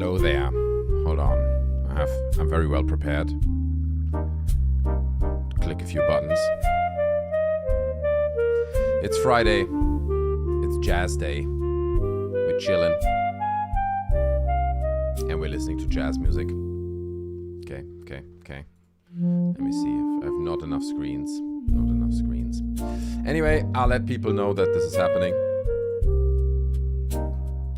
Hello there. Hold on. I'm very well prepared. Click a few buttons. It's Friday. It's Jazz Day. We're chilling. And we're listening to jazz music. Okay. Let me see if I have not enough screens. Anyway, I'll let people know that this is happening.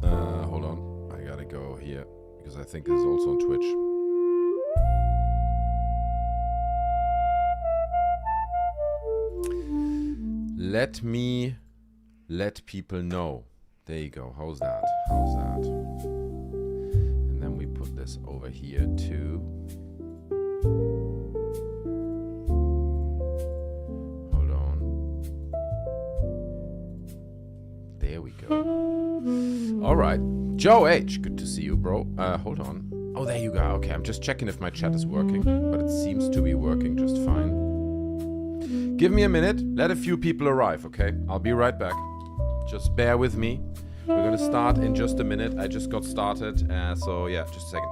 Hold on. I gotta go here because I think this is also on Twitch. Let me let people know. There you go. How's that? And then we put this over here too. Hold on. There we go. All right. Joe H. Good to see you, bro. Hold on. Oh, there you go. Okay, I'm just checking if my chat is working, but it seems to be working just fine. Give me a minute. Let a few people arrive, okay? I'll be right back. Just bear with me. We're gonna start in just a minute. I just got started, so yeah, just a second.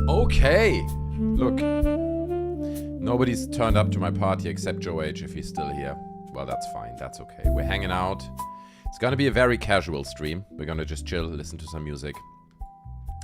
Okay, look, nobody's turned up to my party except Joe H if he's still here. Well, that's fine, that's okay. We're hanging out. It's gonna be a very casual stream. We're gonna just chill, listen to some music,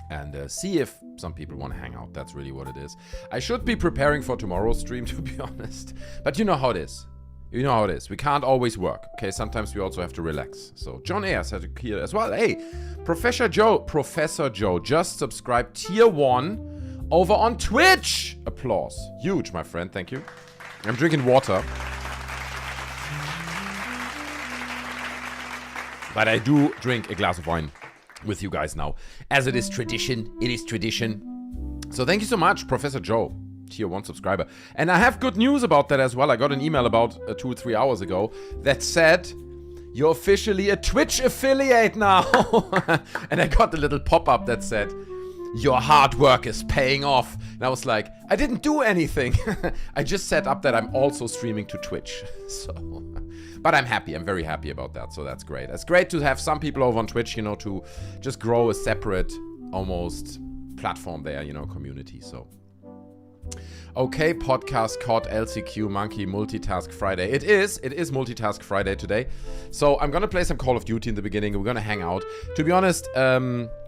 and see if some people want to hang out. That's really what it is. I should be preparing for tomorrow's stream, to be honest. But you know how it is. You know how it is. We can't always work, okay? Sometimes we also have to relax. So John Ayers had to here as well. Hey, Professor Joe just subscribed tier 1 over on Twitch. Applause. Huge, my friend. Thank you. I'm drinking water. But I do drink a glass of wine with you guys now. As it is tradition. It is tradition. So thank you so much, Professor Joe. Tier 1 subscriber. And I have good news about that as well. I got an email about 2 or 3 hours ago that said, you're officially a Twitch affiliate now. And I got a little pop-up that said, your hard work is paying off. And I was like, I didn't do anything. I just set up that I'm also streaming to Twitch. But I'm happy. I'm very happy about that. So that's great. It's great to have some people over on Twitch, you know, to just grow a separate, almost platform there, you know, community. So. Okay, podcast, CoD, LCQ, Monkey, Multitask Friday. It is Multitask Friday today. So I'm gonna play some Call of Duty in the beginning. We're gonna hang out. To be honest,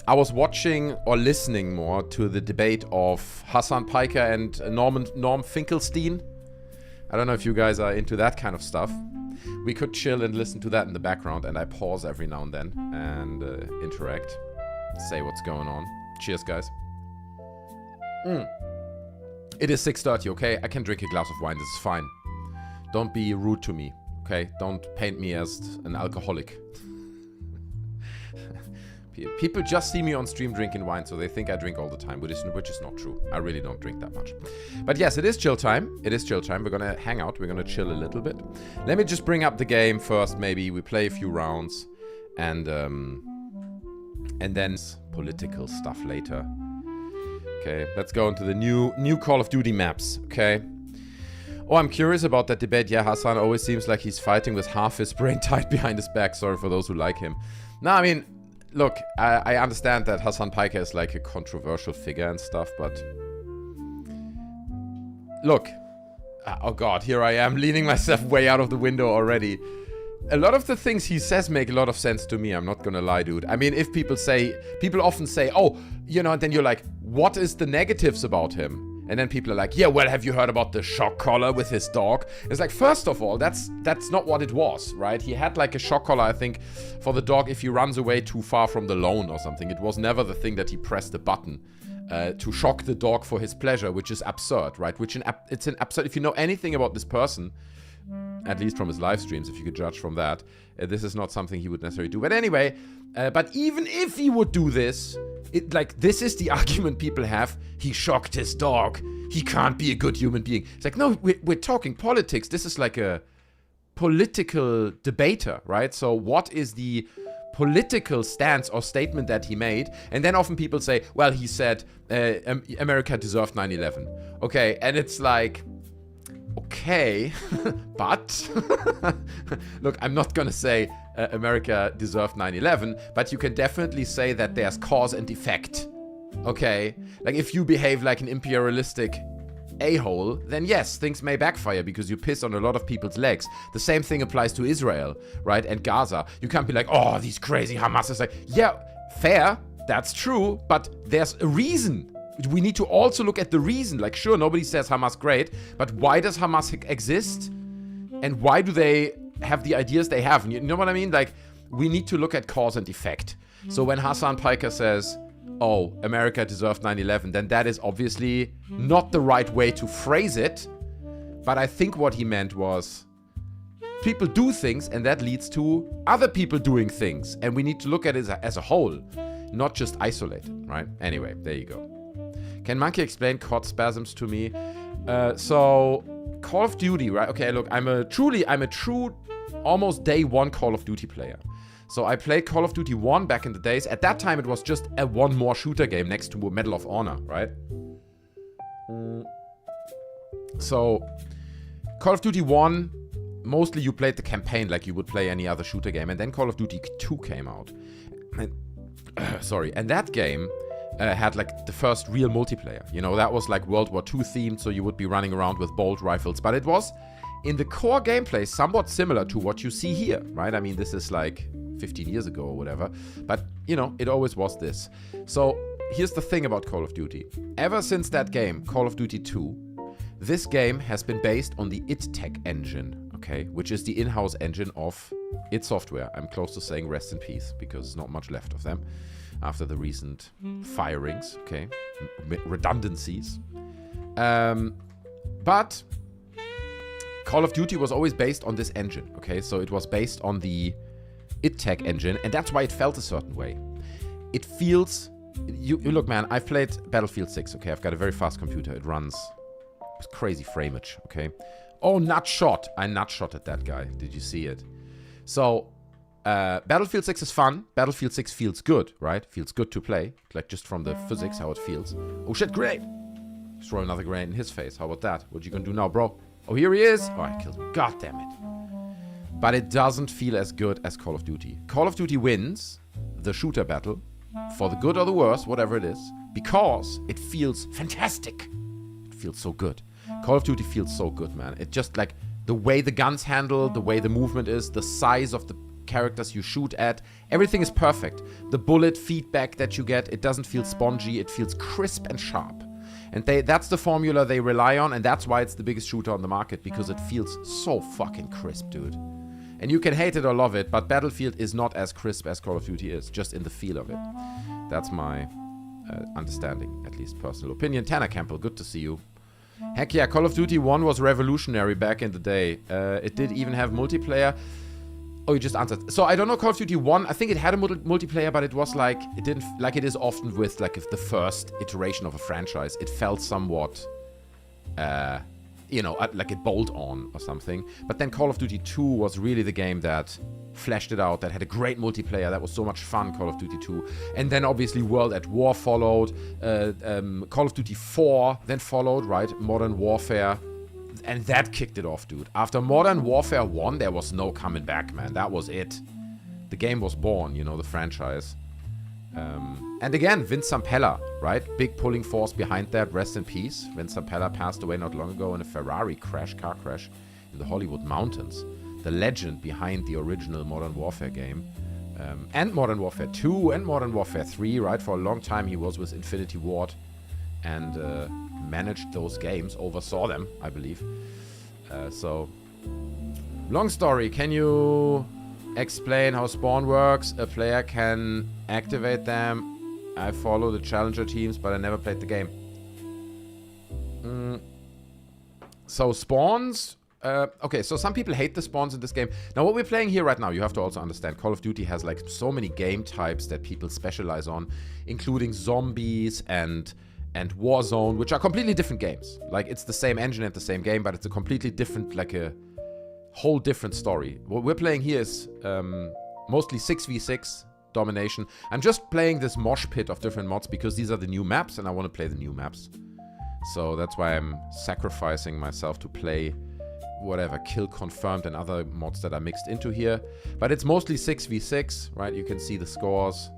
I was watching or listening more to the debate of Hasan Piker and Norman Finkelstein. I don't know if you guys are into that kind of stuff. We could chill and listen to that in the background, and I pause every now and then and interact, say what's going on. Cheers, guys. It is 6:30, okay? I can drink a glass of wine. This is fine. Don't be rude to me, okay? Don't paint me as an alcoholic. People just see me on stream drinking wine, so they think I drink all the time, which is not true. I really don't drink that much. But yes, it is chill time. It is chill time. We're gonna hang out. We're gonna chill a little bit. Let me just bring up the game first. Maybe we play a few rounds, And then political stuff later. Okay, let's go into the new Call of Duty maps, okay? Oh, I'm curious about that debate. Yeah, Hasan always seems like he's fighting with half his brain tied behind his back. Sorry for those who like him. No, I mean, look, I understand that Hasan Piker is like a controversial figure and stuff, but... Look. Oh god, here I am, leaning myself way out of the window already. A lot of the things he says make a lot of sense to me, I'm not gonna lie, dude. I mean, if people often say, oh, you know, and then you're like, what is the negatives about him? And then people are like, yeah, well, have you heard about the shock collar with his dog? It's like, first of all, that's not what it was, right? He had like a shock collar, I think, for the dog if he runs away too far from the lawn or something. It was never the thing that he pressed a button to shock the dog for his pleasure, which is absurd, right? It's an absurd. If you know anything about this person, at least from his live streams, if you could judge from that, this is not something he would necessarily do. But anyway, but even if he would do this, this is the argument people have. He shocked his dog. He can't be a good human being. It's like, no, we're talking politics. This is like a political debater, right? So what is the political stance or statement that he made? And then often people say, well, he said America deserved 9/11. Okay, and it's like... Okay, but look, I'm not gonna say America deserved 9/11, but you can definitely say that there's cause and effect. Okay, like if you behave like an imperialistic a-hole, then yes, things may backfire because you piss on a lot of people's legs. The same thing applies to Israel, right, and Gaza. You can't be like, oh, these crazy Hamas. It's like, yeah, fair, that's true, but there's a reason. We need to also look at the reason. Like, sure, nobody says Hamas great, but why does Hamas exist? And why do they have the ideas they have? You know what I mean? Like, we need to look at cause and effect. So when Hasan Piker says, oh, America deserved 9/11, then that is obviously not the right way to phrase it. But I think what he meant was, people do things, and that leads to other people doing things. And we need to look at it as a whole, not just isolate, right? Anyway, there you go. Can Monkey explain COD spasms to me? So, Call of Duty, right? Okay, look, I'm a true, almost day one Call of Duty player. So I played Call of Duty 1 back in the days. At that time, it was just a one more shooter game next to Medal of Honor, right? So, Call of Duty 1, mostly you played the campaign like you would play any other shooter game. And then Call of Duty 2 came out. And, and that game... had like the first real multiplayer. You know, that was like World War II themed, so you would be running around with bolt rifles. But it was, in the core gameplay, somewhat similar to what you see here, right? I mean, this is like 15 years ago or whatever. But, you know, it always was this. So, here's the thing about Call of Duty. Ever since that game, Call of Duty 2, this game has been based on the id engine, okay? Which is the in-house engine of id Software. I'm close to saying rest in peace, because there's not much left of them after the recent firings, okay, redundancies. But Call of Duty was always based on this engine, okay? So it was based on the id engine, and that's why it felt a certain way. It feels... You look, man, I've played Battlefield 6, okay? I've got a very fast computer. It runs crazy frameage, okay? Oh, nutshot. I nutshotted that guy. Did you see it? So... Battlefield 6 is fun. Battlefield 6 feels good, right? Feels good to play. Like, just from the physics, how it feels. Oh, shit, great! Just throw another grenade in his face. How about that? What you gonna do now, bro? Oh, here he is! Oh, I killed him. God damn it. But it doesn't feel as good as Call of Duty. Call of Duty wins the shooter battle, for the good or the worse, whatever it is, because it feels fantastic. It feels so good. Call of Duty feels so good, man. It just, like, the way the guns handle, the way the movement is, the size of the characters you shoot at, everything is perfect. The bullet feedback that you get, it doesn't feel spongy, it feels crisp and sharp. And that's the formula they rely on, and that's why it's the biggest shooter on the market, because it feels so fucking crisp, dude. And you can hate it or love it, but Battlefield is not as crisp as Call of Duty is, just in the feel of it. That's my understanding, at least personal opinion. Tanner Campbell, good to see you. Heck yeah, Call of Duty 1 was revolutionary back in the day. It did even have multiplayer. Oh, you just answered. So I don't know Call of Duty 1. I think it had a multiplayer, but it was like, it didn't, like it is often with like if the first iteration of a franchise. It felt somewhat, you know, like a bolt-on or something. But then Call of Duty 2 was really the game that fleshed it out, that had a great multiplayer, that was so much fun, Call of Duty 2. And then obviously World at War followed, Call of Duty 4 then followed, right? Modern Warfare. And that kicked it off, dude. After Modern Warfare 1, there was no coming back, man. That was it. The game was born, you know, the franchise. And again, Vince Zampella, right? Big pulling force behind that. Rest in peace. Vince Zampella passed away not long ago in a Ferrari car crash in the Hollywood Mountains. The legend behind the original Modern Warfare game. And Modern Warfare 2 and Modern Warfare 3, right? For a long time he was with Infinity Ward and managed those games, oversaw them, I believe. So, long story. Can you explain how spawn works? A player can activate them. I follow the challenger teams, but I never played the game. So spawns... okay, so some people hate the spawns in this game. Now, what we're playing here right now, you have to also understand, Call of Duty has like so many game types that people specialize on, including zombies and Warzone, which are completely different games. Like, it's the same engine and the same game, but it's a completely different, like a whole different story. What we're playing here is mostly 6v6 domination. I'm just playing this mosh pit of different mods because these are the new maps and I want to play the new maps. So that's why I'm sacrificing myself to play whatever, Kill Confirmed and other mods that are mixed into here. But it's mostly 6v6, right? You can see the scores.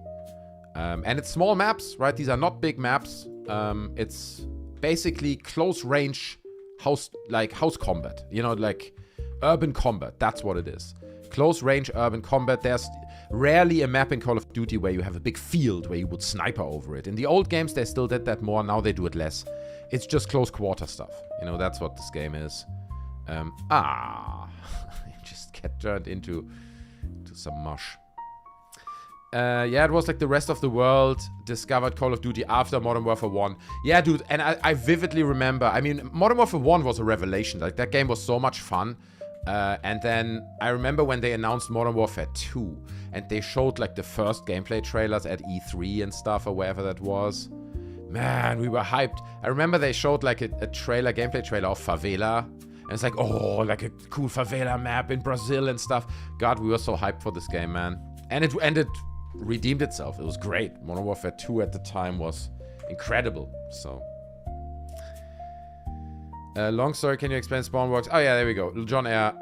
And it's small maps, right? These are not big maps. It's basically close range house combat. You know, like urban combat. That's what it is. Close range urban combat. There's rarely a map in Call of Duty where you have a big field where you would sniper over it. In the old games, they still did that more. Now they do it less. It's just close quarter stuff. You know, that's what this game is. Just get turned into some mush. Yeah, it was like the rest of the world discovered Call of Duty after Modern Warfare 1. Yeah, dude, and I vividly remember, I mean, Modern Warfare 1 was a revelation. Like, that game was so much fun. And then I remember when they announced Modern Warfare 2, and they showed, like, the first gameplay trailers at E3 and stuff, or wherever that was. Man, we were hyped. I remember they showed, like, a gameplay trailer of Favela. And it's like, oh, like a cool favela map in Brazil and stuff. God, we were so hyped for this game, man. And it redeemed itself. It was great. Modern Warfare 2 at the time was incredible. So, long story, can you explain spawn works? Oh yeah, there we go. John Air.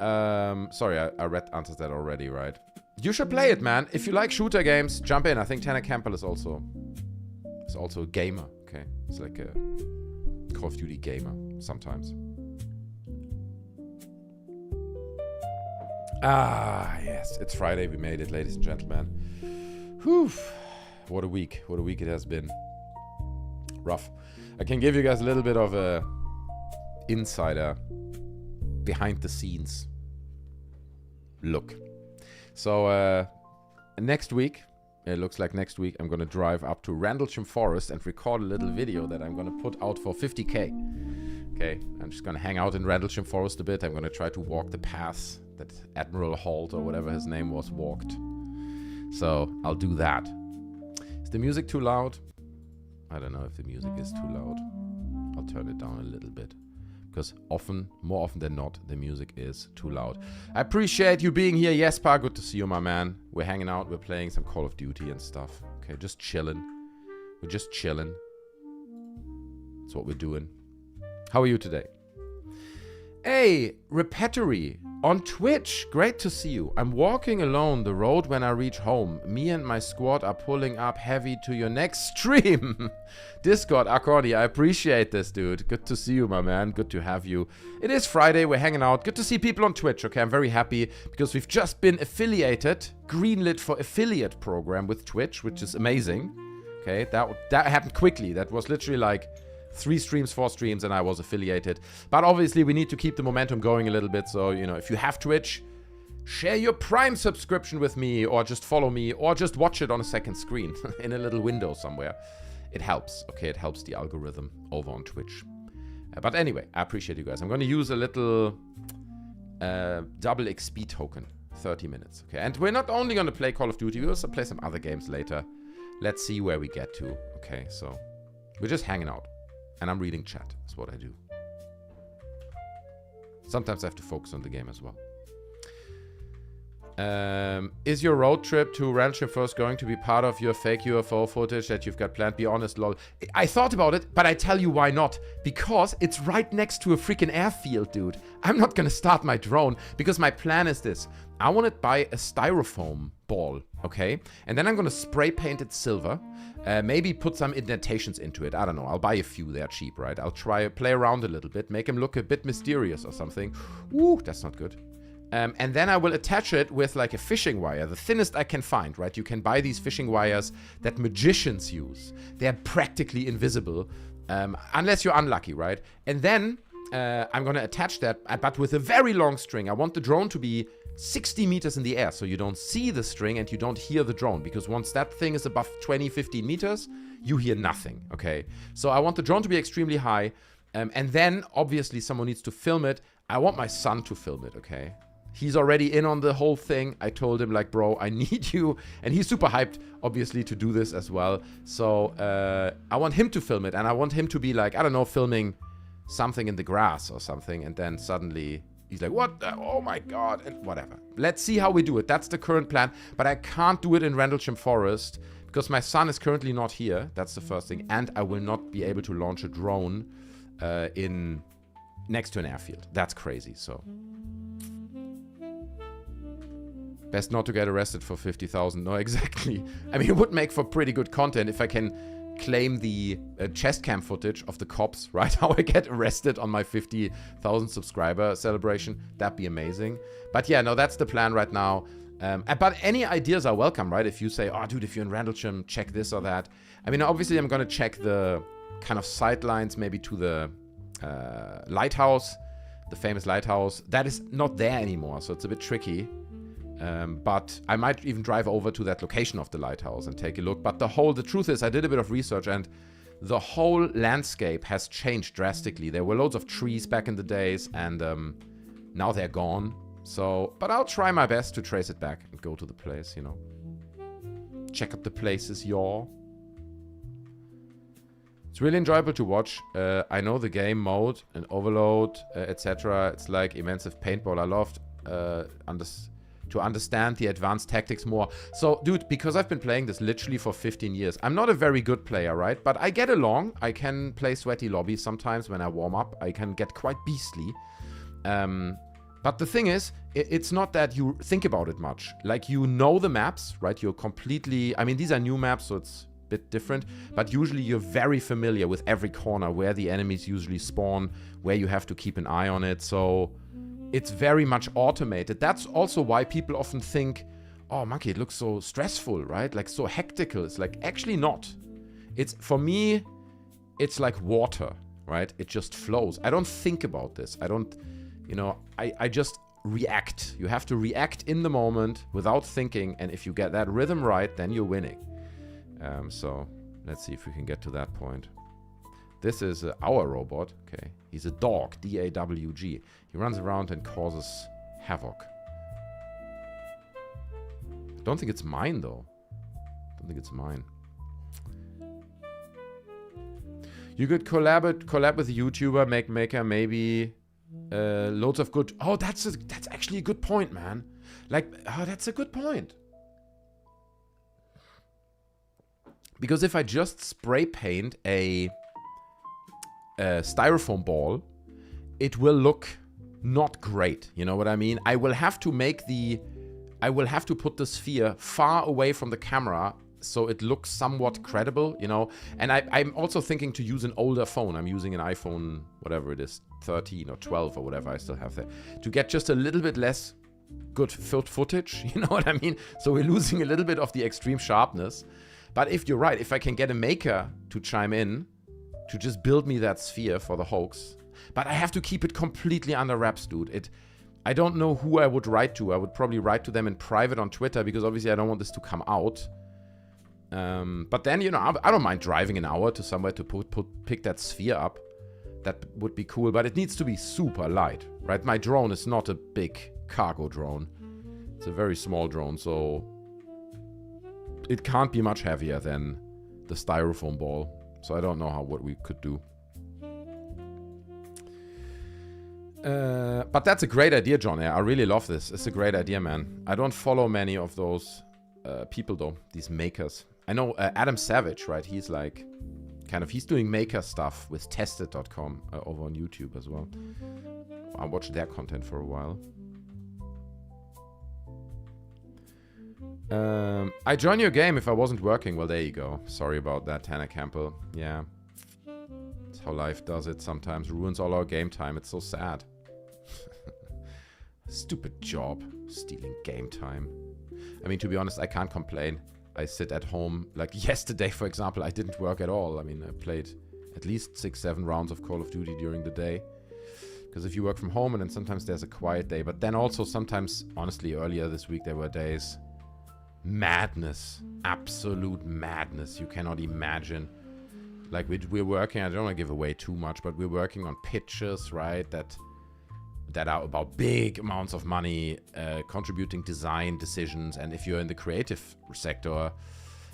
Sorry, I answered that already, right? You should play it, man. If you like shooter games, jump in. I think Tanner Campbell is also a gamer. Okay, it's like a Call of Duty gamer sometimes. Ah, yes, it's Friday. We made it, ladies and gentlemen. Whew. What a week. What a week it has been. Rough. I can give you guys a little bit of a insider behind the scenes look. So, next week, it looks like next week, I'm going to drive up to Rendlesham Forest and record a little video that I'm going to put out for 50k. Okay, I'm just going to hang out in Rendlesham Forest a bit. I'm going to try to walk the paths that Admiral Holt, or whatever his name was, walked. So I'll do that. Is the music too loud? I don't know if the music is too loud. I'll turn it down a little bit. Because more often than not, the music is too loud. I appreciate you being here, Jesper. Good to see you, my man. We're hanging out. We're playing some Call of Duty and stuff. Okay, just chilling. We're just chilling. That's what we're doing. How are you today? Hey, Repertory on Twitch. Great to see you. I'm walking alone the road when I reach home. Me and my squad are pulling up heavy to your next stream. Discord, Accordi, I appreciate this, dude. Good to see you, my man. Good to have you. It is Friday. We're hanging out. Good to see people on Twitch. Okay, I'm very happy because we've just been affiliated, greenlit for affiliate program with Twitch, which is amazing. Okay, that happened quickly. That was literally like 3 streams, 4 streams, and I was affiliated. But obviously, we need to keep the momentum going a little bit. So, you know, if you have Twitch, share your Prime subscription with me, or just follow me, or just watch it on a second screen in a little window somewhere. It helps. Okay, it helps the algorithm over on Twitch. But anyway, I appreciate you guys. I'm going to use a little double XP token. 30 minutes. Okay, and we're not only going to play Call of Duty, we'll also play some other games later. Let's see where we get to. Okay, so we're just hanging out. And I'm reading chat. That's what I do. Sometimes I have to focus on the game as well. Is your road trip to Rancham first going to be part of your fake UFO footage that you've got planned? Be honest, lol. I thought about it, but I tell you why not. Because it's right next to a freaking airfield, dude. I'm not gonna start my drone because my plan is this. I want to buy a styrofoam ball, okay? And then I'm gonna spray paint it silver. Maybe put some indentations into it. I don't know. I'll buy a few. They're cheap, right? I'll play around a little bit, make them look a bit mysterious or something. Ooh, that's not good. And then I will attach it with like a fishing wire, the thinnest I can find, right? You can buy these fishing wires that magicians use. They're practically invisible, unless you're unlucky, right? And then I'm going to attach that, but with a very long string. I want the drone to be 60 meters in the air, so you don't see the string and you don't hear the drone, because once that thing is above 20, 15 meters, you hear nothing, okay? So I want the drone to be extremely high, and then obviously someone needs to film it. I want my son to film it, okay? He's already in on the whole thing. I told him, like, bro, I need you. And he's super hyped, obviously, to do this as well. So I want him to film it. And I want him to be like, I don't know, filming something in the grass or something. And then suddenly he's like, what? Oh, my God. And whatever. Let's see how we do it. That's the current plan. But I can't do it in Rendlesham Forest because my son is currently not here. That's the first thing. And I will not be able to launch a drone next to an airfield. That's crazy. So... best not to get arrested for 50,000. No, exactly. I mean, it would make for pretty good content if I can claim the chest cam footage of the cops, right? How I get arrested on my 50,000 subscriber celebration. That'd be amazing. But yeah, no, that's the plan right now. But any ideas are welcome, right? If you say, oh, dude, if you're in Rendlesham, check this or that. I mean, obviously, I'm going to check the kind of sightlines, maybe to the lighthouse, the famous lighthouse. That is not there anymore, so it's a bit tricky. But I might even drive over to that location of the lighthouse and take a look. But the truth is, I did a bit of research and the whole landscape has changed drastically. There were loads of trees back in the days and now they're gone. So, but I'll try my best to trace it back and go to the place, you know. Check out the places, y'all. It's really enjoyable to watch. I know the game mode and overload, etc. It's like immense paintball. I loved to understand the advanced tactics more. So, dude, because I've been playing this literally for 15 years, I'm not a very good player, right? But I get along. I can play sweaty lobbies sometimes when I warm up. I can get quite beastly. But the thing is, it's not that you think about it much. Like, you know the maps, right? You're completely... I mean, these are new maps, so it's a bit different. But usually you're very familiar with every corner, where the enemies usually spawn, where you have to keep an eye on it. So... it's very much automated. That's also why people often think, oh, monkey, it looks so stressful, right? Like so hectical. It's like, actually not. It's, for me, it's like water, right? It just flows. I don't think about this. I don't, you know, I just react. You have to react in the moment without thinking. And if you get that rhythm right, then you're winning. So let's see if we can get to that point. This is our robot. Okay. He's a dog. D-A-W-G. He runs around and causes havoc. Don't think it's mine, though. Don't think it's mine. You could collab with a YouTuber, maker, maybe. Loads of good... Oh, that's actually a good point, man. Like, oh, that's a good point. Because if I just spray paint a styrofoam ball, it will look not great. You know what I mean? I will have to put the sphere far away from the camera so it looks somewhat credible, you know? And I'm also thinking to use an older phone. I'm using an iPhone, whatever it is, 13 or 12 or whatever I still have there, to get just a little bit less good footage, you know what I mean? So we're losing a little bit of the extreme sharpness. But if you're right, if I can get a maker to chime in, to just build me that sphere for the hoax. But I have to keep it completely under wraps, dude. I don't know who I would write to. I would probably write to them in private on Twitter, because obviously I don't want this to come out. But then, you know, I don't mind driving an hour to somewhere to pick that sphere up. That would be cool, but it needs to be super light, right? My drone is not a big cargo drone. It's a very small drone, so it can't be much heavier than the styrofoam ball. So I don't know what we could do. But that's a great idea, John. Yeah, I really love this. It's a great idea, man. I don't follow many of those people, though. These makers. I know Adam Savage, right? He's like... He's doing maker stuff with tested.com over on YouTube as well. I watched their content for a while. I join your game if I wasn't working. Well, there you go. Sorry about that, Tanner Campbell. Yeah. That's how life does it sometimes. Ruins all our game time. It's so sad. Stupid job. Stealing game time. I mean, to be honest, I can't complain. I sit at home. Like yesterday, for example, I didn't work at all. I mean, I played at least 6-7 rounds of Call of Duty during the day. Because if you work from home and then sometimes there's a quiet day. But then also sometimes, honestly, earlier this week there were days... Madness. Absolute madness. You cannot imagine. Like we're working, I don't want to give away too much, but we're working on pitches, right? That are about big amounts of money, contributing design decisions. And if you're in the creative sector,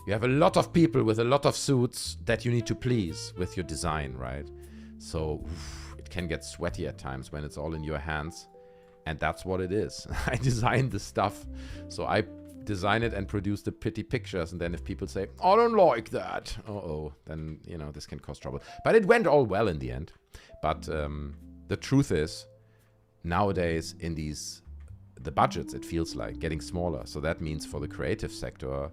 you have a lot of people with a lot of suits that you need to please with your design, right? So it can get sweaty at times when it's all in your hands. And that's what it is. I designed the stuff. So I design it and produce the pretty pictures, and then if people say, I don't like that, then, you know, this can cause trouble. But it went all well in the end. But the truth is, nowadays in the budgets, it feels like getting smaller. So that means for the creative sector,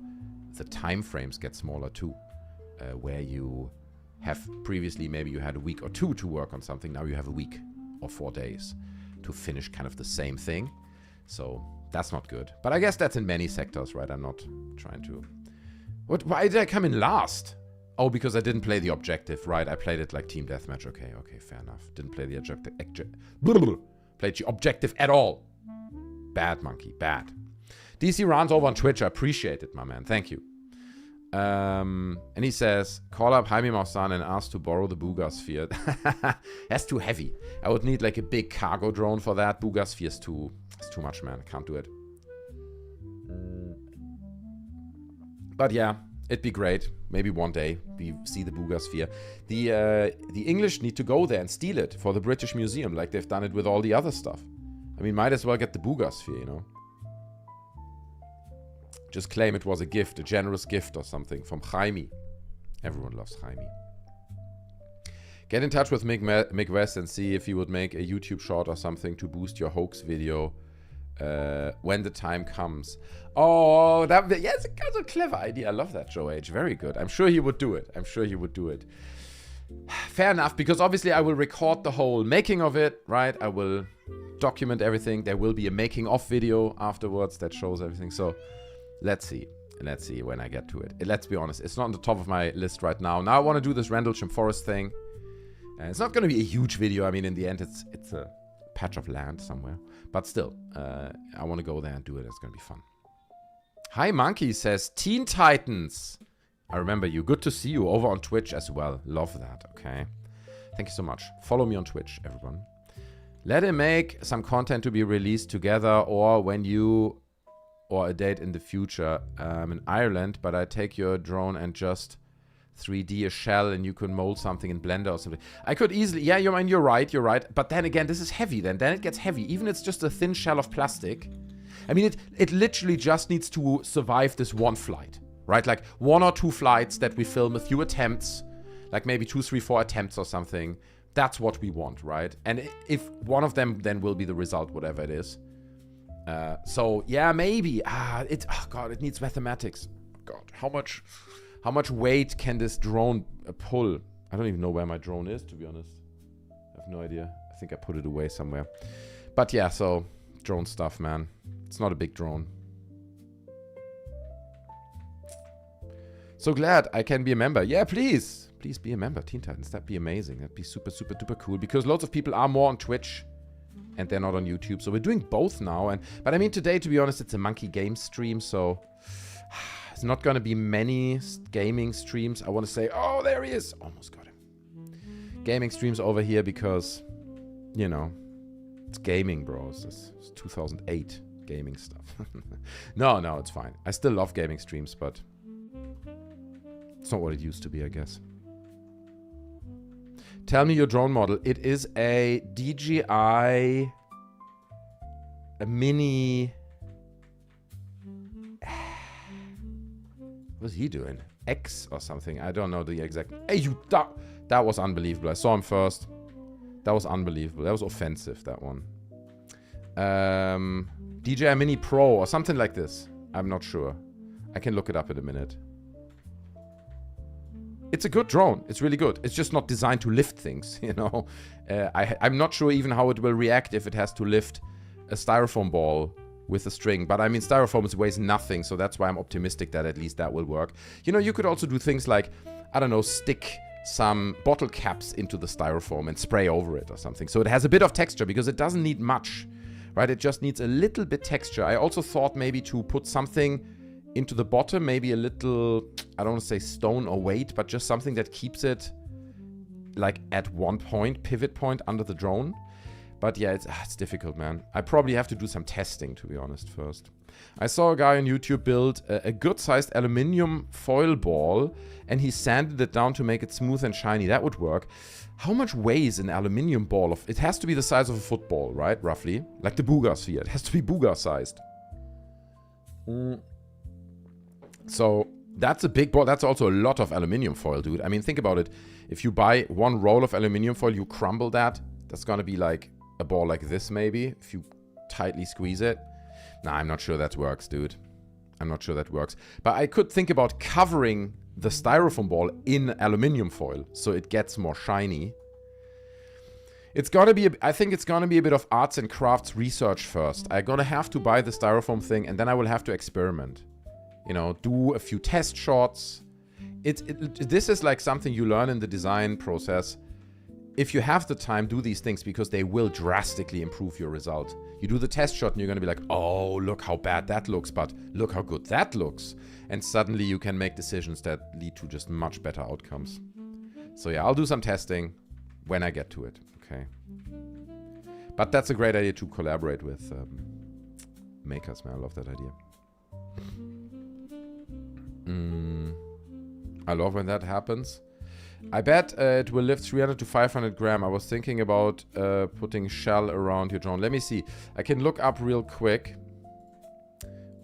the time frames get smaller too, where you have previously, maybe you had a week or two to work on something. Now you have a week or 4 days to finish kind of the same thing. So that's not good. But I guess that's in many sectors, right? I'm not trying to... Why did I come in last? Oh, because I didn't play the objective, right? I played it like Team Deathmatch. Okay, fair enough. Didn't play the played the objective at all. Bad, monkey, bad. DC runs over on Twitch. I appreciate it, my man. Thank you. And he says, call up Jaime Maussan and ask to borrow the Booga Sphere. That's too heavy. I would need like a big cargo drone for that. Booga Sphere is too much, man. I can't do it. But yeah, it'd be great. Maybe one day we see the Booga Sphere. The English need to go there and steal it for the British Museum, like they've done it with all the other stuff. I mean, might as well get the Booga Sphere, you know. Just claim it was a gift, a generous gift or something from Jaime. Everyone loves Jaime. Get in touch with Mick West and see if he would make a YouTube short or something to boost your hoax video when the time comes. Oh, it's a clever idea. I love that, Joe H. Very good. I'm sure he would do it. Fair enough, because obviously I will record the whole making of it, right? I will document everything. There will be a making of video afterwards that shows everything. So let's see when I get to it. Let's be honest, it's not on the top of my list right now. Now I want to do this Rendlesham Forest thing. And it's not going to be a huge video. I mean, in the end, it's a patch of land somewhere. But still, I want to go there and do it. It's going to be fun. Hi, Monkey says, Teen Titans. I remember you. Good to see you over on Twitch as well. Love that, okay? Thank you so much. Follow me on Twitch, everyone. Let him make some content to be released together or when you... or a date in the future. I'm in Ireland, but I take your drone and just 3D a shell and you can mold something in Blender or something. I could easily... Yeah, you're right. But then again, this is heavy then. Then it gets heavy. Even if it's just a thin shell of plastic. I mean, it literally just needs to survive this one flight, right? Like 1 or 2 flights that we film, a few attempts, like maybe 2, 3, 4 attempts or something. That's what we want, right? And if one of them then will be the result, whatever it is. So yeah, maybe. It needs mathematics. God, how much weight can this drone pull? I don't even know where my drone is, to be honest. I have no idea. I think I put it away somewhere. But yeah, so drone stuff, man. It's not a big drone. So glad I can be a member. Yeah, please be a member, Teen Titans. That'd be amazing. That'd be super, super duper cool, because lots of people are more on Twitch and they're not on YouTube. So we're doing both now. But I mean, today, to be honest, it's a monkey game stream. So it's not going to be many gaming streams. I want to say, oh, there he is. Almost got him. Gaming streams over here because, you know, it's gaming, bro. It's 2008 gaming stuff. No, it's fine. I still love gaming streams, but it's not what it used to be, I guess. Tell me your drone model. It is a DJI, a mini. What's he doing? X or something. I don't know the exact. Hey, that was unbelievable. I saw him first. That was unbelievable. That was offensive, that one. DJI Mini Pro or something like this. I'm not sure. I can look it up in a minute. It's a good drone. It's really good. It's just not designed to lift things, you know. I'm not sure even how it will react if it has to lift a styrofoam ball with a string. But I mean, styrofoam weighs nothing, so that's why I'm optimistic that at least that will work. You know, you could also do things like, I don't know, stick some bottle caps into the styrofoam and spray over it or something. So it has a bit of texture because it doesn't need much, right? It just needs a little bit texture. I also thought maybe to put something into the bottom, maybe a little, I don't want to say stone or weight, but just something that keeps it like at one point, pivot point under the drone. But yeah, it's difficult, man. I probably have to do some testing, to be honest, first. I saw a guy on YouTube build a good-sized aluminium foil ball, and he sanded it down to make it smooth and shiny. That would work. How much weighs an aluminium ball? It has to be the size of a football, right? Roughly. Like the Booga sphere. It has to be Booga-sized. So that's a big ball. That's also a lot of aluminium foil, dude. I mean, think about it. If you buy one roll of aluminium foil, you crumble that. That's going to be like a ball like this, maybe, if you tightly squeeze it. Nah, I'm not sure that works, dude. I'm not sure that works. But I could think about covering the styrofoam ball in aluminium foil so it gets more shiny. It's gonna be, I think it's gonna be a bit of arts and crafts research first. I'm gonna have to buy the styrofoam thing and then I will have to experiment. You know, do a few test shots. This is like something you learn in the design process. If you have the time, do these things because they will drastically improve your result. You do the test shot and you're going to be like, oh, look how bad that looks, but look how good that looks. And suddenly you can make decisions that lead to just much better outcomes. So yeah, I'll do some testing when I get to it, okay? But that's a great idea to collaborate with makers, man. I love that idea. I love when that happens. I bet it will lift 300 to 500 gram. I was thinking about putting shell around your drone. Let me see. I can look up real quick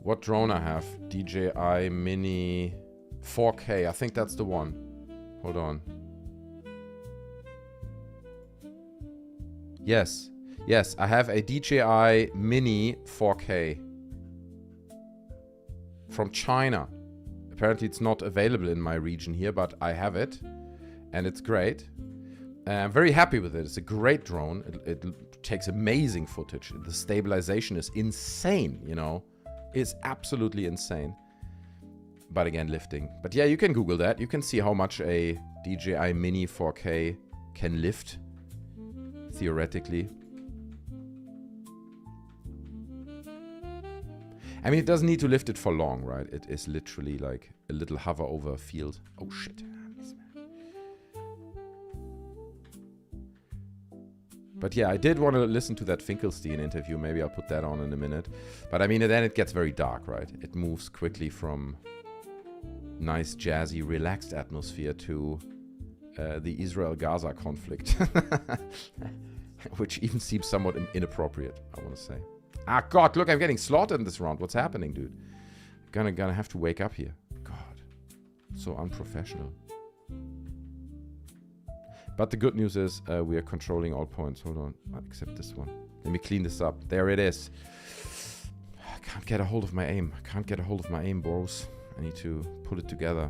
what drone I have. DJI Mini 4K. I think that's the one. Hold on. Yes. Yes, I have a DJI Mini 4K from China. Apparently it's not available in my region here, but I have it. And it's great. I'm very happy with it. It's a great drone. It takes amazing footage. The stabilization is insane, you know. It's absolutely insane. But again, lifting. But yeah, you can Google that. You can see how much a DJI Mini 4K can lift, theoretically. I mean, it doesn't need to lift it for long, right? It is literally like a little hover over a field. Oh, shit. But yeah, I did want to listen to that Finkelstein interview. Maybe I'll put that on in a minute. But I mean, then it gets very dark, right? It moves quickly from nice, jazzy, relaxed atmosphere to the Israel-Gaza conflict. Which even seems somewhat inappropriate, I want to say. Ah, God, look, I'm getting slaughtered in this round. What's happening, dude? Gonna have to wake up here. God, so unprofessional. But the good news is we are controlling all points. Hold on, except this one. Let me clean this up. There it is. I can't get a hold of my aim. I can't get a hold of my aim, bros. I need to put it together.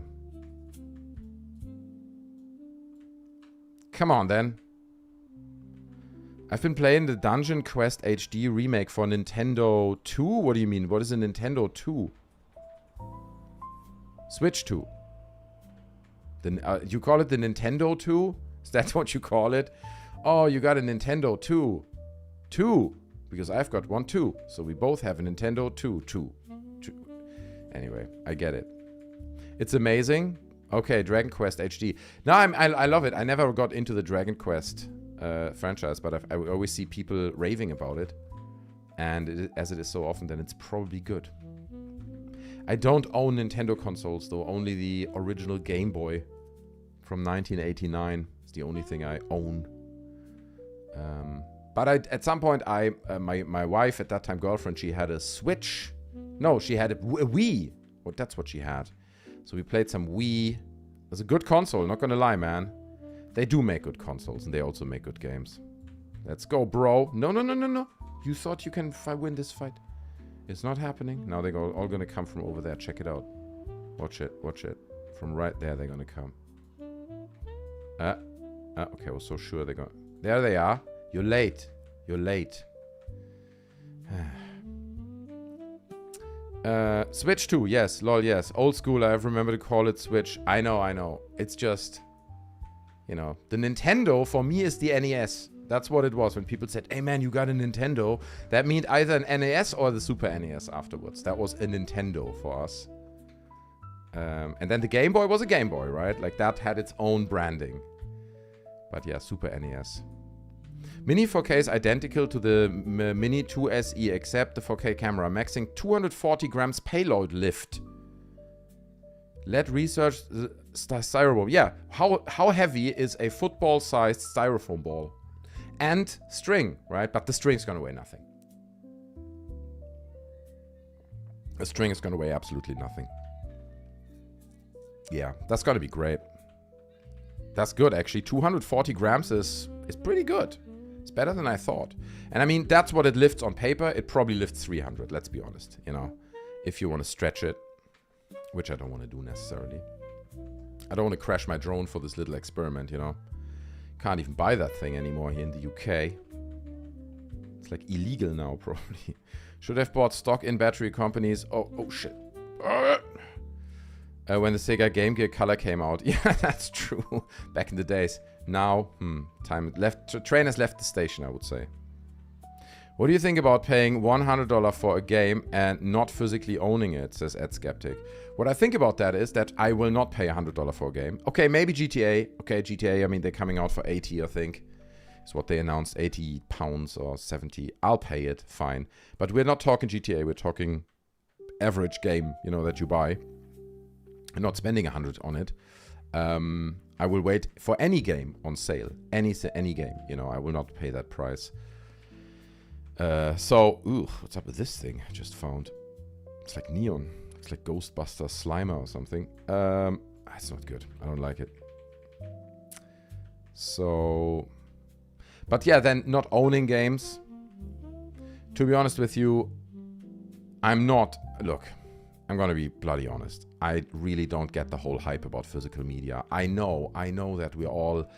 Come on, then. I've been playing the Dungeon Quest HD remake for Nintendo 2. What do you mean? What is a Nintendo 2? Switch 2. You call it the Nintendo 2? Is that what you call it? Oh, you got a Nintendo 2. 2. Because I've got one too. So we both have a Nintendo 2. Anyway, I get it. It's amazing. Okay, Dragon Quest HD. No, I love it. I never got into the Dragon Quest franchise, but I always see people raving about it. And as it is so often, then it's probably good. I don't own Nintendo consoles, though. Only the original Game Boy from 1989. It's the only thing I own. But at some point, my wife, at that time girlfriend, she had a Switch. No, she had a Wii. Well, that's what she had. So we played some Wii. It was a good console, not gonna lie, man. They do make good consoles, and they also make good games. Let's go, bro. No. You thought you can win this fight. It's not happening. Now they're all gonna come from over there. Check it out. Watch it. From right there, they're gonna come. Okay, I was so sure they're going. There they are. You're late. Switch 2, yes. Lol, yes. Old school, I remember to call it Switch. I know. It's just, you know, the Nintendo for me is the NES. That's what it was when people said, hey man, you got a Nintendo. That meant either an NES or the Super NES afterwards. That was a Nintendo for us. And then the Game Boy was a Game Boy, right? Like that had its own branding. But yeah, Super NES. Mini 4K is identical to the Mini 2 SE except the 4K camera, maxing 240 grams payload lift. Let research styrofoam. Yeah, how heavy is a football-sized styrofoam ball? And string, right? But the string's gonna weigh nothing. The string is gonna weigh absolutely nothing. Yeah, that's gonna be great. That's good, actually. 240 grams is pretty good. It's better than I thought. And I mean, that's what it lifts on paper. It probably lifts 300, let's be honest. You know, if you want to stretch it, which I don't want to do necessarily. I don't want to crash my drone for this little experiment, you know. Can't even buy that thing anymore here in the UK. It's like illegal now, probably. Should have bought stock in battery companies. Oh shit. When the Sega Game Gear Color came out. Yeah, that's true. Back in the days. Now, time left. Train has left the station, I would say. What do you think about paying $100 for a game and not physically owning it, says Ed Skeptic. What I think about that is that I will not pay $100 for a game. Okay, maybe GTA. Okay, GTA, I mean, they're coming out for 80, I think. Is what they announced, 80 pounds or 70. I'll pay it, fine. But we're not talking GTA, we're talking average game, you know, that you buy. I'm not spending 100 on it. I will wait for any game on sale. Any game, you know, I will not pay that price. What's up with this thing I just found? It's like neon. It's like Ghostbuster Slimer or something. It's not good. I don't like it. So, but yeah, then not owning games. To be honest with you, I'm not. Look, I'm gonna be bloody honest. I really don't get the whole hype about physical media. I know that we're all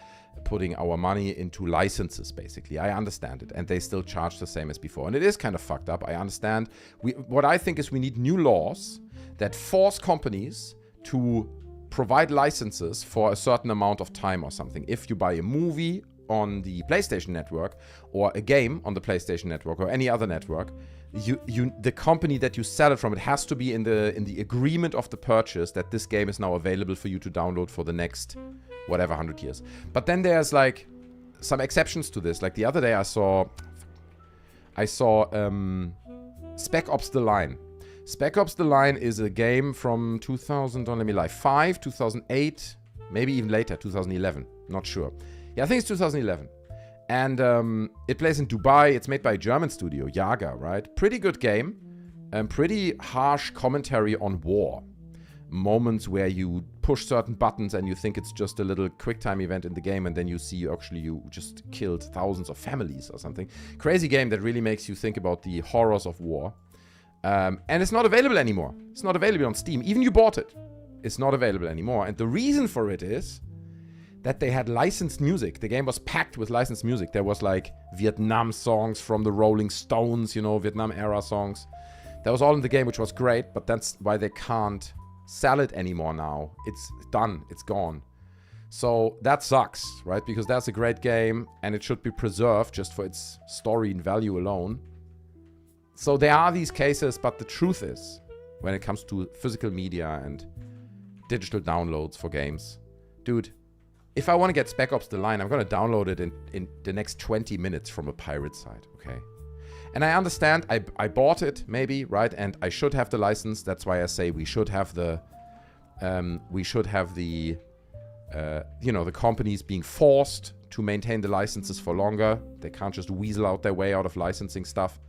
putting our money into licenses, basically. I understand it. And they still charge the same as before. And it is kind of fucked up. I understand. What I think is we need new laws that force companies to provide licenses for a certain amount of time or something. If you buy a movie on the PlayStation Network or a game on the PlayStation Network or any other network, the company that you sell it from, it has to be in the agreement of the purchase that this game is now available for you to download for the next whatever 100 years. But then there's like some exceptions to this. Like the other day I saw Spec Ops: The Line. Spec Ops: The Line is a game from 2005, 2008, maybe even later, 2011. Not sure. Yeah, I think it's 2011. And it plays in Dubai. It's made by a German studio, Yaga, right? Pretty good game. Pretty harsh commentary on war. Moments where you push certain buttons and you think it's just a little QuickTime event in the game, and then you see you just killed thousands of families or something. Crazy game that really makes you think about the horrors of war. And it's not available anymore. It's not available on Steam. Even you bought it. It's not available anymore. And the reason for it is that they had licensed music. The game was packed with licensed music. There was like Vietnam songs from the Rolling Stones, you know, Vietnam era songs. That was all in the game, which was great, but that's why they can't sell it anymore now. It's done. It's gone. So that sucks, right? Because that's a great game and it should be preserved just for its story and value alone. So there are these cases, but the truth is, when it comes to physical media and digital downloads for games, dude, if I want to get Spec Ops: The Line, I'm going to download it in the next 20 minutes from a pirate site, okay? And I understand, I bought it, maybe, right? And I should have the license. That's why I say we should have the you know, the companies being forced to maintain the licenses for longer. They can't just weasel out their way out of licensing stuff.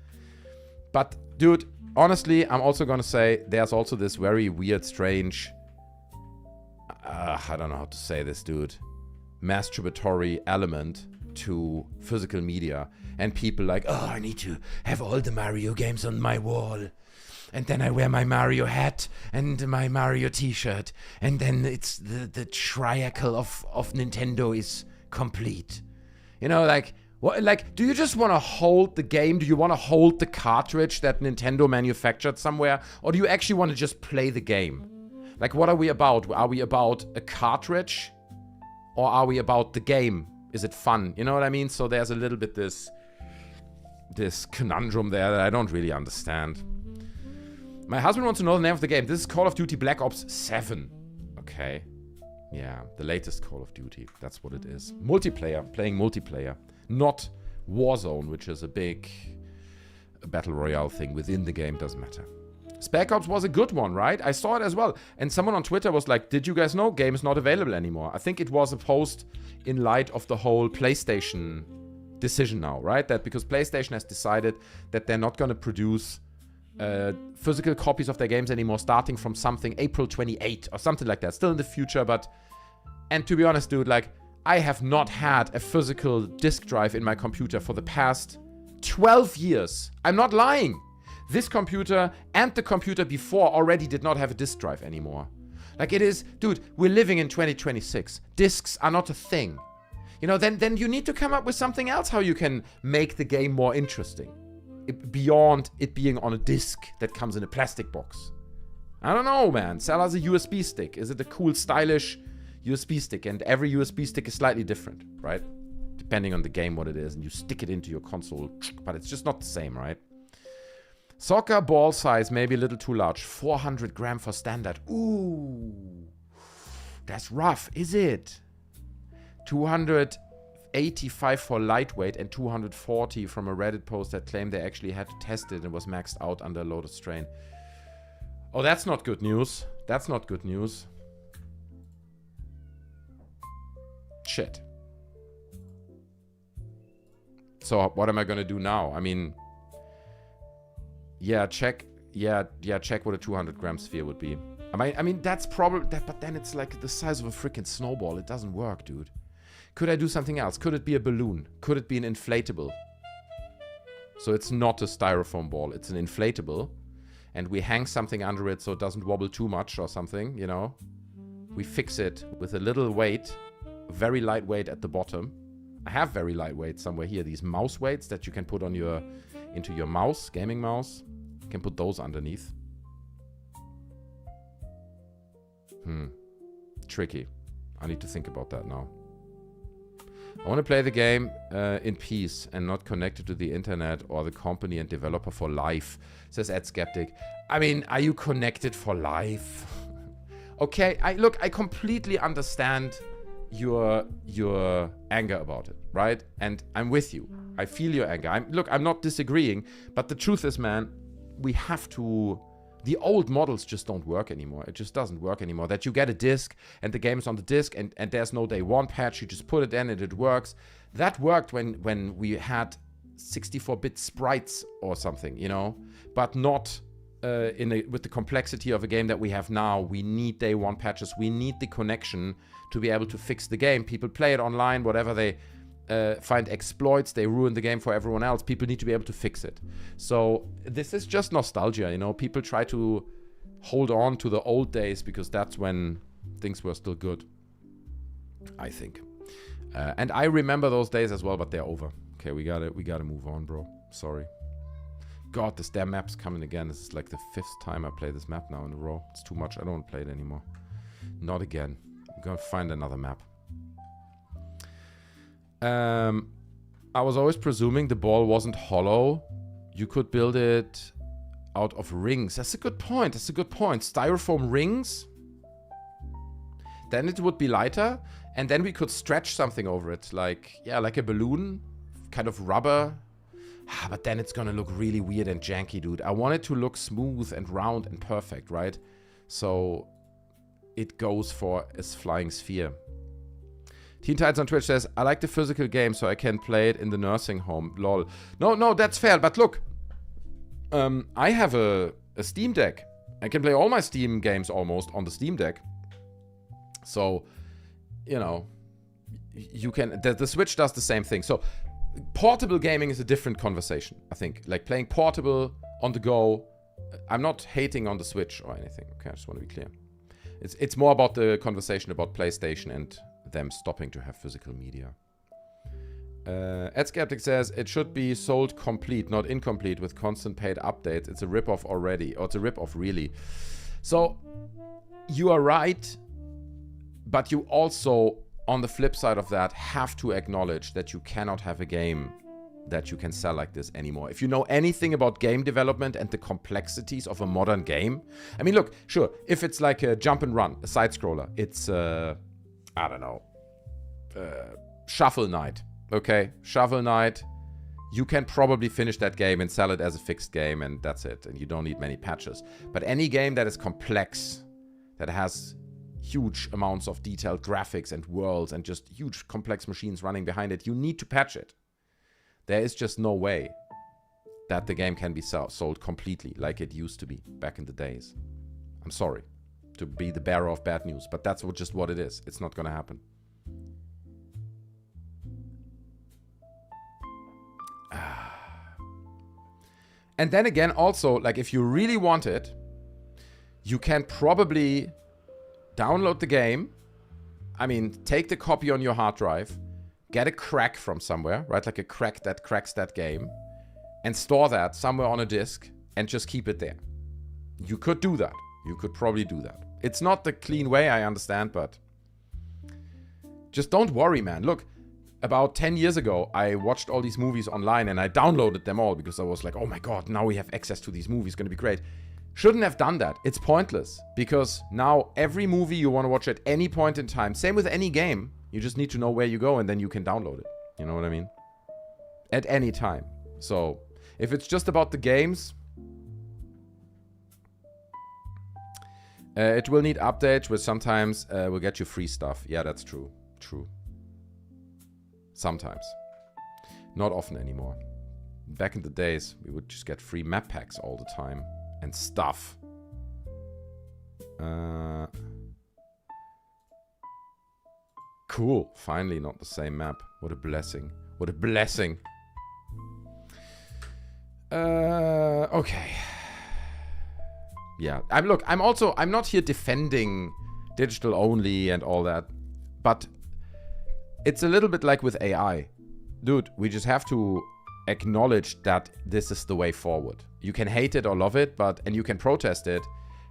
But, dude, honestly, I'm also going to say there's also this very weird, strange... I don't know how to say this, dude. Masturbatory element to physical media. And people like, oh, I need to have all the Mario games on my wall. And then I wear my Mario hat and my Mario t-shirt. And then it's the triangle of Nintendo is complete. You know, like, what, like, do you just want to hold the game? Do you want to hold the cartridge that Nintendo manufactured somewhere? Or do you actually want to just play the game? Like, what are we about? Are we about a cartridge? Or are we about the game? Is it fun? You know what I mean? So there's a little bit this conundrum there that I don't really understand. My husband wants to know the name of the game. This is Call of Duty Black Ops 7. Okay. Yeah, the latest Call of Duty. That's what it is. Multiplayer. Playing multiplayer. Not Warzone, which is a big battle royale thing within the game. Doesn't matter. Spec Ops was a good one, right? I saw it as well. And someone on Twitter was like, did you guys know? Game is not available anymore. I think it was a post in light of the whole PlayStation decision now, right? That because PlayStation has decided that they're not going to produce physical copies of their games anymore, starting from something April 28 or something like that. Still in the future, but... And to be honest, dude, like, I have not had a physical disk drive in my computer for the past 12 years. I'm not lying. This computer and the computer before already did not have a disk drive anymore. Like, it is... Dude, we're living in 2026. Discs are not a thing. You know, then you need to come up with something else how you can make the game more interesting. Beyond it being on a disc that comes in a plastic box. I don't know, man. Sell us a USB stick. Is it a cool, stylish USB stick? And every USB stick is slightly different, right? Depending on the game, what it is. And you stick it into your console. But it's just not the same, right? Soccer ball size may be a little too large. 400 gram for standard. Ooh. That's rough, is it? 285 for lightweight and 240 from a Reddit post that claimed they actually had to test it and was maxed out under a load of strain. Oh, that's not good news. That's not good news. Shit. So what am I gonna do now? I mean, yeah, check what a 200 gram sphere would be. I mean that's probably that, but then it's like the size of a freaking snowball. It doesn't work, dude. Could I do something else? Could it be a balloon? Could it be an inflatable? So it's not a styrofoam ball. It's an inflatable. And we hang something under it so it doesn't wobble too much or something, you know. We fix it with a little weight, very lightweight at the bottom. I have very lightweight somewhere here. These mouse weights that you can put on into your mouse, gaming mouse. You can put those underneath. Tricky. I need to think about that now. I want to play the game in peace and not connected to the internet or the company and developer for life, says Ed Skeptic. I mean, are you connected for life? Okay, I completely understand your anger about it, right? And I'm with you. I feel your anger. I'm not disagreeing, but the truth is, man, we have to... The old models just don't work anymore. It just doesn't work anymore. That you get a disc and the game's on the disc and there's no day one patch. You just put it in and it works. That worked when we had 64-bit sprites or something, you know? But not with the complexity of a game that we have now. We need day one patches. We need the connection to be able to fix the game. People play it online, whatever they... find exploits, they ruin the game for everyone else. People need to be able to fix it. So this is just nostalgia, you know. People try to hold on to the old days because that's when things were still good, I think. And I remember those days as well, but they're over. Okay, we gotta move on, bro. Sorry. God, this damn map's coming again. This is like the 5th time I play this map now in a row. It's too much. I don't want to play it anymore. Not again. I'm gonna find another map. I was always presuming the ball wasn't hollow. You could build it out of rings. That's a good point. That's a good point. Styrofoam rings. Then it would be lighter. And then we could stretch something over it. Like, yeah, like a balloon. Kind of rubber. But then it's gonna look really weird and janky, dude. I want it to look smooth and round and perfect, right? So it goes for a flying sphere. Teen Titans on Twitch says, I like the physical game so I can play it in the nursing home. Lol. No, that's fair. But look, I have a Steam Deck. I can play all my Steam games almost on the Steam Deck. So, you know, you can... The Switch does the same thing. So, portable gaming is a different conversation, I think. Like, playing portable on the go. I'm not hating on the Switch or anything. Okay, I just want to be clear. It's more about the conversation about PlayStation and them stopping to have physical media. Ed Skeptic says, it should be sold complete, not incomplete, with constant paid updates. It's a rip-off already. Or it's a rip-off, really. So, you are right, but you also, on the flip side of that, have to acknowledge that you cannot have a game that you can sell like this anymore. If you know anything about game development and the complexities of a modern game, I mean, look, sure, if it's like a jump and run, a side-scroller, it's, I don't know, Shovel Knight, okay? Shovel Knight, you can probably finish that game and sell it as a fixed game, and that's it, and you don't need many patches. But any game that is complex, that has huge amounts of detailed graphics and worlds and just huge complex machines running behind it, you need to patch it. There is just no way that the game can be sold completely like it used to be back in the days. I'm sorry to be the bearer of bad news, but that's just what it is. It's not going to happen. And then again, also, like if you really want it, you can probably download the game. I mean, take the copy on your hard drive, get a crack from somewhere, right? Like a crack that cracks that game, and store that somewhere on a disk and just keep it there. You could do that. You could probably do that. It's not the clean way, I understand, but just don't worry, man. Look, about 10 years ago, I watched all these movies online and I downloaded them all because I was like, oh my God, now we have access to these movies. It's going to be great. Shouldn't have done that. It's pointless because now every movie you want to watch at any point in time, same with any game, you just need to know where you go and then you can download it. You know what I mean? At any time. So if it's just about the games, it will need updates, which sometimes will get you free stuff. Yeah, that's true. True. Sometimes. Not often anymore. Back in the days, we would just get free map packs all the time. And stuff. Cool. Finally not the same map. What a blessing. What a blessing. Okay. Yeah. I'm not here defending digital only and all that. But it's a little bit like with AI. Dude, we just have to acknowledge that this is the way forward. You can hate it or love it, and you can protest it,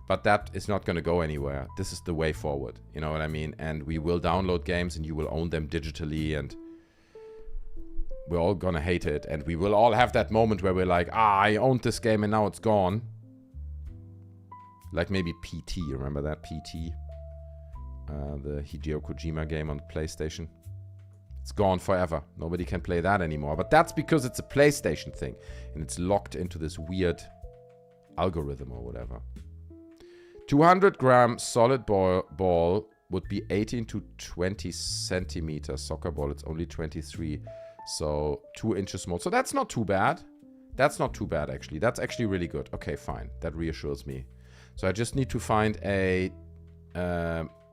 but that is not going to go anywhere. This is the way forward. You know what I mean? And we will download games and you will own them digitally, and we're all going to hate it. And we will all have that moment where we're like, I owned this game and now it's gone. Like maybe PT. Remember that? PT? The Hideo Kojima game on the PlayStation. It's gone forever. Nobody can play that anymore. But that's because it's a PlayStation thing. And it's locked into this weird algorithm or whatever. 200-gram solid ball would be 18 to 20 centimeters. Soccer ball, it's only 23. So 2 inches small. So that's not too bad. That's not too bad, actually. That's actually really good. Okay, fine. That reassures me. So I just need to find a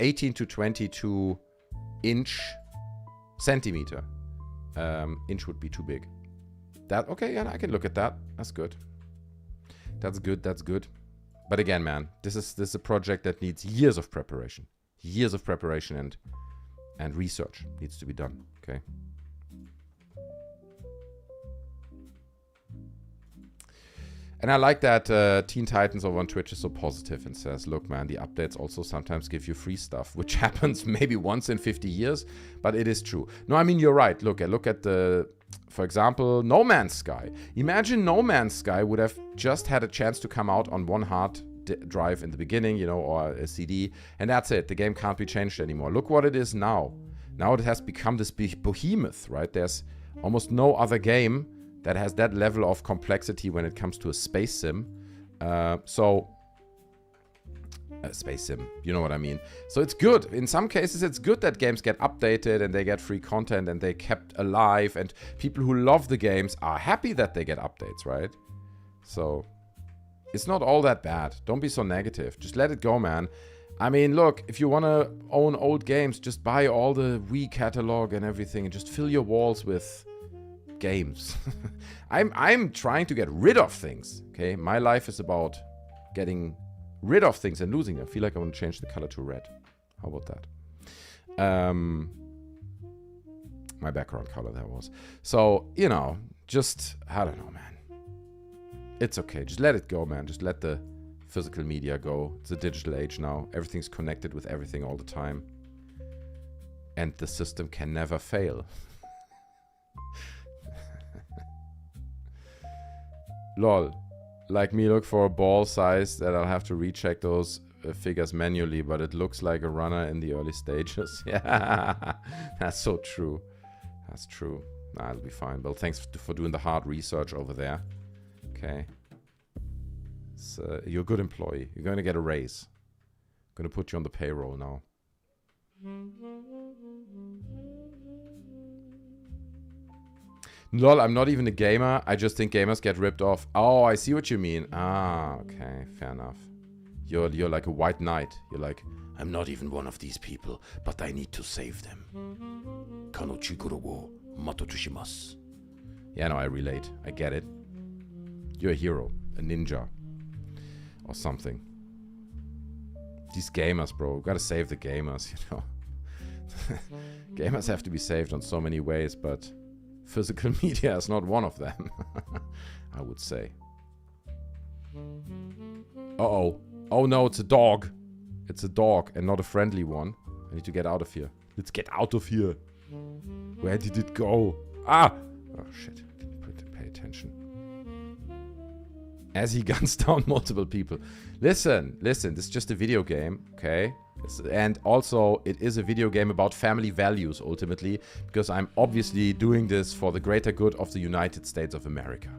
18 to 22 inch centimeter. Inch would be too big. That, okay, yeah, I can look at that. That's good. That's good, that's good. But again, man, this is a project that needs years of preparation. Years of preparation and research needs to be done, okay? And I like that Teen Titans over on Twitch is so positive and says, look, man, the updates also sometimes give you free stuff, which happens maybe once in 50 years, but it is true. No, I mean, you're right. Look at the, for example, No Man's Sky. Imagine No Man's Sky would have just had a chance to come out on one hard drive in the beginning, you know, or a CD, and that's it. The game can't be changed anymore. Look what it is now. Now it has become this behemoth, right? There's almost no other game that has that level of complexity when it comes to a space sim. So space sim. You know what I mean? So it's good. In some cases, it's good that games get updated and they get free content and they kept alive. And people who love the games are happy that they get updates, right? So it's not all that bad. Don't be so negative. Just let it go, man. I mean, look, if you want to own old games, just buy all the Wii catalog and everything and just fill your walls with games. I'm trying to get rid of things, okay? My life is about getting rid of things and losing them. I feel like I want to change the color to red. How about that? My background color that was. So, you know, just, I don't know, man. It's okay. Just let it go, man. Just let the physical media go. It's a digital age now. Everything's connected with everything all the time. And the system can never fail. Lol. Like me, look for a ball size that I'll have to recheck those figures manually, but it looks like a runner in the early stages. Yeah, that's so true. That's true. Nah, it'll be fine. Well, thanks for doing the hard research over there. Okay. So you're a good employee. You're going to get a raise. I'm going to put you on the payroll now. Lol, I'm not even a gamer. I just think gamers get ripped off. Oh, I see what you mean. Ah, okay. Fair enough. You're like a white knight. You're like, I'm not even one of these people, but I need to save them. Yeah, no, I relate. I get it. You're a hero. A ninja. Or something. These gamers, bro. Gotta save the gamers, you know. Gamers have to be saved on so many ways, but physical media is not one of them. I would say. Uh-oh. Oh no, it's a dog. It's a dog and not a friendly one. I need to get out of here. Let's get out of here. Where did it go? Ah! Oh shit. Didn't pay attention. As he guns down multiple people. Listen. This is just a video game, okay? And also, it is a video game about family values, ultimately, because I'm obviously doing this for the greater good of the United States of America.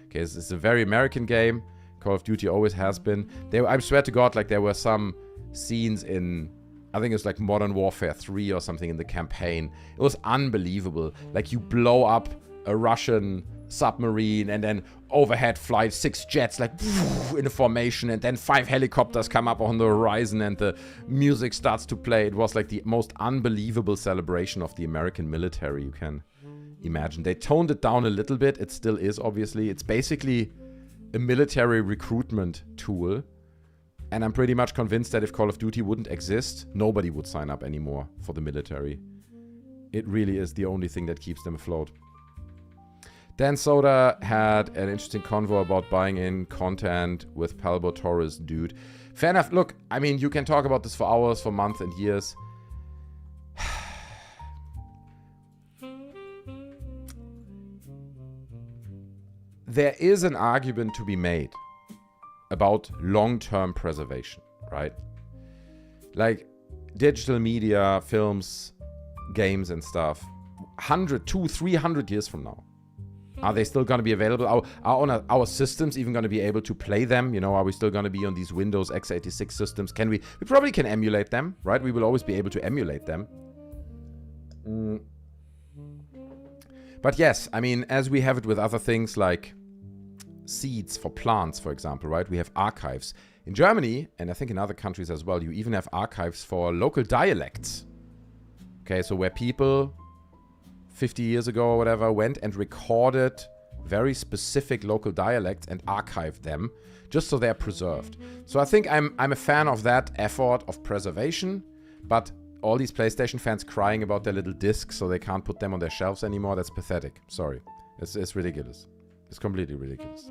Okay, this is a very American game. Call of Duty always has been. I swear to God, like, there were some scenes in, I think it was like Modern Warfare 3 or something in the campaign. It was unbelievable. Like, you blow up a Russian submarine and then overhead fly 6 jets like in a formation, and then 5 helicopters come up on the horizon and the music starts to play. It was like the most unbelievable celebration of the American military you can imagine. They toned it down a little bit. It still is, obviously. It's basically a military recruitment tool, and I'm pretty much convinced that if Call of Duty wouldn't exist, nobody would sign up anymore for the military. It really is the only thing that keeps them afloat. Dan Soda had an interesting convo about buying in content with Palbo Torres, dude. Fair enough. Look, I mean, you can talk about this for hours, for months and years. There is an argument to be made about long-term preservation, right? Like digital media, films, games and stuff, 100, 200, 300 years from now. Are they still going to be available? Are our systems even going to be able to play them? You know, are we still going to be on these Windows x86 systems? We probably can emulate them, right? We will always be able to emulate them. But yes, I mean, as we have it with other things like seeds for plants, for example, right? We have archives. In Germany, and I think in other countries as well, you even have archives for local dialects. Okay, so where people 50 years ago or whatever went and recorded very specific local dialects and archived them just so they're preserved. So I think I'm a fan of that effort of preservation, but all these PlayStation fans crying about their little discs so they can't put them on their shelves anymore, that's pathetic. Sorry. It's ridiculous. It's completely ridiculous.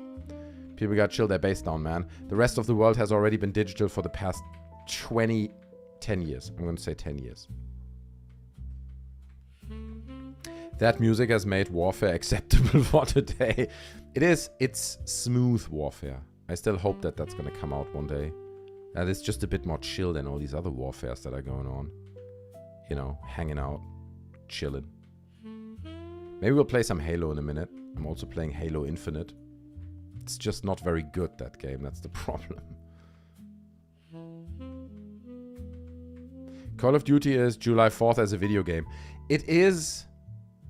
People gotta chill their base down, man. The rest of the world has already been digital for the past 10 years. I'm gonna say 10 years. That music has made warfare acceptable for today. It's smooth warfare. I still hope that that's going to come out one day. That is just a bit more chill than all these other warfares that are going on. You know, hanging out, chilling. Maybe we'll play some Halo in a minute. I'm also playing Halo Infinite. It's just not very good, that game. That's the problem. Call of Duty is July 4th as a video game. It is,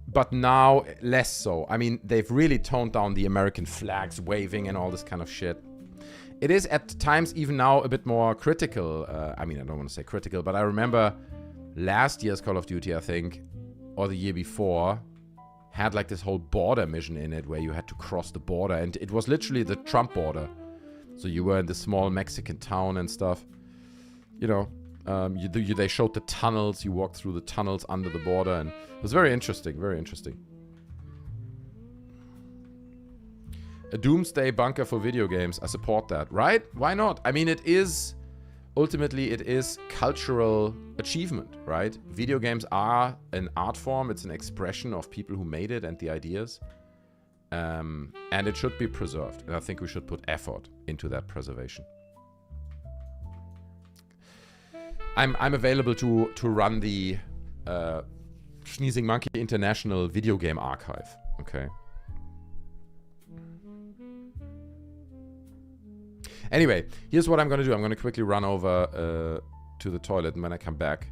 but now less so. I mean, they've really toned down the American flags waving and all this kind of shit. It is at times even now a bit more critical. I mean, I don't want to say critical, but I remember last year's Call of Duty, I think, or the year before, had like this whole border mission in it where you had to cross the border. And it was literally the Trump border. So you were in this small Mexican town and stuff. You know, they showed the tunnels. You walked through the tunnels under the border. And it was very interesting, very interesting. A doomsday bunker for video games. I support that, right? Why not? I mean, it is... Ultimately, it is cultural achievement, right? Video games are an art form. It's an expression of people who made it and the ideas. And it should be preserved. And I think we should put effort into that preservation. I'm available to run the Sneezing Monkey International video game archive. Okay. Anyway, here's what I'm going to do. I'm going to quickly run over to the toilet, and when I come back,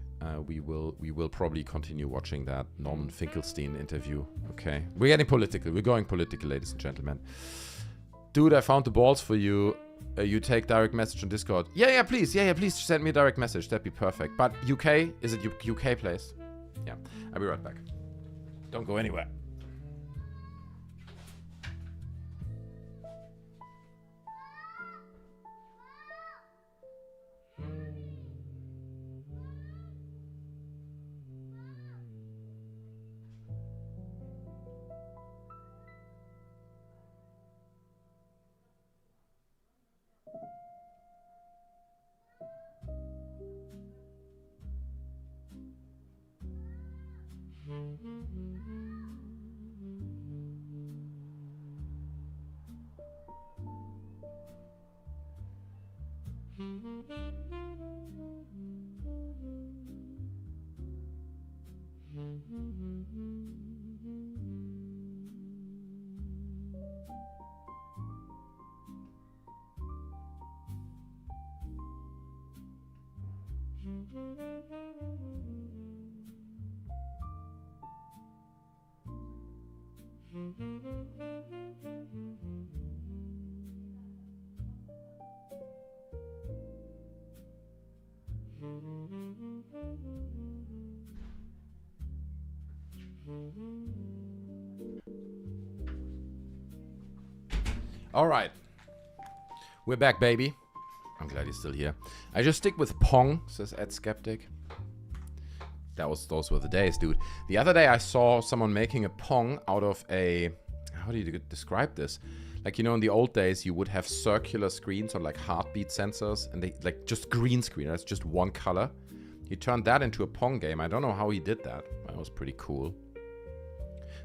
we will probably continue watching that Norman Finkelstein interview. Okay, we're getting political. We're going political, ladies and gentlemen. Dude, I found the balls for you. You take direct message on Discord. Yeah, please. Yeah, please send me a direct message. That'd be perfect. But UK? Is it UK place? Yeah, I'll be right back. Don't go anywhere. All right, we're back, baby. I'm glad he's still here. I just stick with Pong, says Ed Skeptic. Those were the days, dude. The other day I saw someone making a Pong out of a... How do you describe this? Like, you know, in the old days, you would have circular screens or like heartbeat sensors, and they like just green screen. That's just one color. He turned that into a Pong game. I don't know how he did that. That was pretty cool.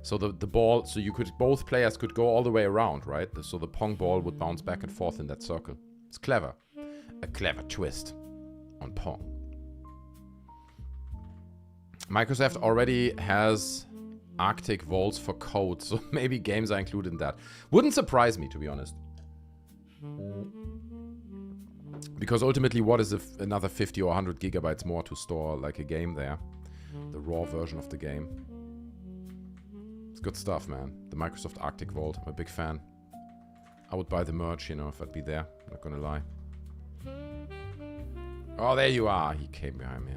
So the ball, so you could, both players could go all the way around, right? So the Pong ball would bounce back and forth in that circle. It's clever. A clever twist on Pong. Microsoft already has Arctic Vaults for CoD, so maybe games are included in that. Wouldn't surprise me, to be honest. Because ultimately, what is another 50 or 100 gigabytes more to store like a game there? The raw version of the game. It's good stuff, man. The Microsoft Arctic Vault, I'm a big fan. I would buy the merch, you know, if I'd be there. I'm not gonna lie. Oh, there you are. He came behind me.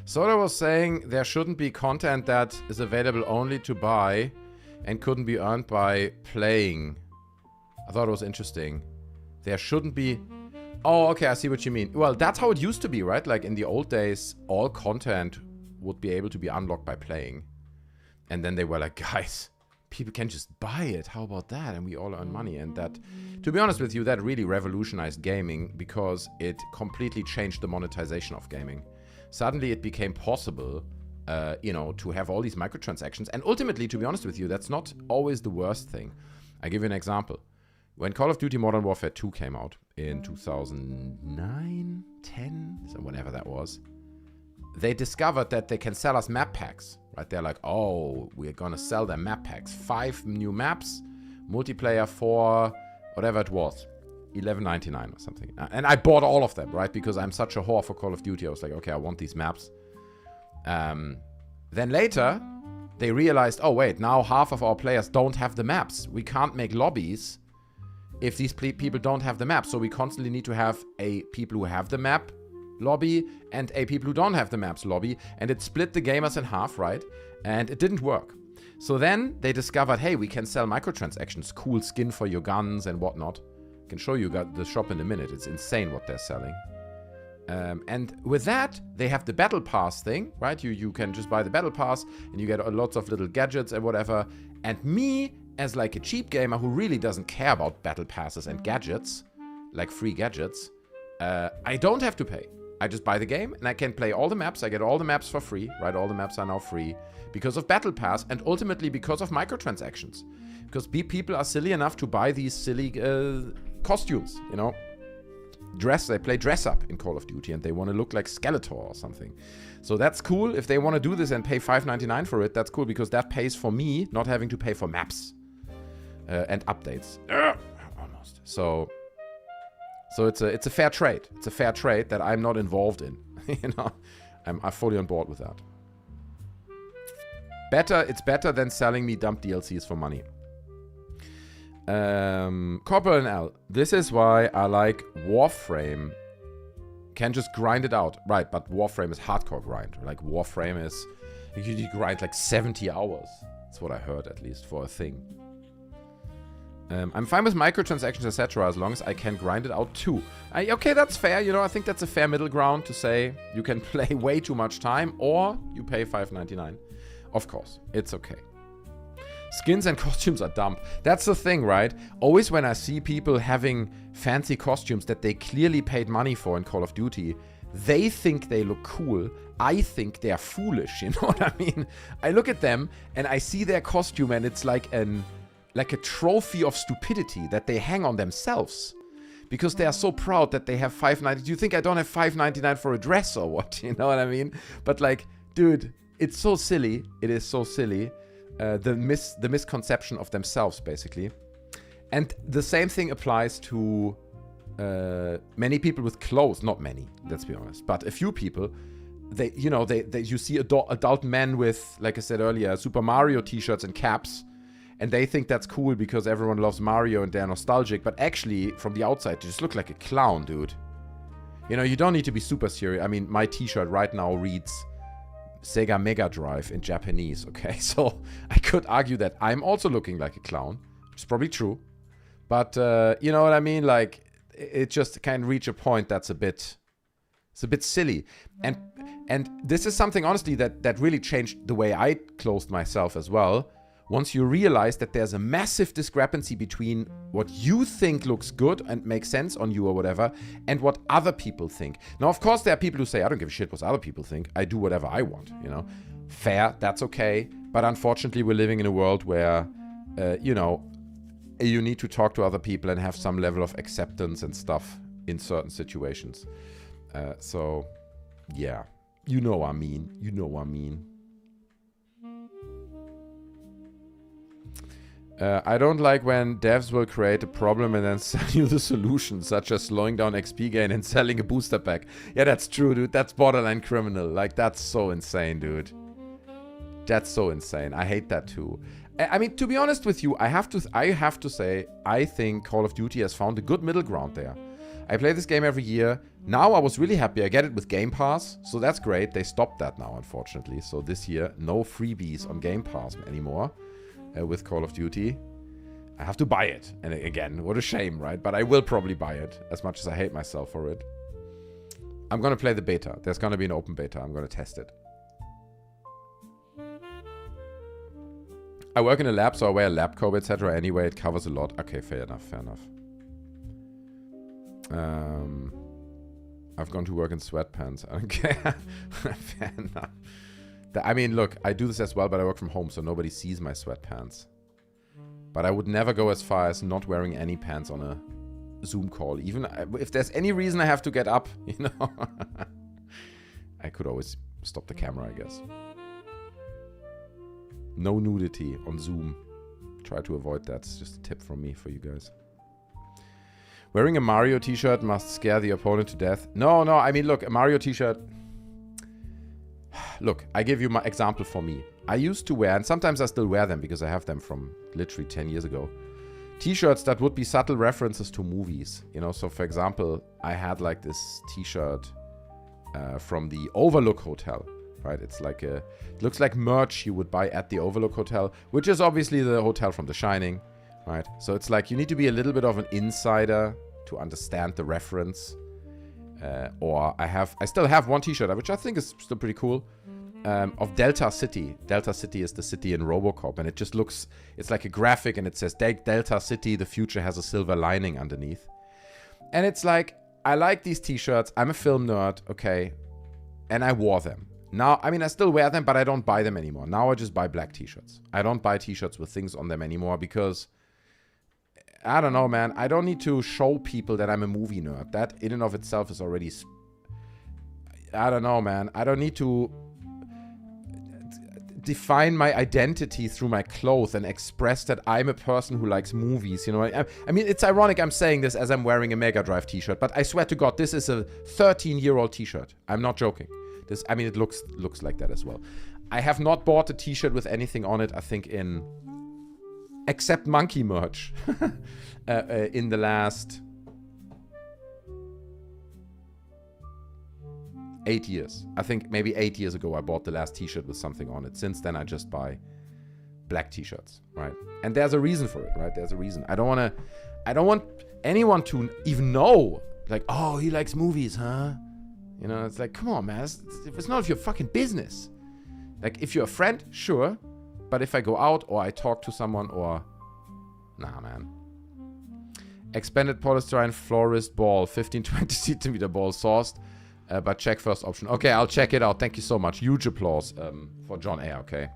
So I was saying there shouldn't be content that is available only to buy and couldn't be earned by playing. I thought it was interesting. There shouldn't be... Oh, okay, I see what you mean. Well, that's how it used to be, right? Like in the old days, all content would be able to be unlocked by playing. And then they were like, guys, people can just buy it. How about that? And we all earn money. And that, to be honest with you, that really revolutionized gaming because it completely changed the monetization of gaming. Suddenly it became possible, you know, to have all these microtransactions. And ultimately, to be honest with you, that's not always the worst thing. I give you an example. When Call of Duty Modern Warfare 2 came out in 2009, 10, so whenever that was, they discovered that they can sell us map packs, right? They're like, oh, we're gonna sell them map packs. 5 new maps, multiplayer 4, whatever it was. $11.99 or something. And I bought all of them, right? Because I'm such a whore for Call of Duty. I was like, okay, I want these maps. Then later, they realized, oh wait, now half of our players don't have the maps. We can't make lobbies if these people don't have the map. So we constantly need to have a people who have the map lobby and a people who don't have the maps lobby. And it split the gamers in half, right? And it didn't work. So then they discovered, hey, we can sell microtransactions, cool skin for your guns and whatnot. I can show you the shop in a minute. It's insane what they're selling. And with that, they have the battle pass thing, right? You can just buy the battle pass and you get lots of little gadgets and whatever. And me, as like a cheap gamer who really doesn't care about battle passes and gadgets, like free gadgets, I don't have to pay. I just buy the game and I can play all the maps. I get all the maps for free, right? All the maps are now free because of battle pass and ultimately because of microtransactions. Because people are silly enough to buy these silly costumes, you know? They play dress up in Call of Duty and they want to look like Skeletor or something. So that's cool. If they want to do this and pay $5.99 for it, that's cool because that pays for me not having to pay for maps and updates. Almost. So it's a fair trade. It's a fair trade that I'm not involved in. You know, I'm fully on board with that. It's better than selling me dump DLCs for money. Corporal and L. This is why I like Warframe. Can just grind it out. Right, but Warframe is hardcore grind. Like Warframe is... You grind like 70 hours. That's what I heard at least for a thing. I'm fine with microtransactions, etc. as long as I can grind it out too. Okay, that's fair. You know, I think that's a fair middle ground to say you can play way too much time or you pay $5.99. Of course, it's okay. Skins and costumes are dumb. That's the thing, right? Always when I see people having fancy costumes that they clearly paid money for in Call of Duty, they think they look cool. I think they're foolish, you know what I mean? I look at them and I see their costume and it's like a trophy of stupidity that they hang on themselves. Because they are so proud that they have $5.99. Do you think I don't have $5.99 for a dress or what? You know what I mean? But like, dude, it's so silly. It is so silly. The misconception of themselves, basically. And the same thing applies to many people with clothes. Not many, let's be honest. But a few people, you see adult men with, like I said earlier, Super Mario t-shirts and caps. And they think that's cool because everyone loves Mario and they're nostalgic. But actually, from the outside, you just look like a clown, dude. You know, you don't need to be super serious. I mean, my t-shirt right now reads Sega Mega Drive in Japanese, okay? So I could argue that I'm also looking like a clown, which is probably true. But you know what I mean? Like, it just can reach a point that's a bit silly. And this is something, honestly, that really changed the way I clothed myself as well. Once you realize that there's a massive discrepancy between what you think looks good and makes sense on you or whatever, and what other people think. Now, of course, there are people who say, I don't give a shit what other people think. I do whatever I want, you know. Fair, that's okay. But unfortunately, we're living in a world where, you know, you need to talk to other people and have some level of acceptance and stuff in certain situations. So, yeah. You know what I mean. You know what I mean. I don't like when devs will create a problem and then sell you the solution, such as slowing down XP gain and selling a booster pack. Yeah, that's true, dude. That's borderline criminal. Like, that's so insane, dude. That's so insane. I hate that too. I mean, to be honest with you, I have to say, I think Call of Duty has found a good middle ground there. I play this game every year. Now I was really happy. I get it with Game Pass, so that's great. They stopped that now, unfortunately. So this year, no freebies on Game Pass anymore. With Call of Duty. I have to buy it. And again, what a shame, right? But I will probably buy it, as much as I hate myself for it. I'm going to play the beta. There's going to be an open beta. I'm going to test it. I work in a lab, so I wear a lab coat, etc. Anyway, it covers a lot. Okay, fair enough, fair enough. I've gone to work in sweatpants. I don't care. Fair enough. I mean, look, I do this as well, but I work from home, so nobody sees my sweatpants. But I would never go as far as not wearing any pants on a Zoom call. Even if there's any reason I have to get up, you know. I could always stop the camera, I guess. No nudity on Zoom. Try to avoid that. It's just a tip from me for you guys. Wearing a Mario t-shirt must scare the opponent to death. No, I mean, look, a Mario t-shirt... Look, I give you my example for me. I used to wear, and sometimes I still wear them because I have them from literally 10 years ago, t-shirts that would be subtle references to movies. You know, so for example, I had like this t-shirt from the Overlook Hotel, right? It's like it looks like merch you would buy at the Overlook Hotel, which is obviously the hotel from The Shining, right? So it's like you need to be a little bit of an insider to understand the reference. Or I still have one t-shirt, which I think is still pretty cool, of Delta City. Delta City is the city in RoboCop, and it just looks, it's like a graphic, and it says Delta City, the future has a silver lining underneath. And it's like, I like these t-shirts, I'm a film nerd, okay, and I wore them. Now, I mean, I still wear them, but I don't buy them anymore. Now I just buy black t-shirts. I don't buy t-shirts with things on them anymore because... I don't know, man. I don't need to show people that I'm a movie nerd. That in and of itself is already... I don't know, man. I don't need to define my identity through my clothes and express that I'm a person who likes movies. You know, I mean, it's ironic I'm saying this as I'm wearing a Mega Drive t-shirt, but I swear to God, this is a 13-year-old t-shirt. I'm not joking. This, I mean, it looks like that as well. I have not bought a t-shirt with anything on it, I think, except monkey merch, in the last 8 years. I think maybe 8 years ago I bought the last t-shirt with something on it. Since then I just buy black t-shirts, right? And there's a reason for it, right? There's a reason. I don't want anyone to even know, like, oh, he likes movies, huh? You know, it's like, come on, man. It's none of your fucking business. Like, if you're a friend, sure. But if I go out or I talk to someone or... Nah, man. Expanded polystyrene florist ball, 15-20 centimeter ball sourced, but check first option. Okay, I'll check it out. Thank you so much. Huge applause for John Air, okay?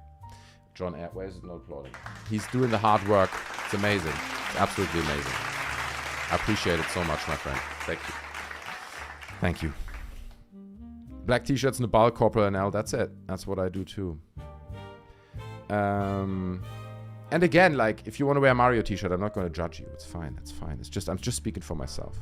John Air, where is it not applauding? He's doing the hard work. It's amazing. It's absolutely amazing. I appreciate it so much, my friend. Thank you. Thank you. Black t-shirts in the bulk, Corporal NL. That's it. That's what I do too. And again, like, if you want to wear a Mario t-shirt, I'm not going to judge you. It's fine. It's fine. It's just, I'm just speaking for myself.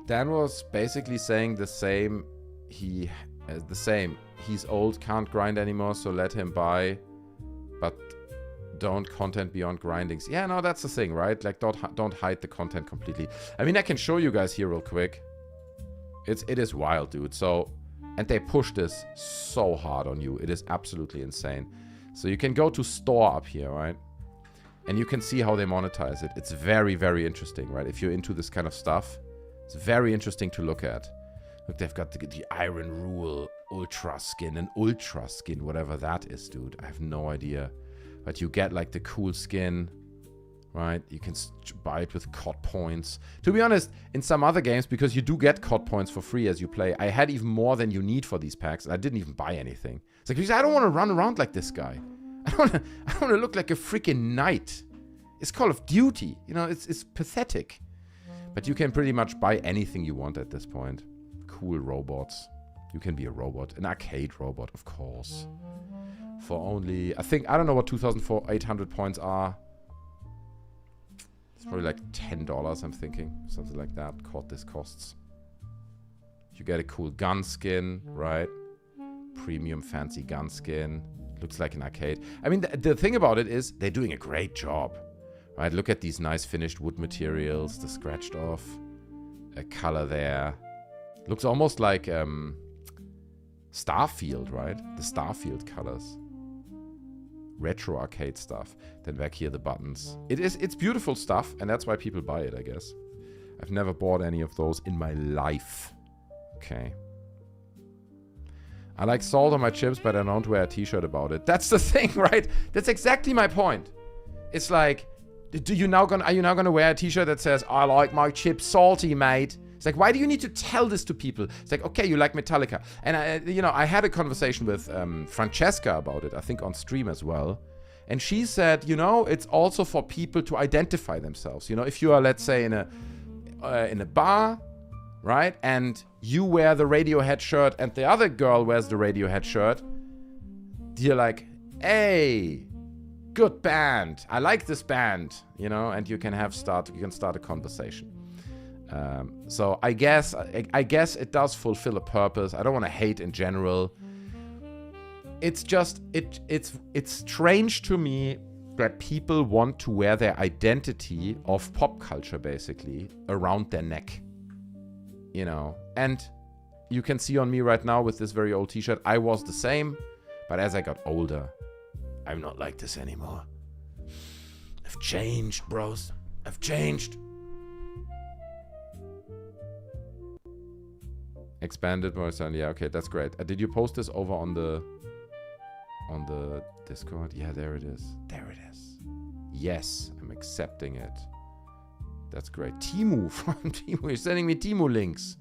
Dan was basically saying the same. He's old, can't grind anymore, so let him buy, but don't content beyond grindings. Yeah, no, that's the thing, right? Like, don't hide the content completely. I mean, I can show you guys here real quick. It is wild, dude. So, and they push this so hard on you. It is absolutely insane. So you can go to store up here, right? And you can see how they monetize it. It's very, very interesting, right? If you're into this kind of stuff, it's very interesting to look at. Look, they've got the Iron Rule Ultra Skin and Ultra Skin, whatever that is, dude. I have no idea. But you get, like, the cool skin, right? You can buy it with CoD points. To be honest, in some other games, because you do get CoD points for free as you play, I had even more than you need for these packs, and I didn't even buy anything. It's like, because I don't want to run around like this guy. I don't want to look like a freaking knight. It's Call of Duty. You know, it's pathetic. But you can pretty much buy anything you want at this point. Cool robots. You can be a robot. An arcade robot, of course. For only, I don't know what 2,800 points are. It's probably like $10, I'm thinking. Something like that. This costs. You get a cool gun skin, right? Premium fancy gun skin. Looks like an arcade. I mean, the thing about it is they're doing a great job. Right, look at these nice finished wood materials, the scratched off color there. Looks almost like Starfield, right? The Starfield colors. Retro arcade stuff. Then back here, the buttons. It's beautiful stuff, and that's why people buy it, I guess. I've never bought any of those in my life. Okay. I like salt on my chips, but I don't wear a t-shirt about it. That's the thing, right? That's exactly my point. It's like, are you now gonna wear a t-shirt that says, I like my chips salty, mate? It's like, why do you need to tell this to people? It's like, okay, you like Metallica. And I had a conversation with Francesca about it, I think on stream as well. And she said, it's also for people to identify themselves. If you are, let's say, in a bar, right? And you wear the Radiohead shirt and the other girl wears the Radiohead shirt, you're like, hey, good band. I like this band, you know, and you can start a conversation. So I guess it does fulfill a purpose. I don't want to hate in general. It's just it's strange to me that people want to wear their identity of pop culture basically around their neck. You know, and you can see on me right now with this very old t-shirt, I was the same, but as I got older, I'm not like this anymore. I've changed, bros. I've changed. Expanded more son. Yeah, okay, that's great. Did you post this over on the Discord? Yeah, there it is. There it is. Yes, I'm accepting it. That's great. Timu from Timu. You're sending me Timu links.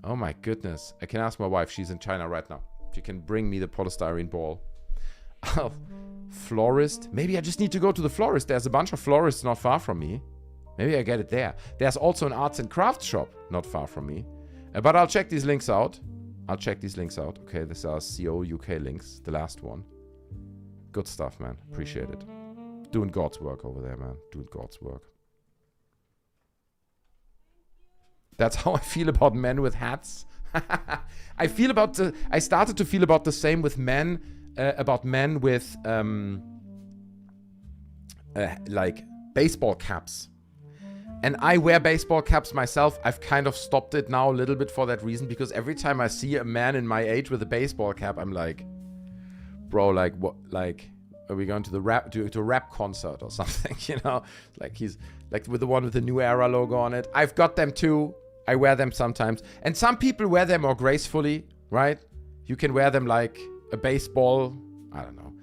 Oh my goodness. I can ask my wife. She's in China right now. She can bring me the polystyrene ball. Oh, florist. Maybe I just need to go to the florist. There's a bunch of florists not far from me. Maybe I get it there. There's also an arts and crafts shop not far from me. But I'll check these links out. Okay, these are CO UK links. The last one. Good stuff, man. Appreciate it. Doing God's work over there, man. Doing God's work. That's how I feel about men with hats. I started to feel about the same with men, about men with like baseball caps. And I wear baseball caps myself. I've kind of stopped it now a little bit for that reason, because every time I see a man in my age with a baseball cap, I'm like, bro, like what? Like, are we going to the to a rap concert or something? You know, like he's like with the one with the New Era logo on it. I've got them too. I wear them sometimes, and some people wear them more gracefully, right? You can wear them like a baseball. I don't know.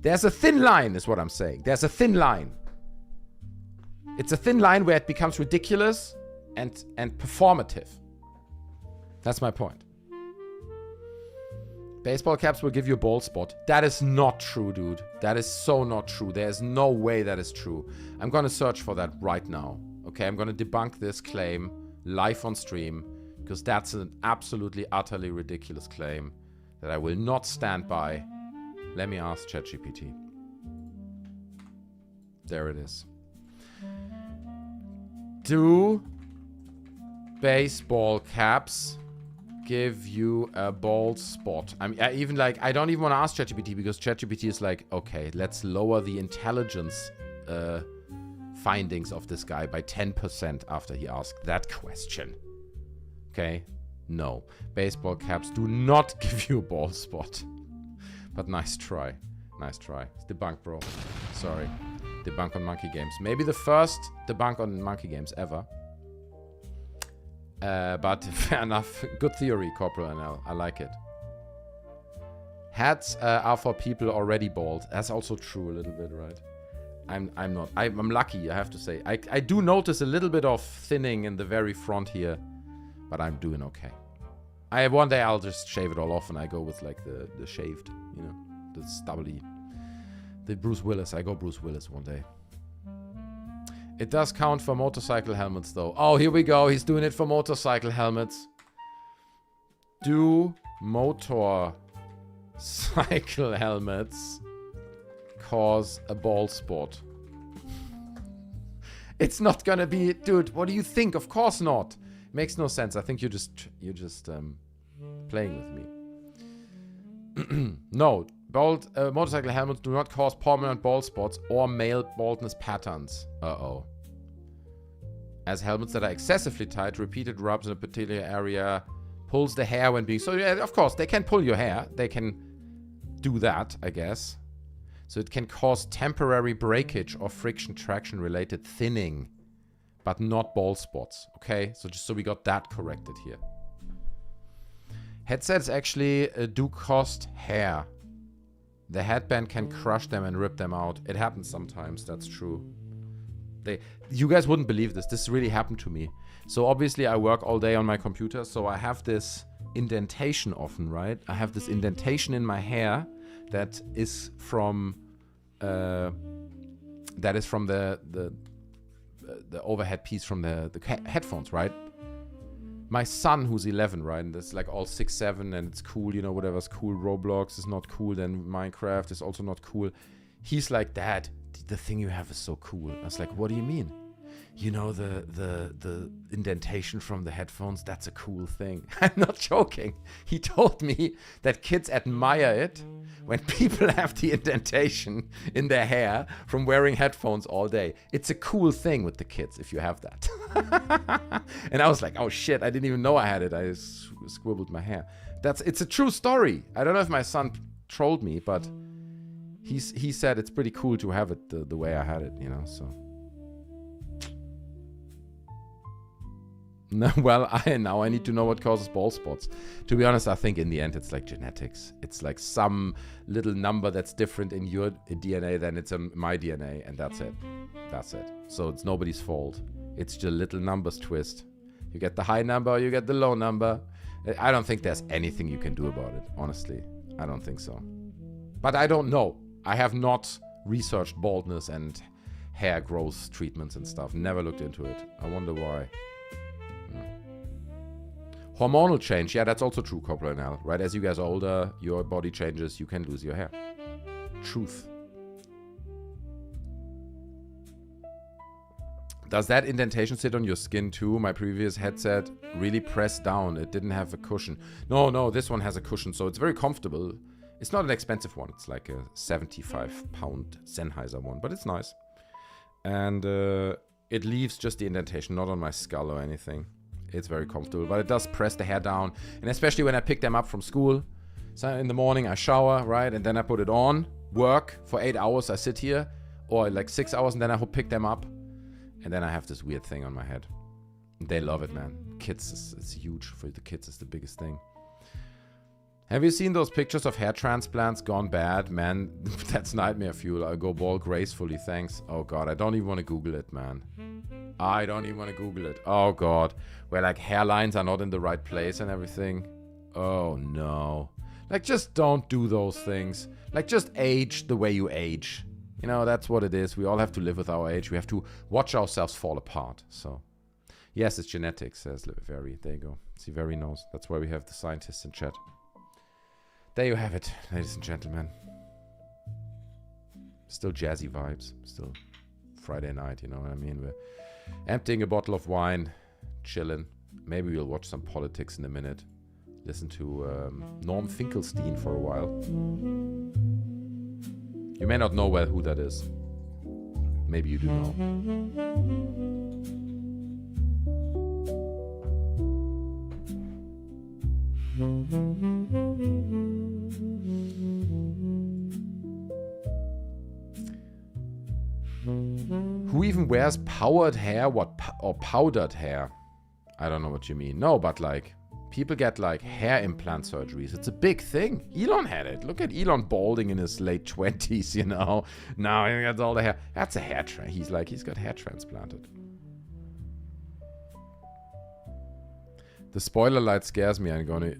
There's a thin line, is what I'm saying. There's a thin line. It's a thin line where it becomes ridiculous and performative. That's my point. Baseball caps will give you a bald spot. That is not true, dude. That is so not true. There's no way that is true. I'm going to search for that right now. Okay, I'm going to debunk this claim live on stream, because that's an absolutely, utterly ridiculous claim that I will not stand by. Let me ask ChatGPT. There it is. Do baseball caps give you a bald spot? I mean, I don't even want to ask ChatGPT, because ChatGPT is like, okay, let's lower the intelligence findings of this guy by 10% after he asked that question. Okay? No. Baseball caps do not give you a bald spot. But nice try. Nice try. It's debunk, bro. Sorry. Debunk on Monkey Games. Maybe the first debunk on Monkey Games ever. But fair enough. Good theory, Corporal NL. I like it. Hats are for people already bald. That's also true a little bit, right? I'm not. I'm lucky, I have to say. I do notice a little bit of thinning in the very front here, but I'm doing okay. One day I'll just shave it all off and I go with like the shaved, you know, the stubbly. The Bruce Willis. I go Bruce Willis one day. It does count for motorcycle helmets though. Oh, here we go. He's doing it for motorcycle helmets. Do motorcycle helmets cause a bald spot? It's not gonna be, dude. What do you think? Of course not. Makes no sense. I think you're just playing with me. No, bald motorcycle helmets do not cause permanent bald spots or male baldness patterns. As helmets that are excessively tight, repeated rubs in a particular area pulls the hair when being... So yeah, of course, they can pull your hair. They can do that, I guess. So it can cause temporary breakage or friction traction related thinning, but not bald spots. Okay, so just so we got that corrected here. Headsets actually do cost hair. The headband can crush them and rip them out. It happens sometimes, that's true. You guys wouldn't believe this. This really happened to me. So obviously I work all day on my computer, so I have this indentation often, right? I have this indentation in my hair that is from the overhead piece from the headphones, right? My son, who's 11, right, and it's like all 6, 7, and it's cool, you know, whatever's cool. Roblox is not cool, then Minecraft is also not cool. He's like, Dad, the thing you have is so cool. I was like, what do you mean? You know, the indentation from the headphones, that's a cool thing. I'm not joking. He told me that kids admire it when people have the indentation in their hair from wearing headphones all day. It's a cool thing with the kids if you have that. And I was like, oh shit, I didn't even know I had it. I scribbled my hair. It's a true story. I don't know if my son trolled me, but he said it's pretty cool to have it the way I had it, you know, so. No, well, now I need to know what causes bald spots. To be honest, I think in the end it's like genetics. It's like some little number that's different in your DNA than it's in my DNA, and that's it. That's it. So it's nobody's fault. It's just a little numbers twist. You get the high number, you get the low number. I don't think there's anything you can do about it, honestly. I don't think so. But I don't know. I have not researched baldness and hair growth treatments and stuff. Never looked into it. I wonder why. Hormonal change, yeah, that's also true, Corporal Nell, right? As you guys are older, your body changes, you can lose your hair. Truth. Does that indentation sit on your skin too? My previous headset really pressed down. It didn't have a cushion. No, this one has a cushion, so it's very comfortable. It's not an expensive one. It's like a 75-pound Sennheiser one, but it's nice. And it leaves just the indentation, not on my skull or anything. It's very comfortable, but it does press the hair down. And especially when I pick them up from school. So in the morning I shower, right? And then I put it on, work for 8 hours. I sit here, or like 6 hours, and then I pick them up. And then I have this weird thing on my head. They love it, man. Kids, it's huge. For the kids, it's the biggest thing. Have you seen those pictures of hair transplants gone bad? Man, that's nightmare fuel. I'll go bald gracefully, thanks. Oh, God, I don't even want to Google it, man. I don't even want to Google it. Oh, God. Where, like, hairlines are not in the right place and everything. Oh, no. Like, just don't do those things. Like, just age the way you age. You know, that's what it is. We all have to live with our age. We have to watch ourselves fall apart. So, yes, it's genetics, says Very. There you go. See, Very knows. That's why we have the scientists in chat. There you have it, ladies and gentlemen. Still jazzy vibes. Still Friday night, you know what I mean? We're emptying a bottle of wine, chilling. Maybe we'll watch some politics in a minute. Listen to Norman Finkelstein for a while. You may not know well who that is. Maybe you do know. Who even wears powered hair or powdered hair? I don't know what you mean. No, but like people get like hair implant surgeries. It's a big thing. Elon had it. Look at Elon balding in his late 20s, you know. Now he gets all the hair. That's a hair he's got hair transplanted. The spoiler light scares me. I'm gonna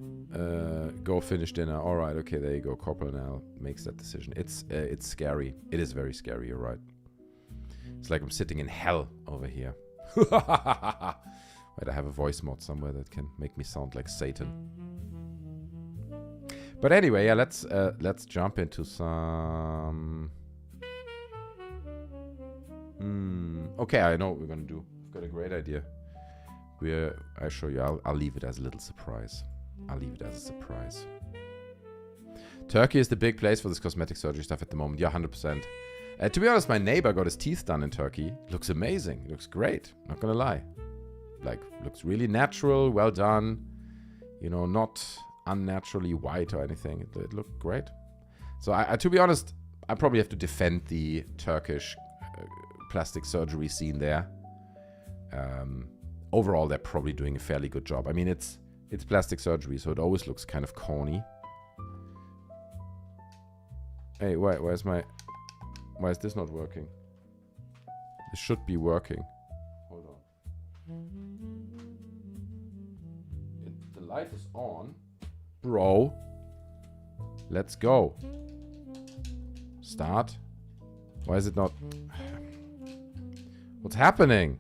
go finish dinner. All right, okay, there you go. Corporal now makes that decision. It's scary. It is very scary. You're right. It's like I'm sitting in hell over here. Wait, I have a voice mod somewhere that can make me sound like Satan. But anyway, yeah, let's jump into some. Okay, I know what we're gonna do. I've got a great idea. I show you. I'll leave it as a little surprise. I'll leave it as a surprise. Turkey is the big place for this cosmetic surgery stuff at the moment. Yeah, 100%. To be honest, my neighbor got his teeth done in Turkey. Looks amazing. Looks great. Not gonna lie. Like, looks really natural, well done. You know, not unnaturally white or anything. It looked great. So, to be honest, I probably have to defend the Turkish plastic surgery scene there. Overall, they're probably doing a fairly good job. I mean, it's plastic surgery, so it always looks kind of corny. Hey, why is this not working? This should be working. Hold on. The light is on. Bro. Let's go. Start. Why is it not? What's happening?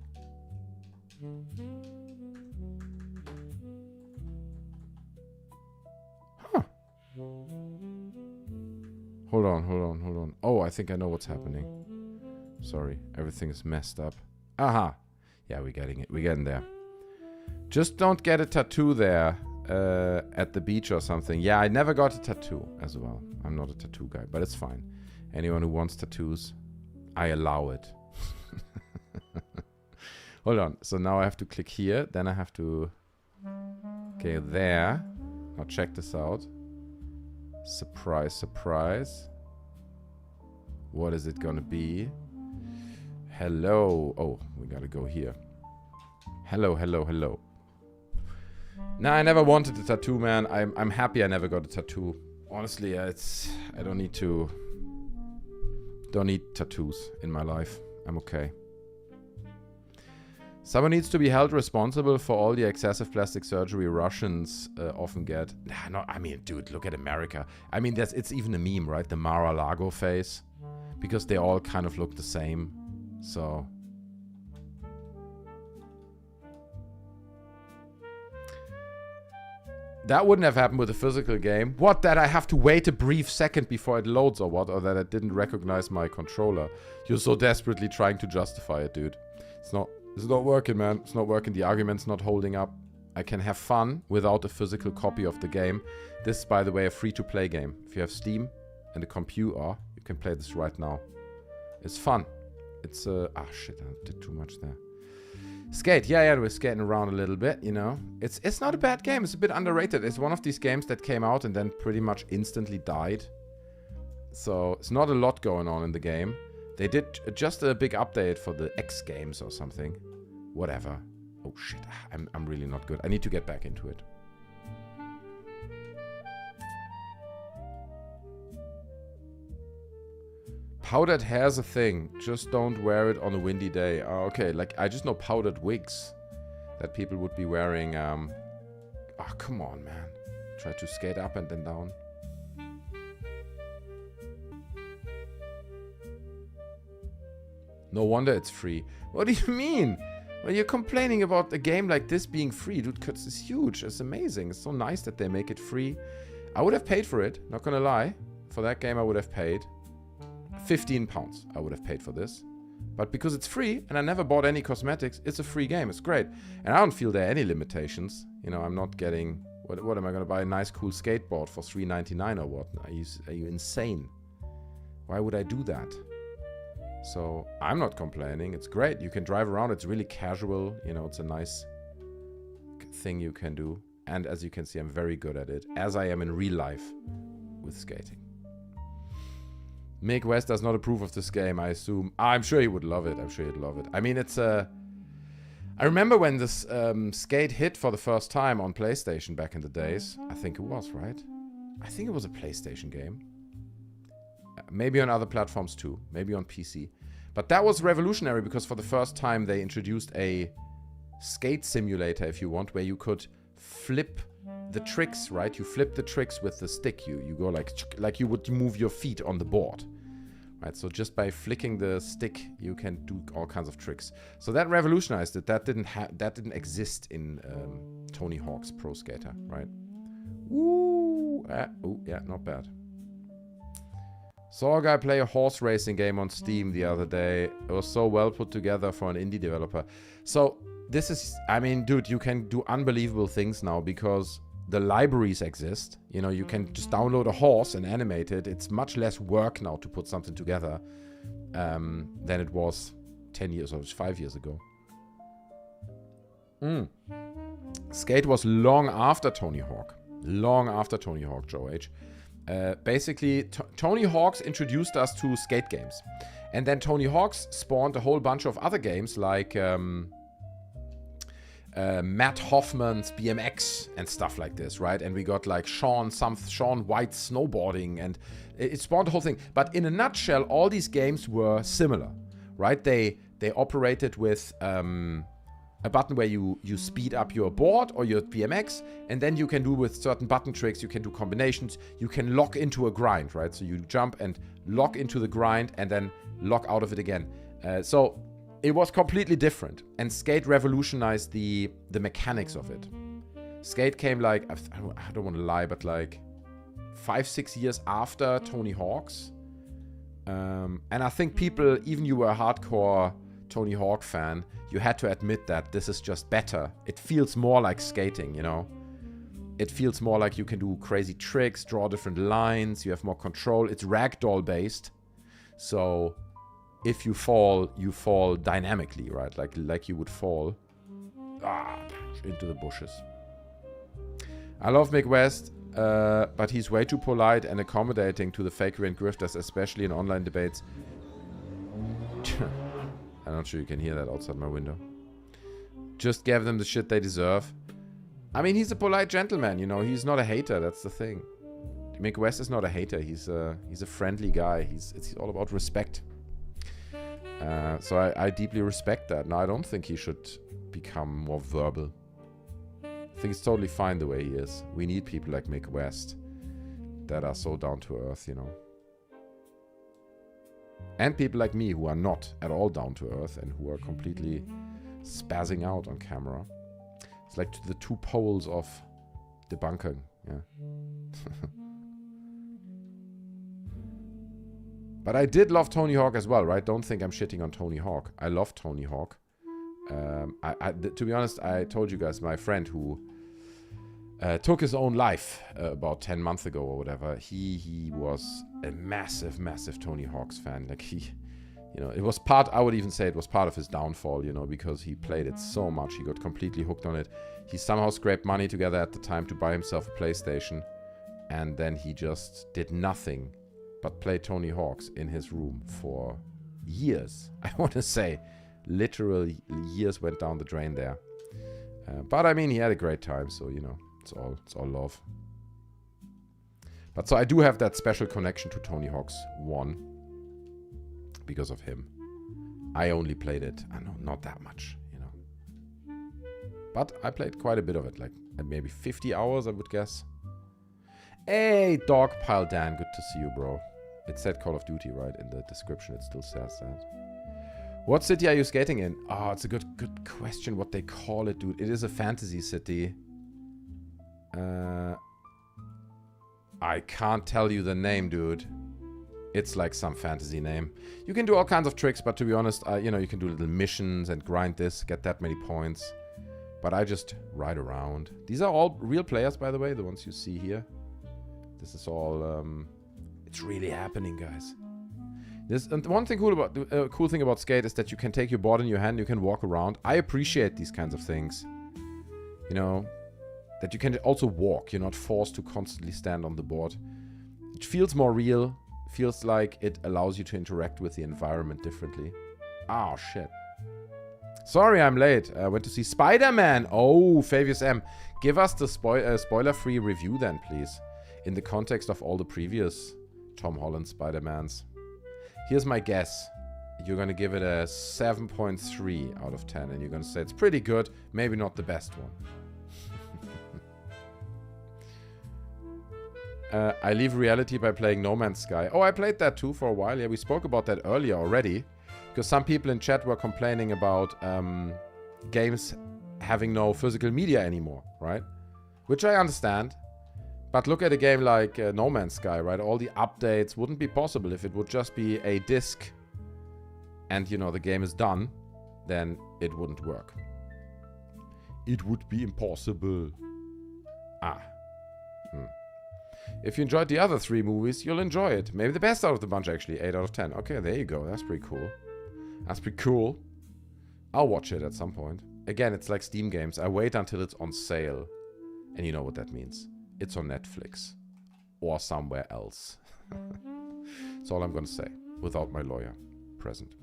Hold on. Oh, I think I know what's happening. Sorry, everything is messed up. Aha. Yeah, we're getting it. We're getting there. Just don't get a tattoo there at the beach or something. Yeah, I never got a tattoo as well. I'm not a tattoo guy, but it's fine. Anyone who wants tattoos, I allow it. Hold on. So now I have to click here. Then I have to... Okay, there. Now check this out. Surprise, surprise. What is it gonna be? Hello. Oh, we gotta go here. Hello. Nah, I never wanted a tattoo, man. I'm happy I never got a tattoo. Honestly, I don't need tattoos in my life. I'm okay. Someone needs to be held responsible for all the excessive plastic surgery Russians often get. No, I mean, dude, look at America. I mean, it's even a meme, right? The Mar-a-Lago face. Because they all kind of look the same. So... That wouldn't have happened with a physical game. What, that I have to wait a brief second before it loads or what? Or that I didn't recognize my controller? You're so desperately trying to justify it, dude. It's not working, man. It's not working. The argument's not holding up. I can have fun without a physical copy of the game. This is, by the way, a free-to-play game. If you have Steam and a computer, you can play this right now. It's fun. It's ah, shit, I did too much there. Skate, yeah, we're skating around a little bit, you know. It's not a bad game. It's a bit underrated. It's one of these games that came out and then pretty much instantly died. So it's not a lot going on in the game. They did just a big update for the X games or something. Whatever. Oh shit, I'm really not good. I need to get back into it. Powdered hair's a thing. Just don't wear it on a windy day. Oh, okay, like I just know powdered wigs that people would be wearing. Oh, come on, man. Try to skate up and then down. No wonder it's free. What do you mean? Well, you're complaining about a game like this being free. Dude, Cuts is huge. It's amazing. It's so nice that they make it free. I would have paid for it. Not gonna lie. For that game, I would have paid. £15 I would have paid for this. But because it's free, and I never bought any cosmetics, it's a free game. It's great. And I don't feel there are any limitations. You know, I'm not getting... What am I going to buy? A nice, cool skateboard for $3.99 or what? Are you insane? Why would I do that? So, I'm not complaining. It's great. You can drive around. It's really casual. You know, it's a nice thing you can do. And as you can see, I'm very good at it. As I am in real life with skating. Mick West does not approve of this game, I assume. I'm sure he would love it. I'm sure he'd love it. I mean, it's a... I remember when this Skate hit for the first time on PlayStation back in the days. I think it was, right? I think it was a PlayStation game. Maybe on other platforms too. Maybe on PC. But that was revolutionary because for the first time they introduced a skate simulator, if you want, where you could flip the tricks, right? You flip the tricks with the stick. You go like you would move your feet on the board, right? So just by flicking the stick, you can do all kinds of tricks. So that revolutionized it. That didn't exist in Tony Hawk's Pro Skater, right? Woo! Oh yeah, not bad. Saw a guy play a horse racing game on Steam the other day. It was so well put together for an indie developer. So this is, I mean, dude, you can do unbelievable things now because the libraries exist. You know, you can just download a horse and animate it. It's much less work now to put something together than it was 10 years or 5 years ago. Skate was long after Tony Hawk. Long after Tony Hawk, Joe H. Basically, Tony Hawk's introduced us to skate games. And then Tony Hawk's spawned a whole bunch of other games like... Matt Hoffman's BMX and stuff like this, right? And we got like Sean White snowboarding, and it spawned the whole thing. But in a nutshell, all these games were similar, right? They operated with a button where you speed up your board or your BMX, and then you can do with certain button tricks, you can do combinations, you can lock into a grind, right? So you jump and lock into the grind and then lock out of it again. So it was completely different, and Skate revolutionized the mechanics of it. Skate came like, I don't want to lie, but like 5-6 years after Tony Hawk's. And I think people, even you were a hardcore Tony Hawk fan, you had to admit that this is just better. It feels more like skating, you know? It feels more like you can do crazy tricks, draw different lines, you have more control. It's ragdoll based. So if you fall dynamically, right? Like you would fall into the bushes. I love Mick West, but he's way too polite and accommodating to the fakery and grifters, especially in online debates. I'm not sure you can hear that outside my window. Just give them the shit they deserve. I mean, he's a polite gentleman, you know. He's not a hater, that's the thing. Mick West is not a hater. He's a friendly guy. It's all about respect. So I deeply respect that. Now, I don't think he should become more verbal. I think it's totally fine the way he is. We need people like Mick West that are so down to earth, you know. And people like me who are not at all down to earth and who are completely spazzing out on camera. It's like the two poles of debunking, yeah. But I did love Tony Hawk as well, right? Don't think I'm shitting on Tony Hawk. I love Tony Hawk. To be honest, I told you guys, my friend who took his own life about 10 months ago or whatever, he was a massive, massive Tony Hawk's fan. Like you know, it was I would even say it was part of his downfall, you know, because he played it so much. He got completely hooked on it. He somehow scraped money together at the time to buy himself a PlayStation. And then he just did nothing but play Tony Hawk's in his room for years. I want to say literally years went down the drain there. But I mean, he had a great time, so, you know, it's all love. But so I do have that special connection to Tony Hawk's 1 because of him. I only played it, I know, not that much, you know. But I played quite a bit of it, like maybe 50 hours, I would guess. Hey, Dogpile Dan, good to see you, bro. It said Call of Duty, right? In the description, it still says that. What city are you skating in? Oh, it's a good question what they call it, dude. It is a fantasy city. I can't tell you the name, dude. It's like some fantasy name. You can do all kinds of tricks, but to be honest, you know, you can do little missions and grind this, get that many points. But I just ride around. These are all real players, by the way, the ones you see here. This is all, it's really happening, guys. And one thing cool thing about Skate is that you can take your board in your hand, you can walk around. I appreciate these kinds of things. You know, that you can also walk. You're not forced to constantly stand on the board. It feels more real. Feels like it allows you to interact with the environment differently. Oh, shit. Sorry, I'm late. I went to see Spider-Man. Oh, Fabius M. Give us the spoiler-free review then, please. In the context of all the previous Tom Holland Spider-Mans. Here's my guess. You're going to give it a 7.3 out of 10. And you're going to say it's pretty good. Maybe not the best one. I leave reality by playing No Man's Sky. Oh, I played that too for a while. Yeah, we spoke about that earlier already. Because some people in chat were complaining about games having no physical media anymore, right? Which I understand. But look at a game like No Man's Sky, right? All the updates wouldn't be possible if it would just be a disc and, you know, the game is done. Then it wouldn't work. It would be impossible. If you enjoyed the other 3 movies, you'll enjoy it. Maybe the best out of the bunch, actually. 8 out of 10. Okay, there you go. That's pretty cool. That's pretty cool. I'll watch it at some point. Again, it's like Steam games. I wait until it's on sale. And you know what that means. It's on Netflix. Or somewhere else. That's all I'm going to say. Without my lawyer present.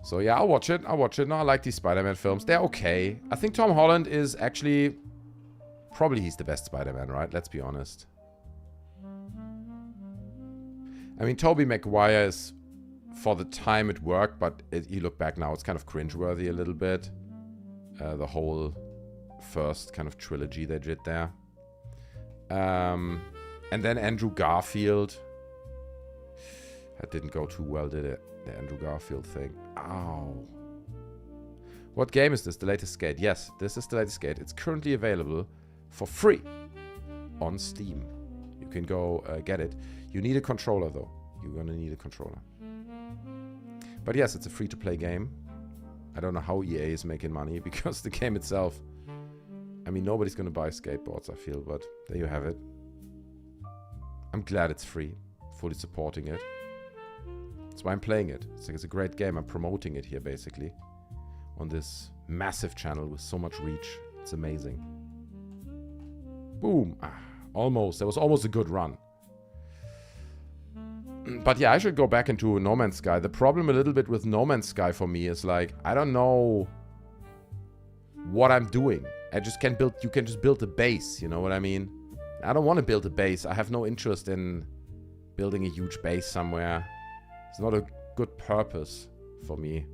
So yeah, I'll watch it. No, I like these Spider-Man films. They're okay. I think Tom Holland is actually... Probably he's the best Spider-Man, right? Let's be honest. I mean, Tobey Maguire is... For the time it worked, but you look back now, it's kind of cringeworthy a little bit. The whole first kind of trilogy they did there. And then Andrew Garfield. That didn't go too well, did it? The Andrew Garfield thing. Ow. What game is this? The latest Skate? Yes, this is the latest Skate. It's currently available for free on Steam. can go get it. You need a controller, though. You're gonna need a controller. But yes, it's a free-to-play game. I don't know how EA is making money, because the game itself... I mean, nobody's gonna buy skateboards, I feel, but there you have it. I'm glad it's free. Fully supporting it. That's why I'm playing it. It's a great game. I'm promoting it here, basically. On this massive channel with so much reach. It's amazing. Boom. Almost. That was almost a good run. But yeah, I should go back into No Man's Sky. The problem a little bit with No Man's Sky for me is like, I don't know what I'm doing. I just can't build... You can just build a base, you know what I mean? I don't want to build a base. I have no interest in building a huge base somewhere. It's not a good purpose for me.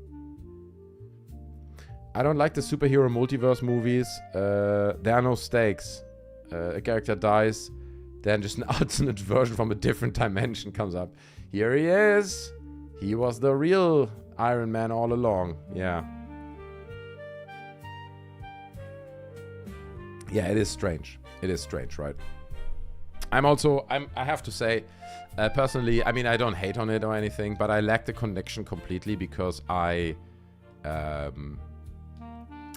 I don't like the superhero multiverse movies. There are no stakes. A character dies, then just an alternate version from a different dimension comes up. Here he is. He was the real Iron Man all along. Yeah. Yeah, it is strange. It is strange, right? I have to say, personally, I mean, I don't hate on it or anything, but I lack the connection completely because I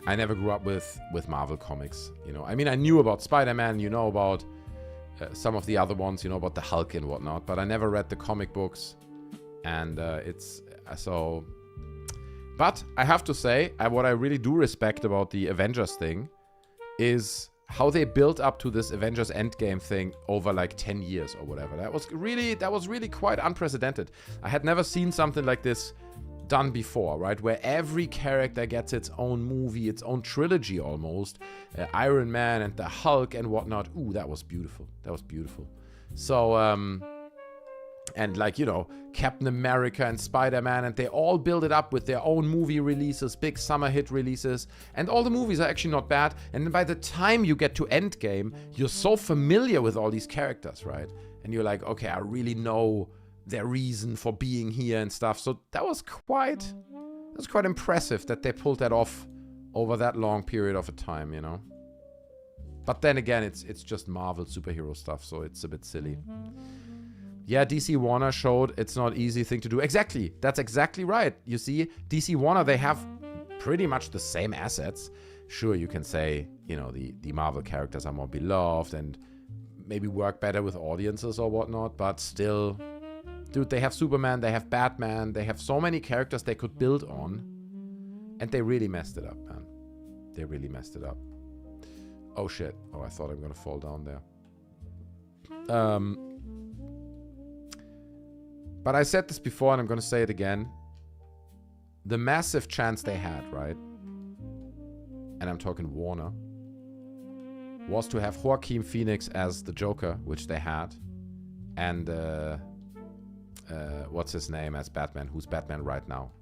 never grew up with Marvel comics, you know. I mean, I knew about Spider-Man, you know, about some of the other ones, you know, about the Hulk and whatnot, but I never read the comic books, and it's so... But I have to say, what I really do respect about the Avengers thing is how they built up to this Avengers Endgame thing over like 10 years or whatever. That was really quite unprecedented. I had never seen something like this done before, right? Where every character gets its own movie, its own trilogy almost. Iron Man and the Hulk and whatnot. Ooh, that was beautiful. That was beautiful. So, and like, you know, Captain America and Spider-Man, and they all build it up with their own movie releases, big summer hit releases, and all the movies are actually not bad. And then by the time you get to Endgame, you're so familiar with all these characters, right? And you're like, okay, I really know their reason for being here and stuff. So that was quite impressive that they pulled that off over that long period of a time, you know. But then again, it's just Marvel superhero stuff, so it's a bit silly. Yeah, DC Warner showed it's not easy thing to do. Exactly. That's exactly right. You see, DC Warner, they have pretty much the same assets. Sure, you can say, you know, the Marvel characters are more beloved and maybe work better with audiences or whatnot, but still, dude, they have Superman, they have Batman, they have so many characters they could build on, and they really messed it up, man. They really messed it up. Oh, shit. Oh, I thought I'm gonna fall down there. But I said this before, and I'm going to say it again. The massive chance they had, right? And I'm talking Warner. Was to have Joaquin Phoenix as the Joker, which they had. And, what's his name as Batman? Who's Batman right now?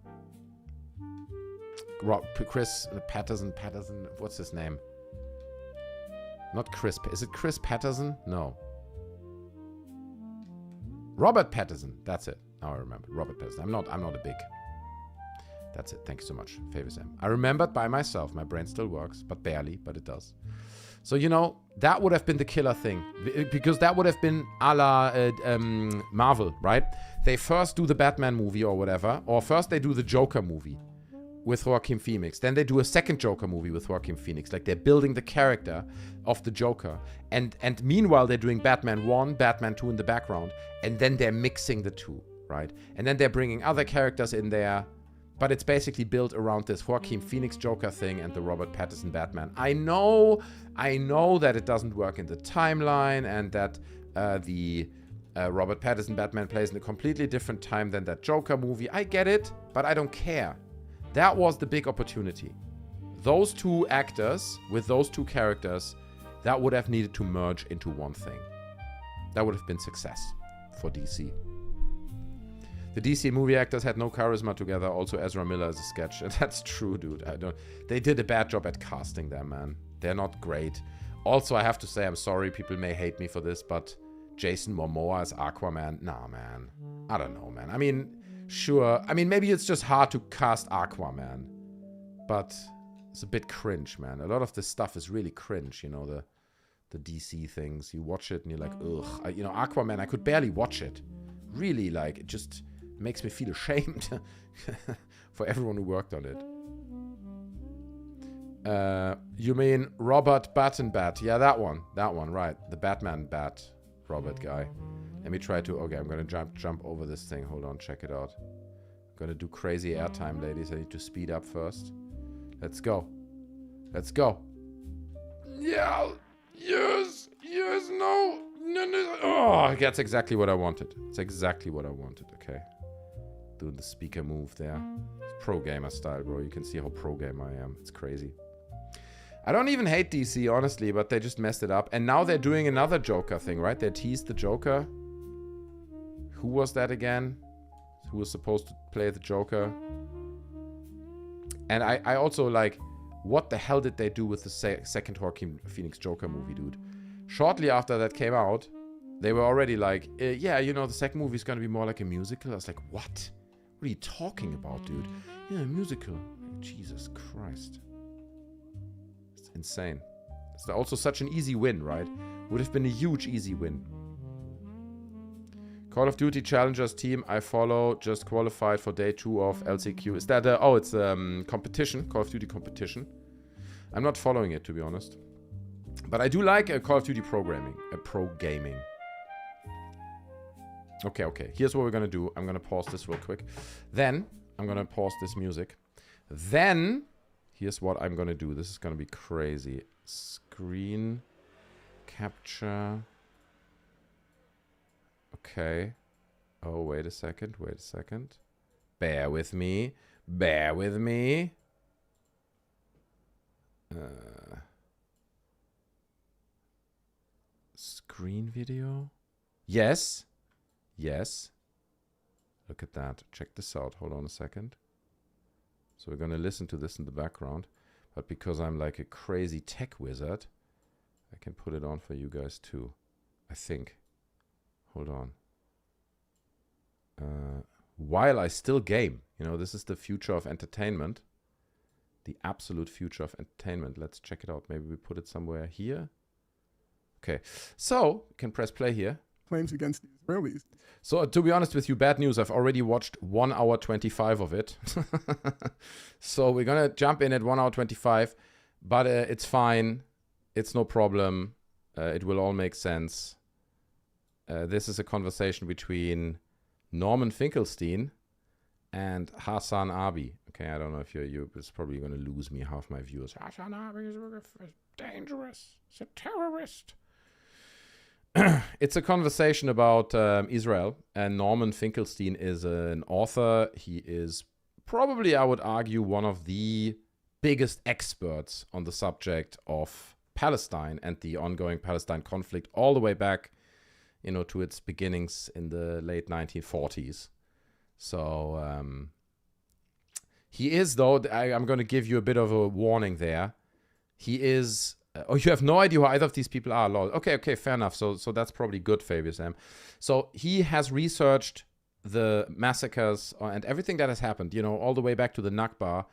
Chris Patterson. What's his name? Not Chris. Is it Chris Patterson? No. Robert Pattinson. That's it. Now I remember. Robert Pattinson. I'm not a big... That's it. Thank you so much. Favor Sam. I remembered by myself. My brain still works, but barely, but it does. So, you know, that would have been the killer thing. Because that would have been a la Marvel, right? They first do the Batman movie or whatever. Or first they do the Joker movie with Joaquin Phoenix. Then they do a second Joker movie with Joaquin Phoenix. Like, they're building the character of the Joker. And meanwhile, they're doing Batman 1, Batman 2 in the background. And then they're mixing the two, right? And then they're bringing other characters in there. But it's basically built around this Joaquin Phoenix Joker thing and the Robert Pattinson Batman. I know that it doesn't work in the timeline and that the Robert Pattinson Batman plays in a completely different time than that Joker movie. I get it, but I don't care. That was the big opportunity. Those two actors with those two characters, that would have needed to merge into one thing. That would have been success for DC. The DC movie actors had no charisma together. Also, Ezra Miller is a sketch. And that's true, dude. They did a bad job at casting them, man. They're not great. Also, I have to say, I'm sorry, people may hate me for this, but Jason Momoa as Aquaman, nah, man. I don't know, man. I mean, sure. I mean, maybe it's just hard to cast Aquaman. But it's a bit cringe, man. A lot of this stuff is really cringe, you know, the DC things. You watch it and you're like, ugh. You know, Aquaman, I could barely watch it. Really, like, it just makes me feel ashamed for everyone who worked on it. You mean Robert Bat? Yeah, that one, right. The Batman Bat Robert guy. Let me try to, okay, I'm gonna jump over this thing. Hold on, check it out. I'm gonna do crazy airtime, ladies. I need to speed up first. Let's go. Let's go. Yeah, yes, no. Oh, that's exactly what I wanted. It's exactly what I wanted, okay. Doing the speaker move there. It's pro gamer style, bro. You can see how pro gamer I am. It's crazy. I don't even hate DC, honestly, but they just messed it up. And now they're doing another Joker thing, right? They teased the Joker. Who was that again? Who was supposed to play the Joker? And I also, like, what the hell did they do with the second Joaquin Phoenix Joker movie, dude? Shortly after that came out, they were already like, yeah, you know, the second movie is going to be more like a musical. I was like, what? What are you talking about, dude? Yeah, a musical. Jesus Christ. It's insane. It's also such an easy win, right? Would have been a huge, easy win. Call of Duty Challengers team I follow just qualified for day 2 of LCQ. Is that, oh, it's competition, Call of Duty competition. I'm not following it, to be honest. But I do like Call of Duty pro gaming. Okay. Here's what we're going to do. I'm going to pause this real quick. Then, I'm going to pause this music. Then, here's what I'm going to do. This is going to be crazy. Screen capture. Okay. Oh, wait a second. Bear with me. Screen video? Yes. Look at that. Check this out. Hold on a second. So we're going to listen to this in the background. But because I'm like a crazy tech wizard, I can put it on for you guys too. I think. Hold on. While I still game. You know, this is the future of entertainment. The absolute future of entertainment. Let's check it out. Maybe we put it somewhere here. Okay. So, we can press play here. Claims against the Israelis. So, to be honest with you, bad news. I've already watched 1 hour 25 of it. So, we're going to jump in at 1 hour 25. But it's fine. It's no problem. It will all make sense. This is a conversation between Norman Finkelstein and HasanAbi. Okay, I don't know if you're it's probably going to lose me half my viewers. HasanAbi is dangerous. He's a terrorist. It's a conversation about Israel, and Norman Finkelstein is an author. He is probably, I would argue, one of the biggest experts on the subject of Palestine and the ongoing Palestine conflict all the way back, you know, to its beginnings in the late 1940s. So he is, though, I'm going to give you a bit of a warning there. He is, oh, you have no idea who either of these people are, lol. Okay, fair enough. So that's probably good, Fabius M. So he has researched the massacres and everything that has happened, you know, all the way back to the Nakba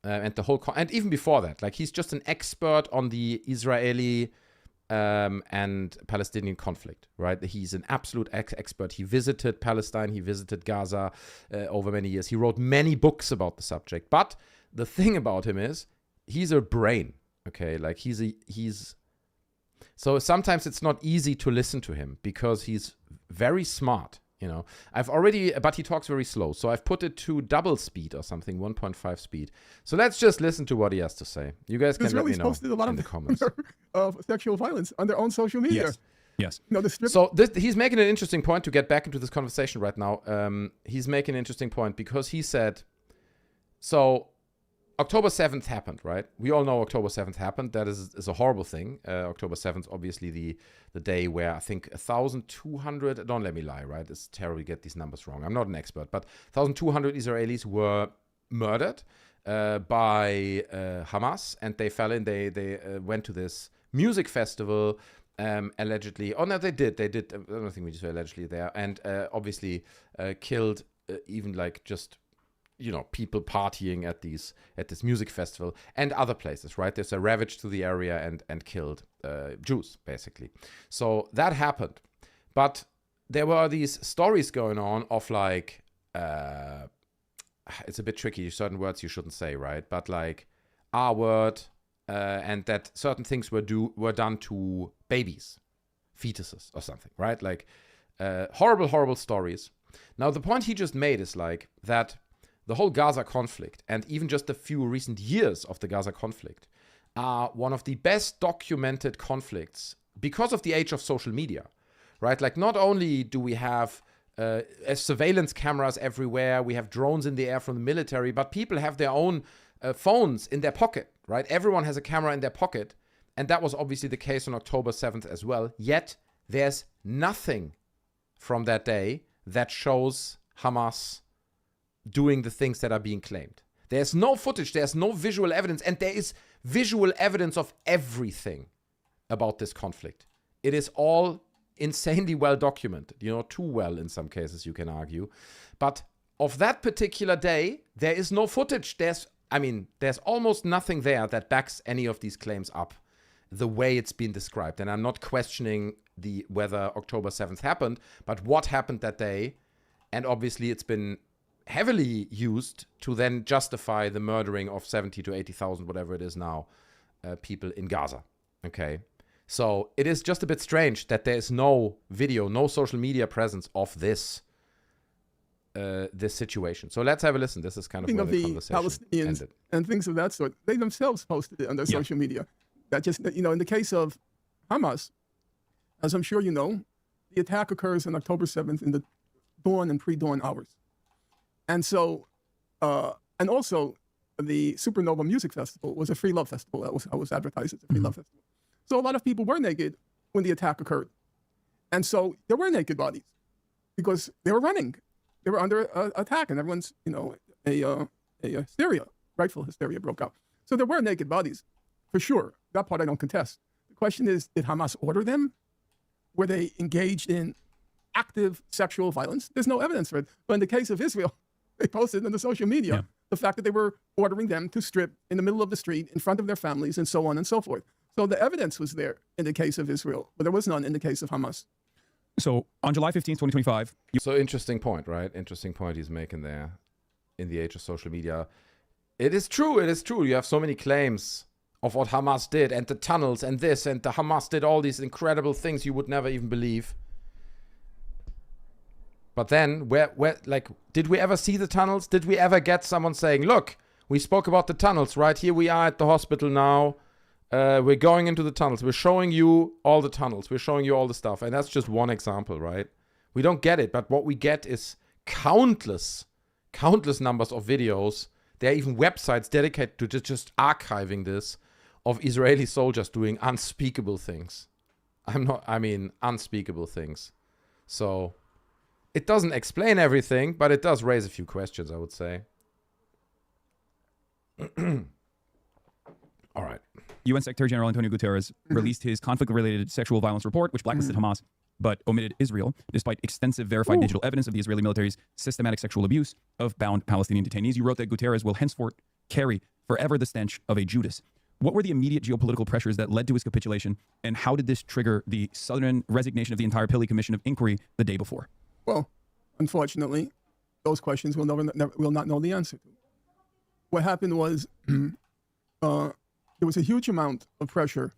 and the whole, and even before that. Like, he's just an expert on the Israeli and Palestinian conflict, right? He's an absolute expert. He visited Palestine, he visited Gaza over many years. He wrote many books about the subject. But the thing about him is, he's a brain, okay? Like, so sometimes it's not easy to listen to him because he's very smart, you know. But he talks very slow. So I've put it to double speed or something, 1.5 speed. So let's just listen to what he has to say. You guys can let me know posted a lot in the comments. Of sexual violence on their own social media. Yes. No, so he's making an interesting point to get back into this conversation right now. He's making an interesting point because he said, so October 7th happened, right? We all know October 7th happened. That is a horrible thing. October 7th, obviously the day where I think 1,200, don't let me lie, right? It's terrible to get these numbers wrong. I'm not an expert, but 1,200 Israelis were murdered by Hamas, and they fell in, they went to this music festival, allegedly. Oh, no, they did. I don't think we just say allegedly there. And obviously killed even like just people partying at this music festival and other places, right? There's a ravage to the area and killed Jews, basically. So that happened. But there were these stories going on of like, it's a bit tricky, certain words you shouldn't say, right? But like R-word, and that certain things were done to babies, fetuses or something, right? Like horrible, horrible stories. Now, the point he just made is like that the whole Gaza conflict, and even just a few recent years of the Gaza conflict, are one of the best documented conflicts because of the age of social media, right? Like, not only do we have surveillance cameras everywhere, we have drones in the air from the military, but people have their own phones in their pocket, right? Everyone has a camera in their pocket, and that was obviously the case on October 7th as well. Yet, there's nothing from that day that shows Hamas doing the things that are being claimed. There's no footage, there's no visual evidence, and there is visual evidence of everything about this conflict. It is all insanely well documented, too well in some cases, you can argue. But of that particular day, there is no footage. There's almost nothing there that backs any of these claims up the way it's been described. And I'm not questioning whether October 7th happened, but what happened that day. And obviously it's been heavily used to then justify the murdering of 70 to 80,000, whatever it is now, people in Gaza. Okay. So it is just a bit strange that there is no video, no social media presence of this situation. So let's have a listen. This is kind of where the conversation Palestinians ended. and things of that sort. They themselves posted it on their social media. That just, in the case of Hamas, as I'm sure you know, the attack occurs on October 7th in the dawn and pre-dawn hours. And so, and also the Supernova Music Festival was a free love festival. That was advertised as a free love festival. So a lot of people were naked when the attack occurred. And so there were naked bodies because they were running. They were under attack, and everyone's, a hysteria, rightful hysteria broke out. So there were naked bodies, for sure. That part I don't contest. The question is, did Hamas order them? Were they engaged in active sexual violence? There's no evidence for it. But in the case of Israel, they posted on the social media the fact that they were ordering them to strip in the middle of the street in front of their families and so on and so forth. So the evidence was there in the case of Israel, but there was none in the case of Hamas. So on July 15th, 2025... So interesting point, right? Interesting point he's making there in the age of social media. It is true. You have so many claims of what Hamas did and the tunnels and this, and the Hamas did all these incredible things you would never even believe. But then, where, did we ever see the tunnels? Did we ever get someone saying, look, we spoke about the tunnels, right? Here we are at the hospital now. We're going into the tunnels. We're showing you all the tunnels. We're showing you all the stuff. And that's just one example, right? We don't get it. But what we get is countless numbers of videos. There are even websites dedicated to just archiving this, of Israeli soldiers doing unspeakable things. Unspeakable things. So it doesn't explain everything, but it does raise a few questions, I would say. All right. UN Secretary General Antonio Guterres released his conflict-related sexual violence report, which blacklisted Hamas, but omitted Israel, despite extensive verified digital evidence of the Israeli military's systematic sexual abuse of bound Palestinian detainees. You wrote that Guterres will henceforth carry forever the stench of a Judas. What were the immediate geopolitical pressures that led to his capitulation, and how did this trigger the sudden resignation of the entire Pillay Commission of Inquiry the day before? Well, unfortunately, those questions we'll not know the answer to. What happened was there was a huge amount of pressure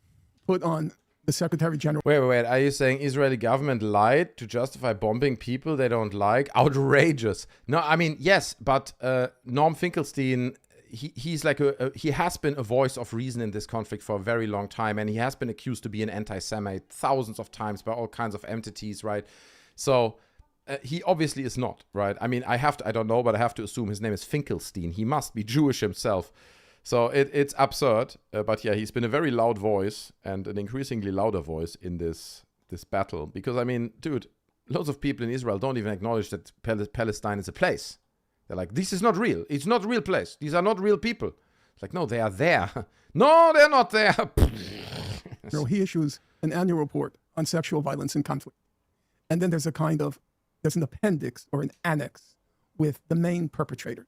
put on the Secretary General. Wait. Are you saying Israeli government lied to justify bombing people they don't like? Outrageous. No, yes, but Norman Finkelstein, he's like he has been a voice of reason in this conflict for a very long time, and he has been accused to be an anti-Semite thousands of times by all kinds of entities, right? So he obviously is not, right? I don't know, but I have to assume his name is Finkelstein. He must be Jewish himself. So it's absurd, but yeah, he's been a very loud voice and an increasingly louder voice in this battle. Because, dude, loads of people in Israel don't even acknowledge that Palestine is a place. They're like, this is not real. It's not a real place. These are not real people. It's like, no, they are there. No, they're not there. So he issues an annual report on sexual violence and conflict. And then there's an appendix or an annex with the main perpetrators.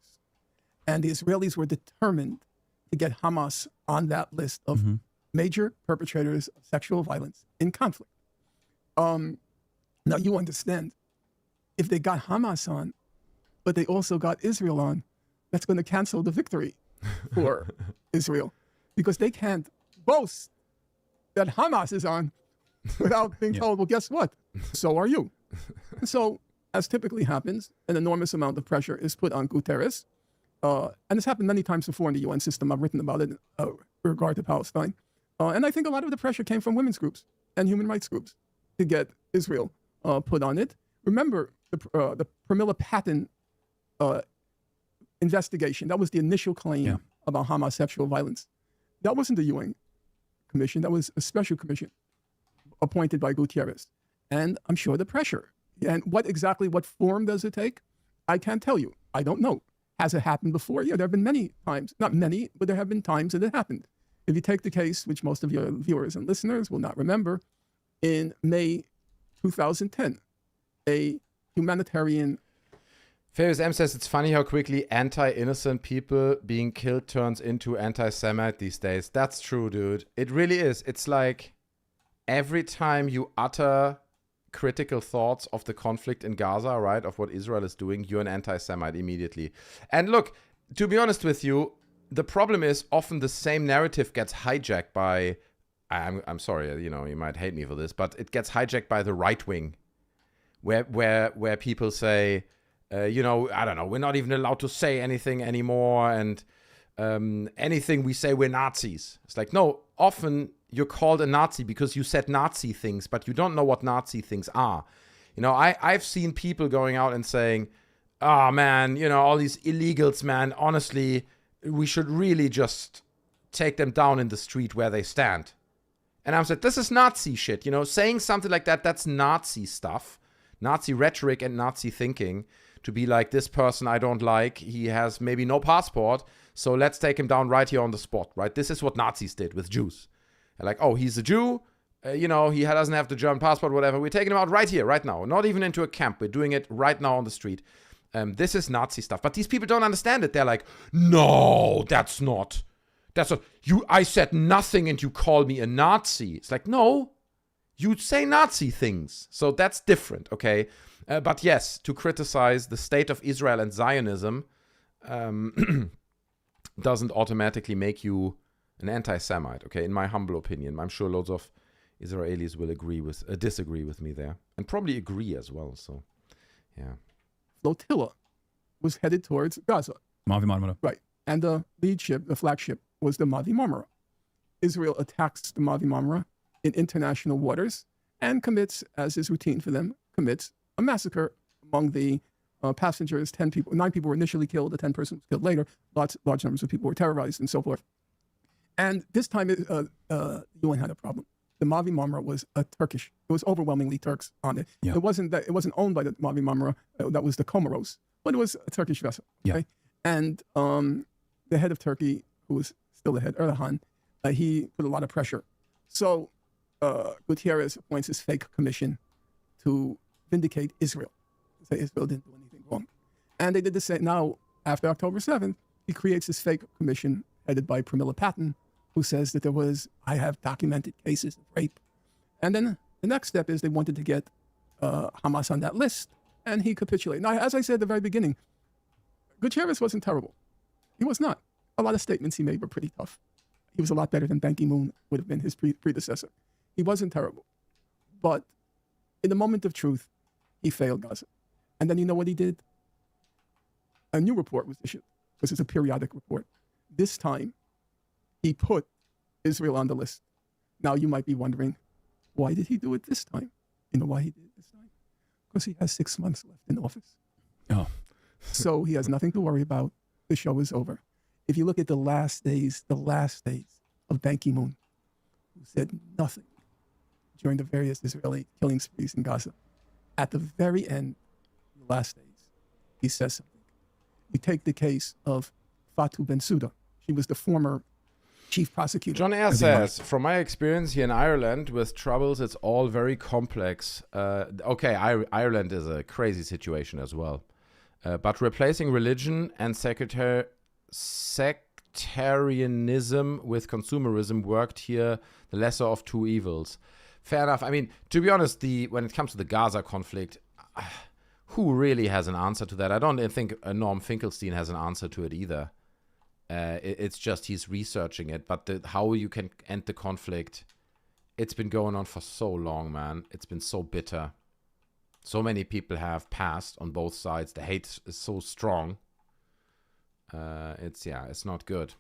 And the Israelis were determined to get Hamas on that list of major perpetrators of sexual violence in conflict. Now, you understand, if they got Hamas on, but they also got Israel on, that's going to cancel the victory for Israel, because they can't boast that Hamas is on without being told, well, guess what? So are you. And so, as typically happens, an enormous amount of pressure is put on Guterres. And it's happened many times before in the UN system. I've written about it with regard to Palestine. And I think a lot of the pressure came from women's groups and human rights groups to get Israel put on it. Remember the Pramila Patten investigation. That was the initial claim about Hamas sexual violence. That wasn't the UN commission. That was a special commission appointed by Guterres. And I'm sure the pressure. And what form does it take? I can't tell you. I don't know. Has it happened before? Yeah, there have been many times. Not many, but there have been times that it happened. If you take the case, which most of your viewers and listeners will not remember, in May 2010, a humanitarian... Farius M says, it's funny how quickly anti-innocent people being killed turns into anti-Semite these days. That's true, dude. It really is. It's like every time you utter critical thoughts of the conflict in Gaza, right, of what Israel is doing, you're an anti-Semite immediately. And look, to be honest with you, the problem is often the same narrative gets hijacked by, I'm sorry, you know, you might hate me for this, but it gets hijacked by the right wing, where people say, you know, I don't know, we're not even allowed to say anything anymore, and anything we say, we're Nazis. It's like, no, often you're called a Nazi because you said Nazi things, but you don't know what Nazi things are. You know, I've seen people going out and saying, oh man, you know, all these illegals, man, honestly, we should really just take them down in the street where they stand. And I'm like, this is Nazi shit, you know, saying something like that, that's Nazi stuff, Nazi rhetoric and Nazi thinking, to be like, this person I don't like, he has maybe no passport, so let's take him down right here on the spot, right? This is what Nazis did with Jews. They're like, oh, he's a Jew, you know, he doesn't have the German passport, whatever. We're taking him out right here, right now. Not even into a camp. We're doing it right now on the street. This is Nazi stuff. But these people don't understand it. They're like, no, that's not. I said nothing and you call me a Nazi. It's like, no, you say Nazi things. So that's different, okay? But yes, to criticize the state of Israel and Zionism doesn't automatically make you an anti-Semite, okay? In my humble opinion. I'm sure loads of Israelis will disagree with me there. And probably agree as well, so, yeah. Flotilla was headed towards Gaza. Mavi Marmara. Right. And the lead ship, the flagship, was the Mavi Marmara. Israel attacks the Mavi Marmara in international waters and commits, as is routine for them, a massacre among the passengers. 9 people were initially killed. The 10 persons killed later. Large numbers of people were terrorized and so forth. And this time, the UN had a problem. The Mavi Marmara was Turkish. It was overwhelmingly Turks on it. Yeah. It wasn't owned by the Mavi Marmara. That was the Comoros, but it was a Turkish vessel. Okay? Yeah. And the head of Turkey, who was still the head, Erdogan, he put a lot of pressure. So Gutierrez appoints this fake commission to vindicate Israel. Say Israel didn't do anything wrong. And they did the same. Now, after October 7th, he creates this fake commission headed by Pramila Patten, who says that I have documented cases of rape. And then the next step is they wanted to get Hamas on that list, and he capitulated. Now, as I said at the very beginning, Gutierrez wasn't terrible. He was not. A lot of statements he made were pretty tough. He was a lot better than Ban Ki-moon would have been his predecessor. He wasn't terrible. But in the moment of truth, he failed Gaza. And then you know what he did? A new report was issued, because it's a periodic report. This time, he put Israel on the list. Now, you might be wondering, why did he do it this time? You know why he did it this time? Because he has 6 months left in office. Oh. So he has nothing to worry about. The show is over. If you look at the last days of Ban Ki-moon, who said nothing during the various Israeli killing sprees in Gaza, at the very end, the last days, he says something. You take the case of Fatou Bensouda. She was the former chief prosecutor. John Eyre says, from my experience here in Ireland with troubles, it's all very complex. Okay, Ireland is a crazy situation as well. But replacing religion and sectarianism with consumerism worked here, the lesser of two evils. Fair enough. I mean, to be honest, when it comes to the Gaza conflict, who really has an answer to that? I don't think Norman Finkelstein has an answer to it either. It's just he's researching it. But how you can end the conflict, it's been going on for so long, man. It's been so bitter. So many people have passed on both sides. The hate is so strong. It's not good.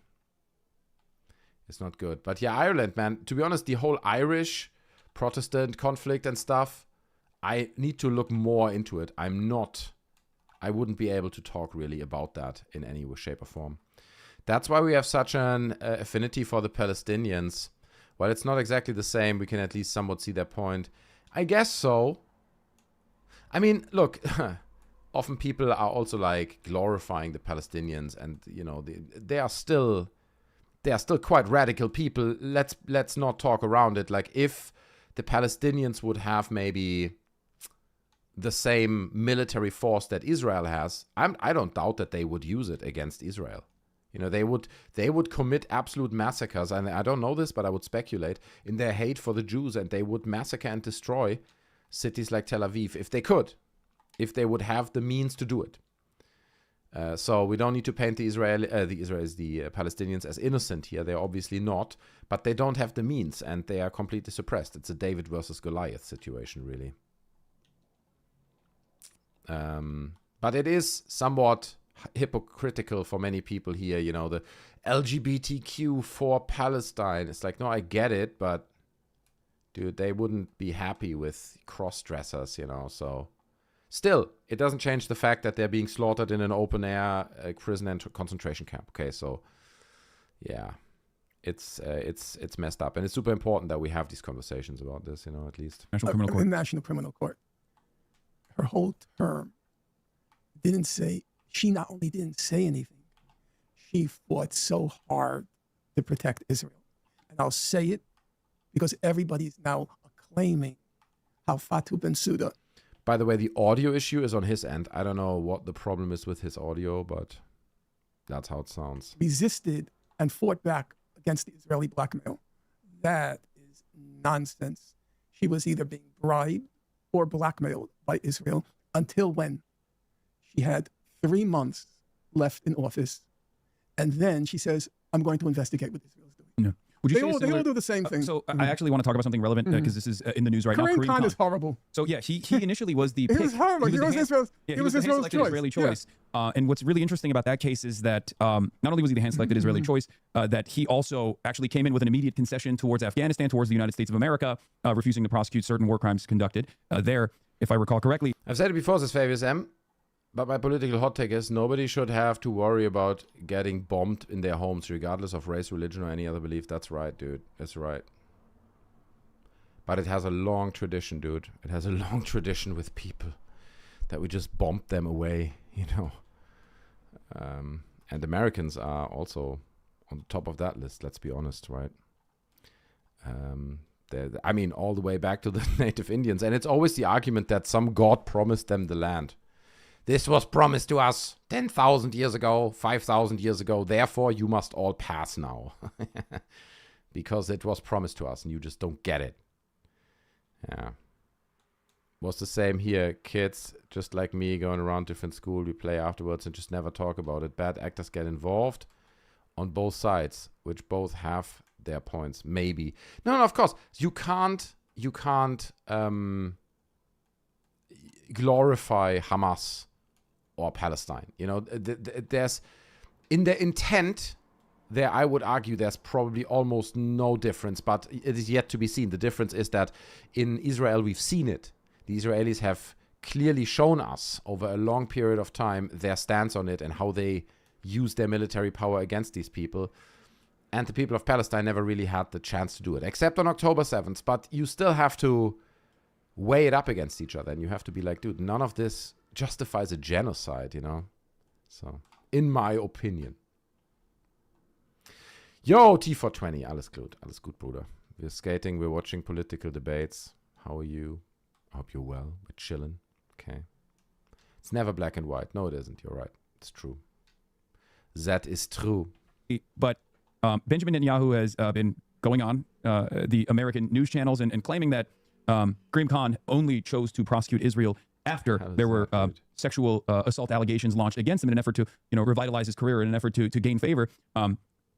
It's not good. But yeah, Ireland, man, to be honest, the whole Irish Protestant conflict and stuff, I need to look more into it. I wouldn't be able to talk really about that in any way, shape or form. That's why we have such an affinity for the Palestinians. While it's not exactly the same, we can at least somewhat see their point. I guess so. I mean, look, often people are also like glorifying the Palestinians, and you know they are still quite radical people. Let's not talk around it. Like if the Palestinians would have maybe the same military force that Israel has, I don't doubt that they would use it against Israel. You know, they would commit absolute massacres, and I don't know this, but I would speculate in their hate for the Jews, and they would massacre and destroy cities like Tel Aviv if they could, if they would have the means to do it. So we don't need to paint the Palestinians as innocent here. They're obviously not, but they don't have the means, and they are completely suppressed. It's a David versus Goliath situation, really. But it is somewhat hypocritical for many people here, you know, the LGBTQ for Palestine. It's like, no, I get it, but dude, they wouldn't be happy with cross-dressers, you know, so still, it doesn't change the fact that they're being slaughtered in an open-air prison and concentration camp. Okay, so yeah, it's messed up, and it's super important that we have these conversations about this, you know, at least. National Criminal Court. The National Criminal Court. Her whole term didn't say. She not only didn't say anything, she fought so hard to protect Israel. And I'll say it because everybody's now acclaiming how Fatou Bensouda. By the way, the audio issue is on his end. I don't know what the problem is with his audio, but that's how it sounds. Resisted and fought back against the Israeli blackmail. That is nonsense. She was either being bribed or blackmailed by Israel until when? She had 3 months left in office. And then she says, I'm going to investigate what Israel is doing. No. Would you They all do the same thing. So I actually want to talk about something relevant because this is in the news right now. Kareem Khan is horrible. So yeah, he initially was the pick. He was horrible. He was Israel's choice. Israeli choice. Yeah. And what's really interesting about that case is that not only was he the hand-selected Israeli choice, that he also actually came in with an immediate concession towards Afghanistan, towards the United States of America, refusing to prosecute certain war crimes conducted there, if I recall correctly. I've said it before, says Fabius M. But my political hot take is nobody should have to worry about getting bombed in their homes, regardless of race, religion, or any other belief. That's right, dude. That's right. But it has a long tradition, dude. It has a long tradition with people that we just bombed them away, you know. And Americans are also on the top of that list, let's be honest, right? I mean, all the way back to the native Indians. And it's always the argument that some god promised them the land. This was promised to us 10,000 years ago, 5,000 years ago. Therefore, you must all pass now. Because it was promised to us and you just don't get it. Yeah. Was the same here. Kids, just like me, going around different school, we play afterwards and just never talk about it. Bad actors get involved on both sides, which both have their points. Maybe. No, of course. You can't glorify Hamas or Palestine. You know, there's in the intent there, I would argue there's probably almost no difference, but it is yet to be seen. The difference is that in Israel, we've seen it. The Israelis have clearly shown us over a long period of time their stance on it and how they use their military power against these people. And the people of Palestine never really had the chance to do it, except on October 7th. But you still have to weigh it up against each other. And you have to be like, dude, none of this justifies a genocide, you know? So, in my opinion. Yo, T420, alles gut, Bruder. We're skating, we're watching political debates. How are you? I hope you're well. We're chilling. Okay. It's never black and white. No, it isn't. You're right. It's true. That is true. But Benjamin Netanyahu has been going on the American news channels and claiming that Karim Khan only chose to prosecute Israel after there were sexual assault allegations launched against him in an effort to, revitalize his career, in an effort to gain favor.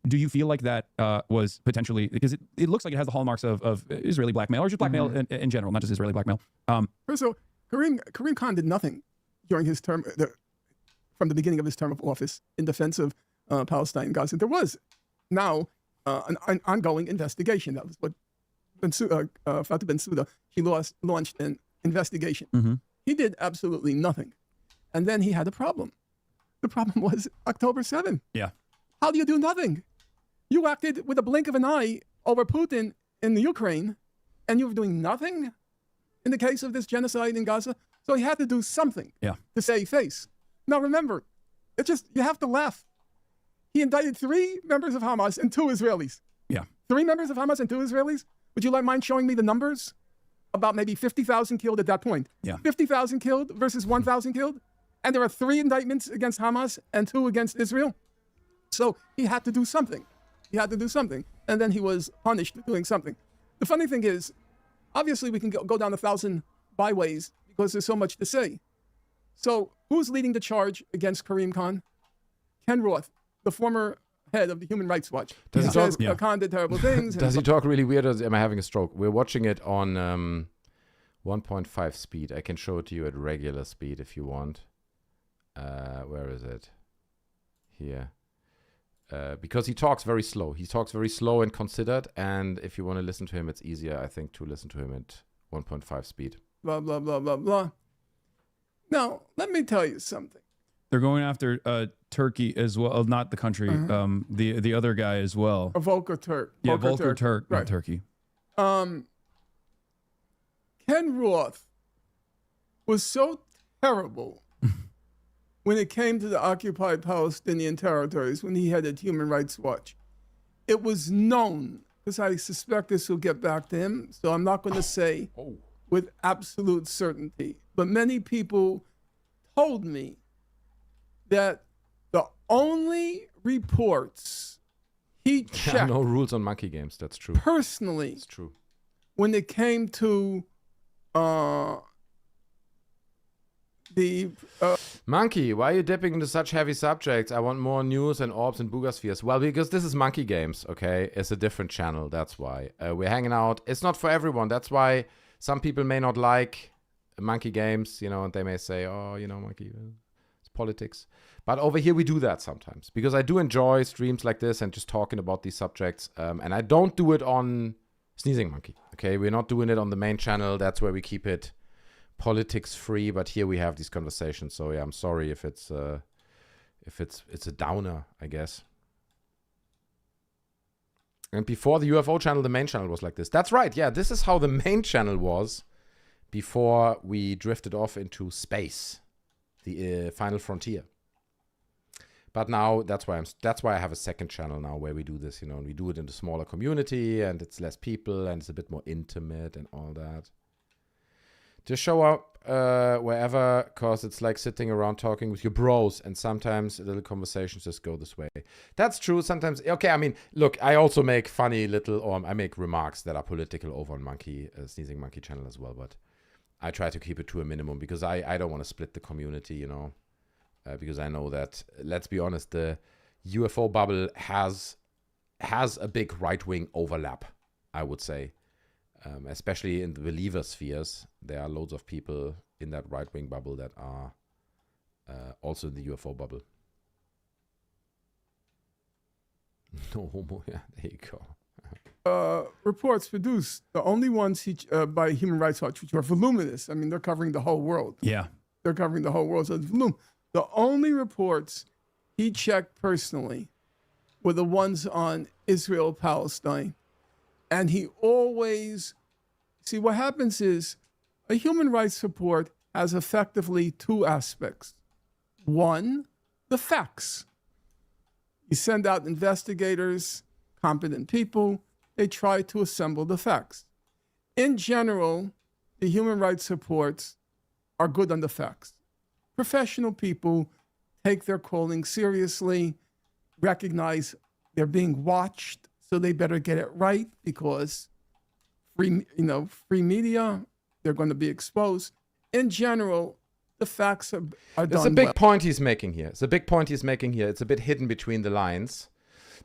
Do you feel like that was potentially, because it looks like it has the hallmarks of Israeli blackmail, or just blackmail in general, not just Israeli blackmail? First of all, Karim Khan did nothing during his term, from the beginning of his term of office, in defense of Palestine and Gaza. There was now an ongoing investigation. That was what Fatah Bensouda, he launched an investigation. Mm-hmm. He did absolutely nothing. And then he had a problem. The problem was October 7th. Yeah. How do you do nothing? You acted with a blink of an eye over Putin in the Ukraine, and you were doing nothing in the case of this genocide in Gaza. So he had to do something to save face. Now remember, you have to laugh. He indicted 3 members of Hamas and 2 Israelis. Yeah. 3 members of Hamas and 2 Israelis? Would you mind showing me the numbers? About maybe 50,000 killed at that point. Yeah. 50,000 killed versus 1,000 killed. And there are 3 indictments against Hamas and 2 against Israel. So he had to do something. And then he was punished for doing something. The funny thing is, obviously we can go down 1,000 byways because there's so much to say. So who's leading the charge against Karim Khan? Ken Roth, the former head of the Human Rights Watch. He says Khan did terrible things. Does he talk really weird, or am I having a stroke? We're watching it on 1.5 speed. I can show it to you at regular speed if you want. Where is it? Here. Because he talks very slow. He talks very slow and considered, and if you want to listen to him, it's easier, I think, to listen to him at 1.5 speed. Blah, blah, blah, blah, blah. Now, let me tell you something. They're going after Turkey as well, not the country, the other guy as well. A Volker Turk. Yeah, Volker Turk, right. Not Turkey. Ken Roth was so terrible when it came to the occupied Palestinian territories, when he headed Human Rights Watch. It was known, because I suspect this will get back to him, so I'm not going to say with absolute certainty, but many people told me that the only reports he checked... No rules on monkey games, that's true. Personally, it's true. When it came to Monkey, why are you dipping into such heavy subjects? I want more news and orbs and boogospheres. Well, because this is Monkey Games, okay? It's a different channel, that's why. We're hanging out. It's not for everyone. That's why some people may not like Monkey Games, and they may say, Monkey, it's politics. But over here we do that sometimes, because I do enjoy streams like this and just talking about these subjects. And I don't do it on Sneezing Monkey, okay? We're not doing it on the main channel. That's where we keep it politics free, but here we have these conversations. So yeah, I'm sorry if it's a downer, I guess. And before the UFO channel, the main channel was like this. That's right. Yeah, this is how the main channel was before we drifted off into space, the final frontier. But now that's why I have a second channel now where we do this, and we do it in a smaller community, and it's less people and it's a bit more intimate and all that. Just show up wherever, because it's like sitting around talking with your bros, and sometimes little conversations just go this way. That's true. Sometimes, okay, I mean, look, I also make funny I make remarks that are political over on Sneezing Monkey channel as well, but I try to keep it to a minimum, because I don't want to split the community, because I know that, let's be honest, the UFO bubble has a big right-wing overlap, I would say. Especially in the believer spheres, there are loads of people in that right-wing bubble that are also in the UFO bubble. No homo, yeah, there you go. Reports produced, the only ones by Human Rights Watch, which are voluminous. I mean, they're covering the whole world. Yeah. They're covering the whole world. So the only reports he checked personally were the ones on Israel, Palestine. And he always, see, what happens is a human rights report has effectively 2 aspects. One, the facts. You send out investigators, competent people, they try to assemble the facts. In general, the human rights reports are good on the facts. Professional people take their calling seriously. recognize they're being watched, so they better get it right because free media, they're going to be exposed. In general, the facts are done It's a big point he's making here. It's a bit hidden between the lines.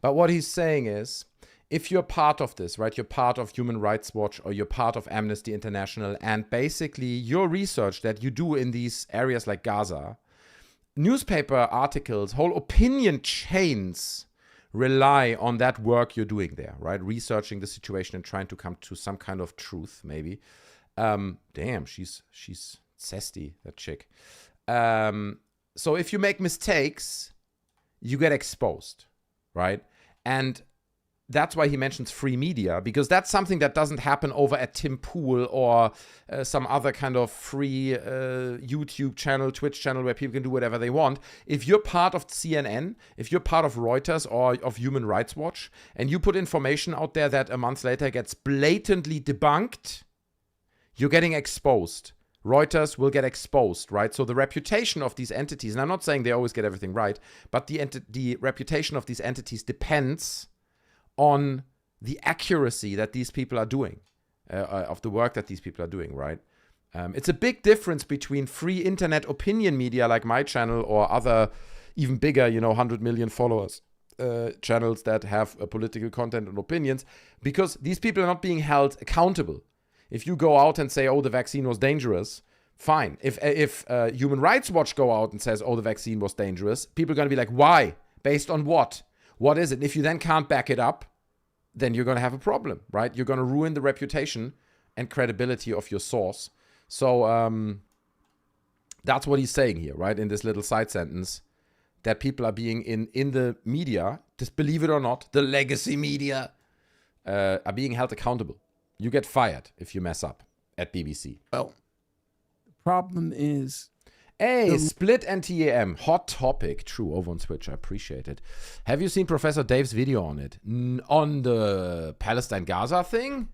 But what he's saying is, if you're part of this, right, you're part of Human Rights Watch or you're part of Amnesty International, and basically your research that you do in these areas like Gaza, newspaper articles, whole opinion chains rely on that work you're doing there, right? Researching the situation and trying to come to some kind of truth, maybe. Damn, she's zesty, that chick. So if you make mistakes, you get exposed, right? And that's why he mentions free media, because that's something that doesn't happen over at Tim Pool or some other kind of free YouTube channel, Twitch channel where people can do whatever they want. If you're part of CNN, if you're part of Reuters or of Human Rights Watch, and you put information out there that a month later gets blatantly debunked, you're getting exposed. Reuters will get exposed, right? So the reputation of these entities, and I'm not saying they always get everything right, but the reputation of these entities depends on the accuracy that these people are doing, of the work that these people are doing, right? It's a big difference between free internet opinion media like my channel or other even bigger, 100 million followers channels that have political content and opinions, because these people are not being held accountable. If you go out and say, oh, the vaccine was dangerous, fine. If Human Rights Watch go out and says, oh, the vaccine was dangerous, people are going to be like, why? Based on what? What is it? And if you then can't back it up, then you're going to have a problem, right? You're going to ruin the reputation and credibility of your source. So that's what he's saying here, right? In this little side sentence, that people are being in the media, just believe it or not, the legacy media are being held accountable. You get fired if you mess up at BBC. Well, the problem is... Hey, Split and TAM, hot topic. True, over on Twitch, I appreciate it. Have you seen Professor Dave's video on it? On the Palestine-Gaza thing?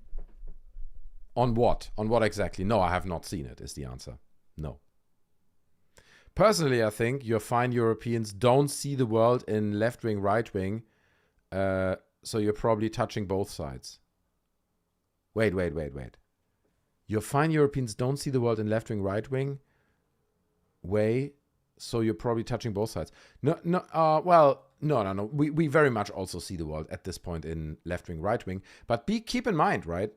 On what? On what exactly? No, I have not seen it, is the answer. No. Personally, I think your fine Europeans don't see the world in left-wing, right-wing, so you're probably touching both sides. Wait. Your fine Europeans don't see the world in left-wing, right-wing way, so you're probably touching both sides. No. We very much also see the world at this point in left-wing, right-wing. But keep in mind, right?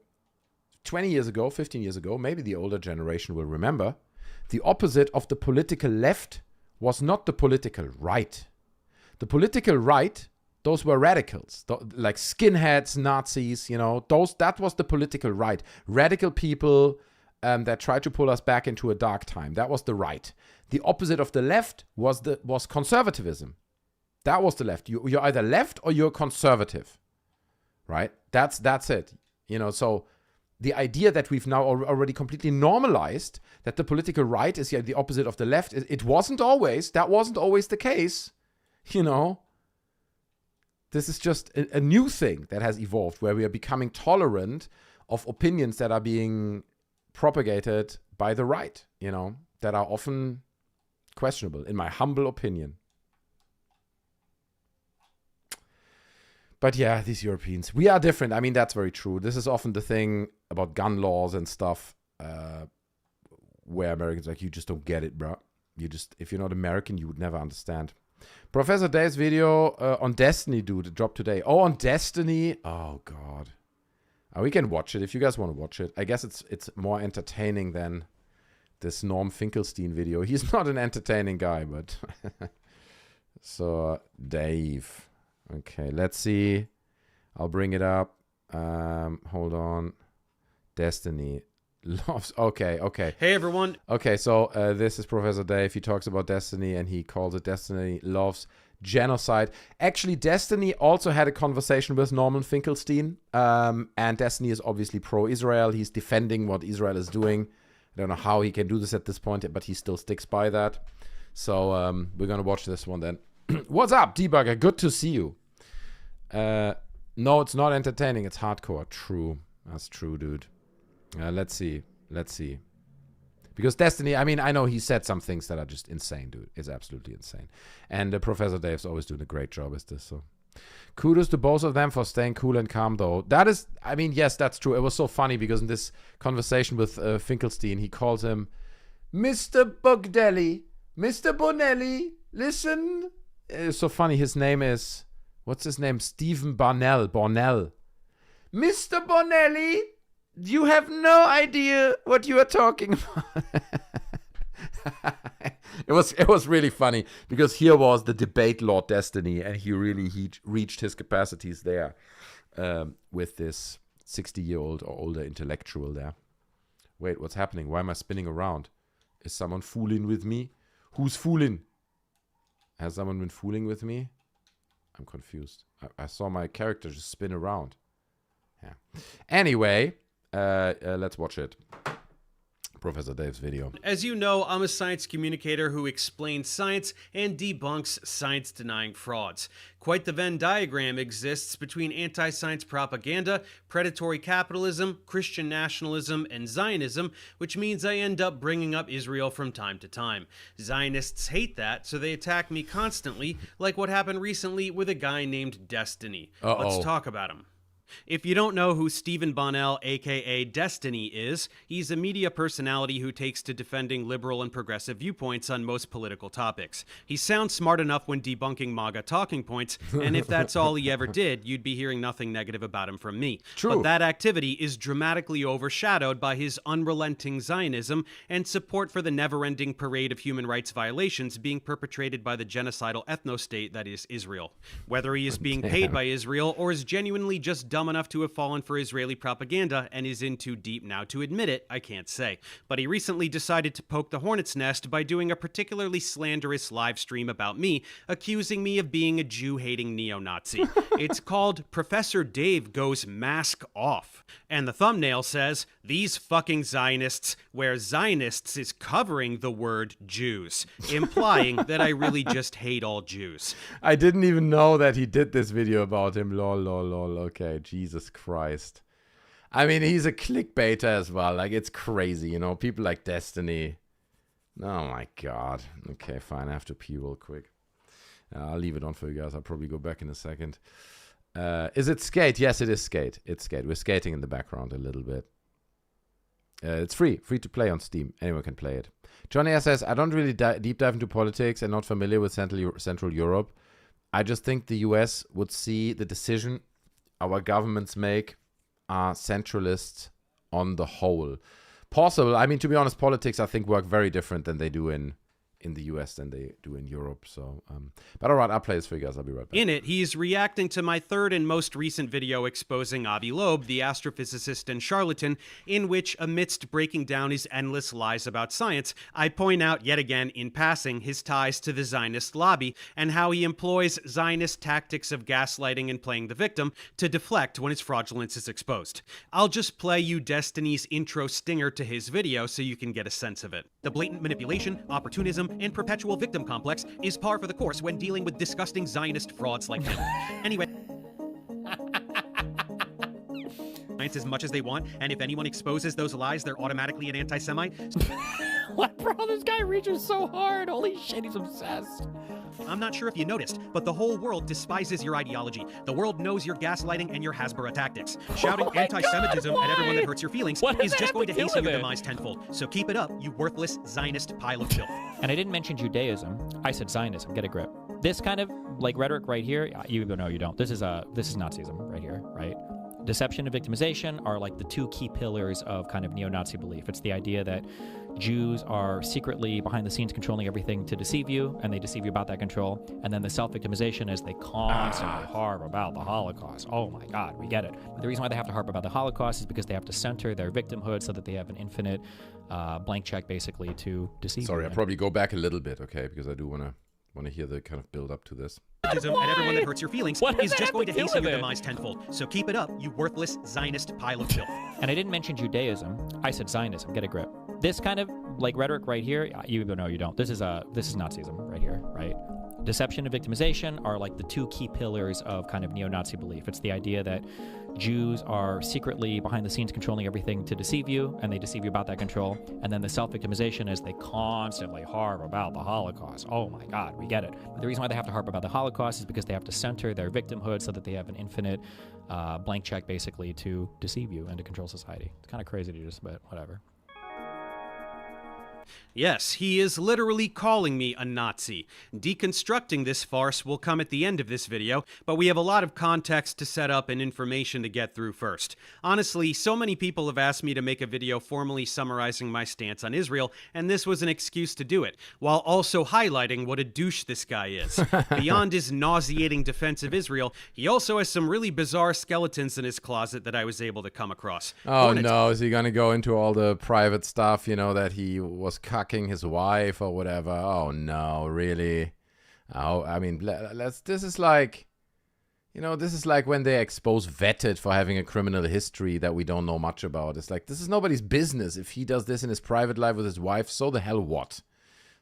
20 years ago, 15 years ago, maybe the older generation will remember, the opposite of the political left was not the political right. The political right, those were radicals, like skinheads, Nazis, that was the political right. Radical people that tried to pull us back into a dark time. That was the right. The opposite of the left was conservatism. That was the left. You're either left or you're conservative, right? That's it. So the idea that we've now already completely normalized that the political right is the opposite of the left, it wasn't always. That wasn't always the case, This is just a new thing that has evolved, where we are becoming tolerant of opinions that are being propagated by the right, that are often questionable, in my humble opinion. But yeah, these Europeans, we are different. I mean, that's very true. This is often the thing about gun laws and stuff, where Americans are like, you just don't get it, bro. If you're not American, you would never understand. Professor Dave's video on Destiny, dude, it dropped today. Oh, on Destiny? Oh, God. We can watch it if you guys want to watch it. I guess it's more entertaining than this Norman Finkelstein video. He's not an entertaining guy, but... So, Dave. Okay, let's see. I'll bring it up. Hold on. Destiny. Loves. Okay. Hey, everyone. Okay, so this is Professor Dave. He talks about Destiny, and he calls it Destiny Loves Genocide. Actually, Destiny also had a conversation with Norman Finkelstein, and Destiny is obviously pro-Israel. He's defending what Israel is doing. I don't know how he can do this at this point, but he still sticks by that. So we're going to watch this one then. What's up, Debugger? Good to see you. No, it's not entertaining. It's hardcore. True. That's true, dude. Let's see. Because Destiny, I mean, I know he said some things that are just insane, dude. It's absolutely insane. And Professor Dave's always doing a great job as this. So kudos to both of them for staying cool and calm, though. That is, I mean, yes, that's true. It was so funny because in this conversation with Finkelstein, he calls him Mr. Bogdelli, Mr. Bonelli, listen. It's so funny. His name is, what's his name? Stephen Barnell. Mr. Bonelli, you have no idea what you are talking about. It was really funny because here was the debate Lord Destiny, and he reached his capacities there with this 60-year-old or older intellectual there. Wait, what's happening? Why am I spinning around? Is someone fooling with me? Who's fooling? Has someone been fooling with me? I'm confused. I saw my character just spin around. Yeah. Anyway, let's watch it. Professor Dave's video. As you know, I'm a science communicator who explains science and debunks science-denying frauds. Quite the Venn diagram exists between anti-science propaganda, predatory capitalism, Christian nationalism, and Zionism, which means I end up bringing up Israel from time to time. Zionists hate that, so they attack me constantly, like what happened recently with a guy named Destiny. Let's talk about him. If you don't know who Stephen Bonnell, aka Destiny, is, he's a media personality who takes to defending liberal and progressive viewpoints on most political topics. He sounds smart enough when debunking MAGA talking points, and if that's all he ever did, you'd be hearing nothing negative about him from me. True. But that activity is dramatically overshadowed by his unrelenting Zionism and support for the never-ending parade of human rights violations being perpetrated by the genocidal ethno-state that is Israel. Whether he is being paid by Israel or is genuinely just dumb enough to have fallen for Israeli propaganda and is in too deep now to admit it, I can't say. But he recently decided to poke the hornet's nest by doing a particularly slanderous live stream about me, accusing me of being a Jew-hating neo-Nazi. It's called Professor Dave Goes Mask Off. And the thumbnail says, "These fucking Zionists," where Zionists is covering the word Jews, implying that I really just hate all Jews. I didn't even know that he did this video about him. Lol, lol, lol. Okay, Jesus Christ. I mean, he's a clickbaiter as well. Like, it's crazy, you know? People like Destiny. Oh, my God. Okay, fine. I have to pee real quick. I'll leave it on for you guys. I'll probably go back in a second. Is it Skate? Yes, it is Skate. It's Skate. We're skating in the background a little bit. It's free to play on Steam. Anyone can play it. Johnny S says, I don't really deep dive into politics and not familiar with Central Europe. I just think the US would see the decision our governments make are centralist on the whole. Possible. I mean, to be honest, politics, I think, work very different than they do in the US than they do in Europe. So, but all right, I'll play this for you guys. I'll be right back. In it, he's reacting to my third and most recent video exposing Avi Loeb, the astrophysicist and charlatan, in which, amidst breaking down his endless lies about science, I point out yet again, in passing, his ties to the Zionist lobby and how he employs Zionist tactics of gaslighting and playing the victim to deflect when his fraudulence is exposed. I'll just play you Destiny's intro stinger to his video so you can get a sense of it. The blatant manipulation, opportunism, and perpetual victim complex is par for the course when dealing with disgusting Zionist frauds like him. Anyway, science as much as they want, and if anyone exposes those lies, they're automatically an anti-Semite. What, bro? This guy reaches so hard. Holy shit, he's obsessed. I'm not sure if you noticed, but the whole world despises your ideology. The world knows your gaslighting and your Hasbara tactics. Shouting anti-Semitism at everyone that hurts your feelings is just going to hasten your demise tenfold. So keep it up, you worthless Zionist pile of filth. And I didn't mention Judaism. I said Zionism. Get a grip. This kind of like rhetoric right here, you know you don't. This is Nazism right here, right? Deception and victimization are like the two key pillars of kind of neo-Nazi belief. It's the idea that Jews are secretly behind the scenes controlling everything to deceive you, and they deceive you about that control. And then the self-victimization is they constantly harp about the Holocaust. Oh my God, we get it. But the reason why they have to harp about the Holocaust is because they have to center their victimhood so that they have an infinite blank check basically to deceive you. Sorry, I'll probably go back a little bit, okay? Because I do want to hear the kind of build up to this. And everyone that hurts your feelings is just going to hasten your demise tenfold. So keep it up, you worthless Zionist pile of filth. And I didn't mention Judaism. I said Zionism. Get a grip. This kind of like rhetoric right here, you know you don't. This is Nazism right here, right? Deception and victimization are like the two key pillars of kind of neo-Nazi belief. It's the idea that Jews are secretly behind the scenes controlling everything to deceive you, and they deceive you about that control. And then the self-victimization is they constantly harp about the Holocaust. Oh my God, we get it. But the reason why they have to harp about the Holocaust is because they have to center their victimhood so that they have an infinite blank check basically to deceive you and to control society. It's kind of crazy to just, but whatever. Yes, he is literally calling me a Nazi. Deconstructing this farce will come at the end of this video, but we have a lot of context to set up and information to get through first. Honestly, so many people have asked me to make a video formally summarizing my stance on Israel, and this was an excuse to do it, while also highlighting what a douche this guy is. Beyond his nauseating defense of Israel, he also has some really bizarre skeletons in his closet that I was able to come across. Oh no, is he gonna go into all the private stuff, you know, that he was cucking his wife or whatever? Oh no, really? Oh, I mean, this is like, you know, this is like when they expose Vetted for having a criminal history that we don't know much about. It's like, this is nobody's business. If he does this in his private life with his wife, so the hell what?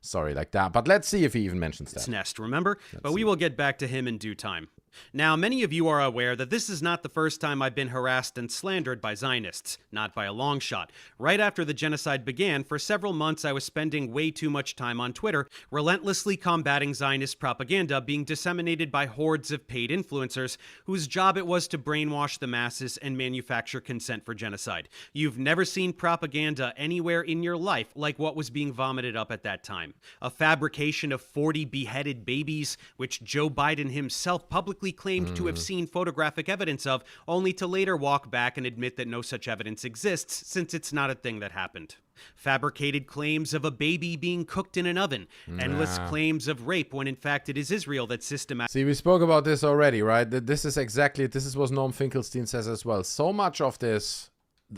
Sorry, like that. But let's see if he even mentions that. It's Nest, remember? But we will get back to him in due time. Now, many of you are aware that this is not the first time I've been harassed and slandered by Zionists, not by a long shot. Right after the genocide began, for several months I was spending way too much time on Twitter, relentlessly combating Zionist propaganda being disseminated by hordes of paid influencers whose job it was to brainwash the masses and manufacture consent for genocide. You've never seen propaganda anywhere in your life like what was being vomited up at that time. A fabrication of 40 beheaded babies, which Joe Biden himself publicly claimed to have seen photographic evidence of, only to later walk back and admit that no such evidence exists, since it's not a thing that happened. Fabricated claims of a baby being cooked in an oven. Endless claims of rape when in fact it is Israel that systematically... See, we spoke about this already, right? This is what Norman Finkelstein says as well. So much of this,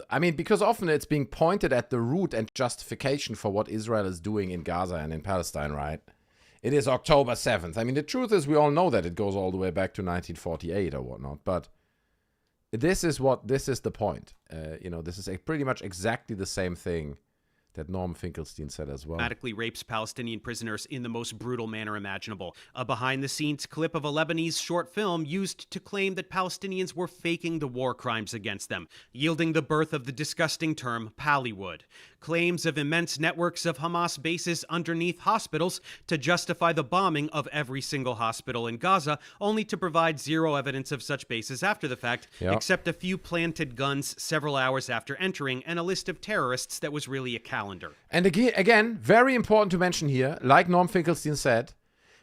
I mean, because often it's being pointed at the root and justification for what Israel is doing in Gaza and in Palestine, right? It is October 7th. I mean, the truth is we all know that it goes all the way back to 1948 or whatnot, but this is the point. You know, this is pretty much exactly the same thing that Norman Finkelstein said as well. Rapes Palestinian prisoners in the most brutal manner imaginable. A behind-the-scenes clip of a Lebanese short film used to claim that Palestinians were faking the war crimes against them, yielding the birth of the disgusting term Pallywood. Claims of immense networks of Hamas bases underneath hospitals to justify the bombing of every single hospital in Gaza, only to provide zero evidence of such bases after the fact, except a few planted guns several hours after entering and a list of terrorists that was really a calendar. And again, very important to mention here, like Norm Finkelstein said,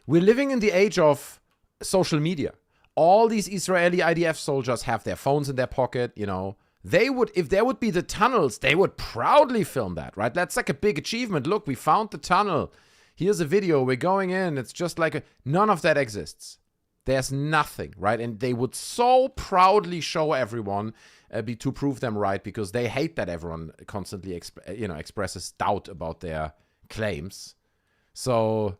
we're living in the age of social media. All these Israeli IDF soldiers have their phones in their pocket, you know. They would, if there would be the tunnels, they would proudly film that, right? That's like a big achievement. Look, we found the tunnel. Here's a video. We're going in. It's just like none of that exists. There's nothing, right? And they would so proudly show everyone to prove them right, because they hate that everyone constantly expresses doubt about their claims. So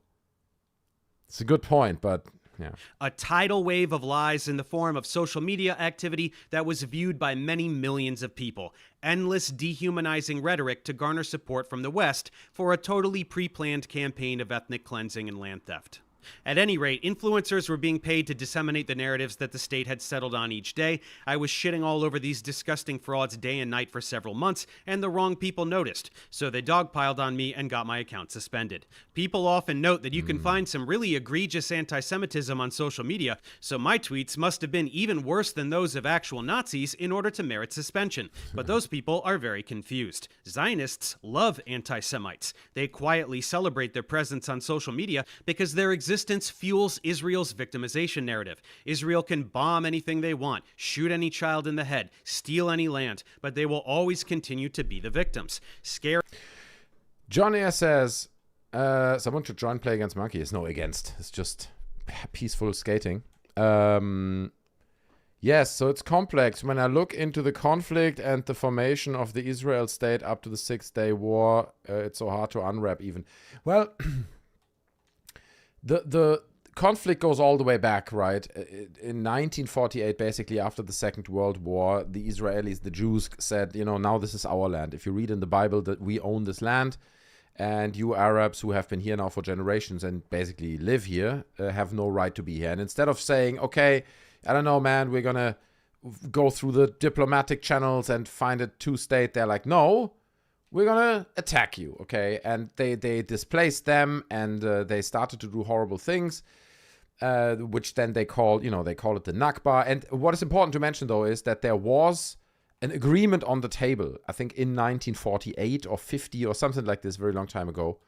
it's a good point, but... yeah. A tidal wave of lies in the form of social media activity that was viewed by many millions of people. Endless dehumanizing rhetoric to garner support from the West for a totally pre-planned campaign of ethnic cleansing and land theft. At any rate, influencers were being paid to disseminate the narratives that the state had settled on each day. I was shitting all over these disgusting frauds day and night for several months, and the wrong people noticed, so they dogpiled on me and got my account suspended. People often note that you can find some really egregious anti-Semitism on social media, so my tweets must have been even worse than those of actual Nazis in order to merit suspension. But those people are very confused. Zionists love anti-Semites. They quietly celebrate their presence on social media because their existence fuels Israel's victimization narrative. Israel can bomb anything they want, shoot any child in the head, steal any land, but they will always continue to be the victims. John Air says, someone should join Play Against Monkeys. No, against. It's just peaceful skating. Yes, so it's complex. When I look into the conflict and the formation of the Israel state up to the Six-Day War, it's so hard to unwrap even. Well... The conflict goes all the way back, right? In 1948, basically after the Second World War, the Israelis, the Jews said, you know, now this is our land. If you read in the Bible that we own this land, and you Arabs who have been here now for generations and basically live here have no right to be here. And instead of saying, okay, I don't know, man, we're going to go through the diplomatic channels and find a two-state, they're like, no, we're going to attack you, okay? And they displaced them, and they started to do horrible things, which then they call it the Nakba. And what is important to mention, though, is that there was an agreement on the table, I think in 1948 or 50 or something like this, very long time ago,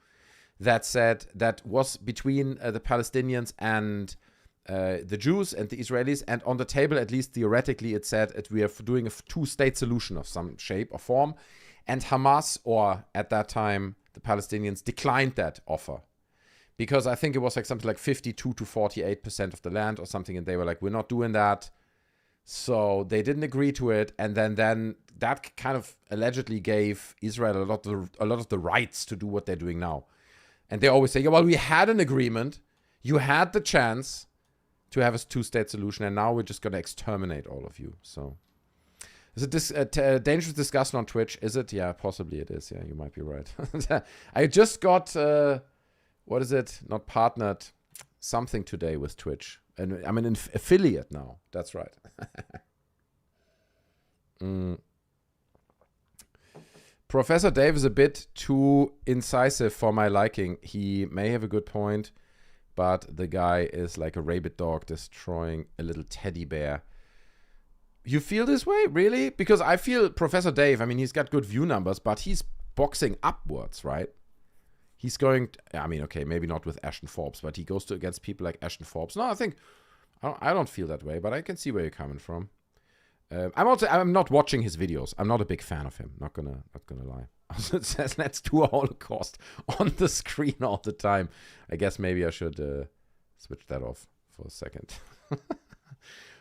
that was between the Palestinians and the Jews and the Israelis, and on the table, at least theoretically, it said that we are doing a two-state solution of some shape or form, and Hamas, or at that time, the Palestinians, declined that offer. Because I think it was like something like 52 to 48% of the land or something, and they were like, we're not doing that. So they didn't agree to it, and then that kind of allegedly gave Israel a lot of the rights to do what they're doing now. And they always say, yeah, well, we had an agreement. You had the chance to have a two-state solution, and now we're just going to exterminate all of you. So is it a dangerous discussion on Twitch? Is it? Yeah, possibly it is. Yeah, you might be right. I just got, what is it? Not partnered, something today with Twitch. And I'm an affiliate now. That's right. Professor Dave is a bit too incisive for my liking. He may have a good point, but the guy is like a rabid dog destroying a little teddy bear. You feel this way? Really? Because I feel Professor Dave, I mean, he's got good view numbers, but he's boxing upwards, right? He's going, okay, maybe not with Ashton Forbes, but he goes against people like Ashton Forbes. No, I don't feel that way, but I can see where you're coming from. I'm not watching his videos. I'm not a big fan of him. Not gonna lie. Also, it says let's do a Holocaust on the screen all the time. I guess maybe I should switch that off for a second.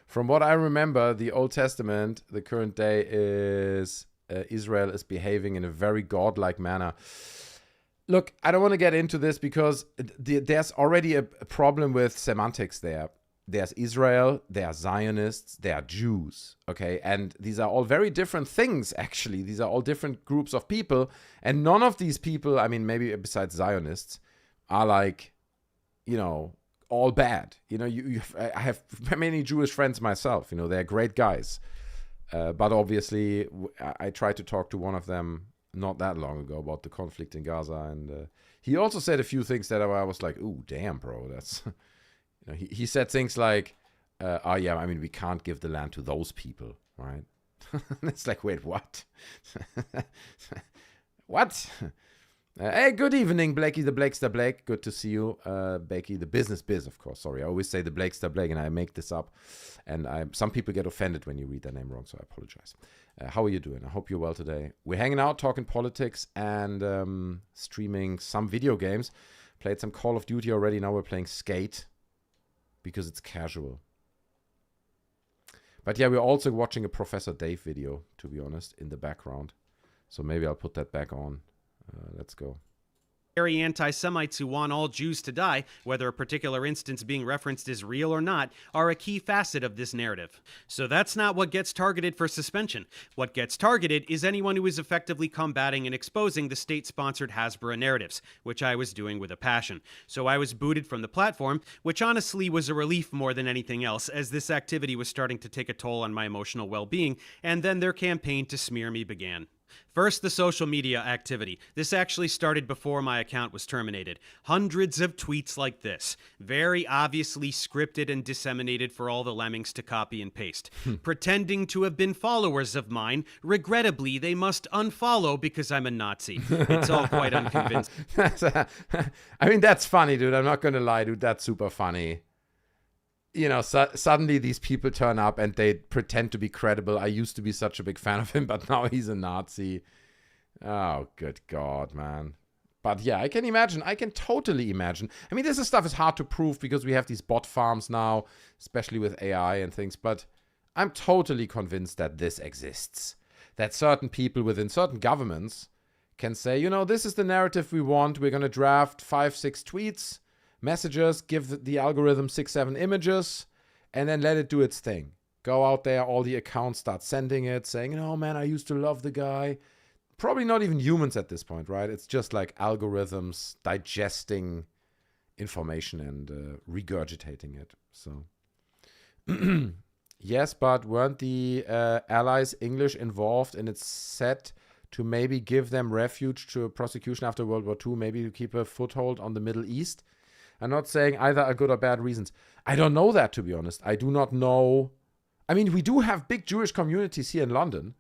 From what I remember, the Old Testament, the current day is Israel is behaving in a very godlike manner. Look, I don't want to get into this because there's already a problem with semantics there. There's Israel, there are Zionists, there are Jews, okay? And these are all very different things, actually. These are all different groups of people. And none of these people, I mean, maybe besides Zionists, are like, all bad. I have many Jewish friends myself. They're great guys. But obviously, I tried to talk to one of them not that long ago about the conflict in Gaza, and he also said a few things that I was like, "Ooh, damn, bro, that's." He said things like, we can't give the land to those people, right? It's like, wait, what? What? Hey, good evening, Blakey the Blakester Blake. Good to see you. Blakey the Business Biz, of course. Sorry, I always say the Blakester Blake, and I make this up. And some people get offended when you read their name wrong, so I apologize. How are you doing? I hope you're well today. We're hanging out, talking politics, and streaming some video games. Played some Call of Duty already. Now we're playing Skate because it's casual. But yeah, we're also watching a Professor Dave video, to be honest, in the background. So maybe I'll put that back on. Let's go. Scary anti-Semites who want all Jews to die, whether a particular instance being referenced is real or not, are a key facet of this narrative. So that's not what gets targeted for suspension. What gets targeted is anyone who is effectively combating and exposing the state-sponsored Hasbara narratives, which I was doing with a passion. So I was booted from the platform, which honestly was a relief more than anything else, as this activity was starting to take a toll on my emotional well-being, and then their campaign to smear me began. First, the social media activity. This actually started before my account was terminated. Hundreds of tweets like this, very obviously scripted and disseminated for all the lemmings to copy and paste. Pretending to have been followers of mine, regrettably, they must unfollow because I'm a Nazi. It's all quite unconvincing. I mean, that's funny, dude. I'm not going to lie, dude. That's super funny. Suddenly these people turn up and they pretend to be credible. I used to be such a big fan of him, but now he's a Nazi. Oh, good God, man. But yeah, I can imagine. I can totally imagine. I mean, this stuff is hard to prove because we have these bot farms now, especially with AI and things. But I'm totally convinced that this exists. That certain people within certain governments can say, this is the narrative we want. We're going to draft 5-6 tweets. Messages, give the algorithm 6-7 images, and then let it do its thing. Go out there, all the accounts start sending it, saying, man, I used to love the guy. probably not even humans at this point, right? It's just like algorithms digesting information and regurgitating it. So, yes, but weren't the Allies English involved, and it's set to maybe give them refuge to prosecution after World War II, maybe to keep a foothold on the Middle East? I'm not saying either are good or bad reasons. I don't know that, to be honest. I do not know. I mean, we do have big Jewish communities here in London,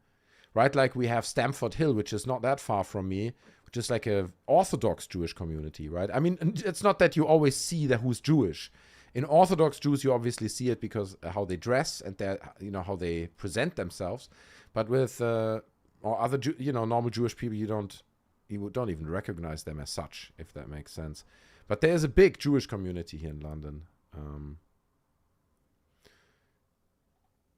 right? Like we have Stamford Hill, which is not that far from me, which is like a Orthodox Jewish community, right? I mean, it's not that you always see that who's Jewish. In Orthodox Jews, you obviously see it because how they dress and their, how they present themselves. But with or other, normal Jewish people, you don't even recognize them as such, if that makes sense. But there is a big Jewish community here in London.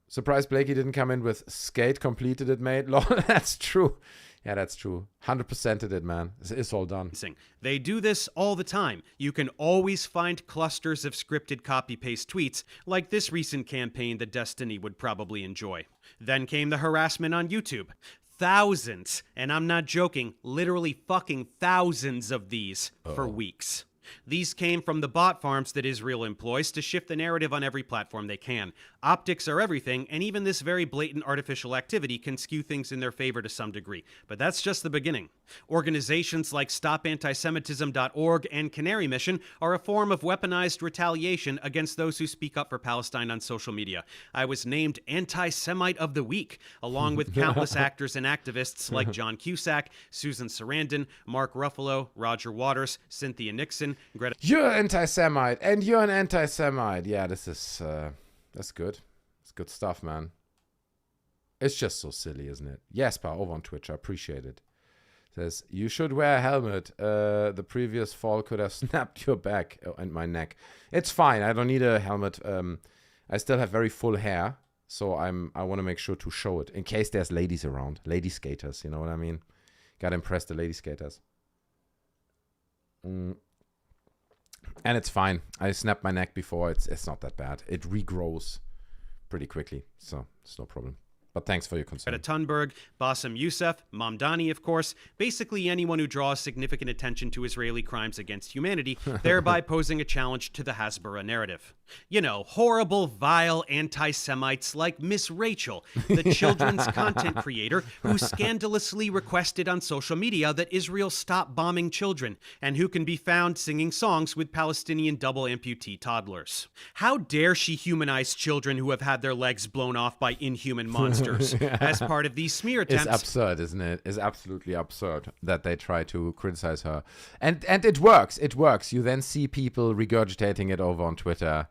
Surprised Blakey didn't come in with Skate completed it, mate. That's true. Yeah, that's true. 100% it, man. It's all done. They do this all the time. You can always find clusters of scripted copy-paste tweets, like this recent campaign that Destiny would probably enjoy. Then came the harassment on YouTube. Thousands, and I'm not joking, literally fucking thousands of these for weeks. These came from the bot farms that Israel employs to shift the narrative on every platform they can. Optics are everything, and even this very blatant artificial activity can skew things in their favor to some degree. But that's just the beginning. Organizations like StopAntisemitism.org and Canary Mission are a form of weaponized retaliation against those who speak up for Palestine on social media. I was named Anti-Semite of the Week, along with countless actors and activists like John Cusack, Susan Sarandon, Mark Ruffalo, Roger Waters, Cynthia Nixon, Greta... You're anti-Semite, and you're an anti-Semite. Yeah, this is... that's good. It's good stuff, man. It's just so silly, isn't it? Jesper, over on Twitch. I appreciate it. Says, you should wear a helmet. The previous fall could have snapped your back and my neck. It's fine. I don't need a helmet. I still have very full hair. So I want to make sure to show it. In case there's ladies around. Lady skaters, you know what I mean? Gotta impress the lady skaters. And it's fine. I snapped my neck before. It's not that bad. It regrows pretty quickly. So it's no problem. But thanks for your concern. Greta Thunberg, Bassem Youssef, Mamdani, of course, basically anyone who draws significant attention to Israeli crimes against humanity, thereby posing a challenge to the Hasbara narrative. You know, horrible, vile anti-Semites like Miss Rachel, the children's content creator who scandalously requested on social media that Israel stop bombing children, and who can be found singing songs with Palestinian double amputee toddlers. How dare she humanize children who have had their legs blown off by inhuman monsters? As part of these smear attempts. It's absurd, isn't it? It's absolutely absurd that they try to criticize her. And it works. It works. You then see people regurgitating it over on Twitter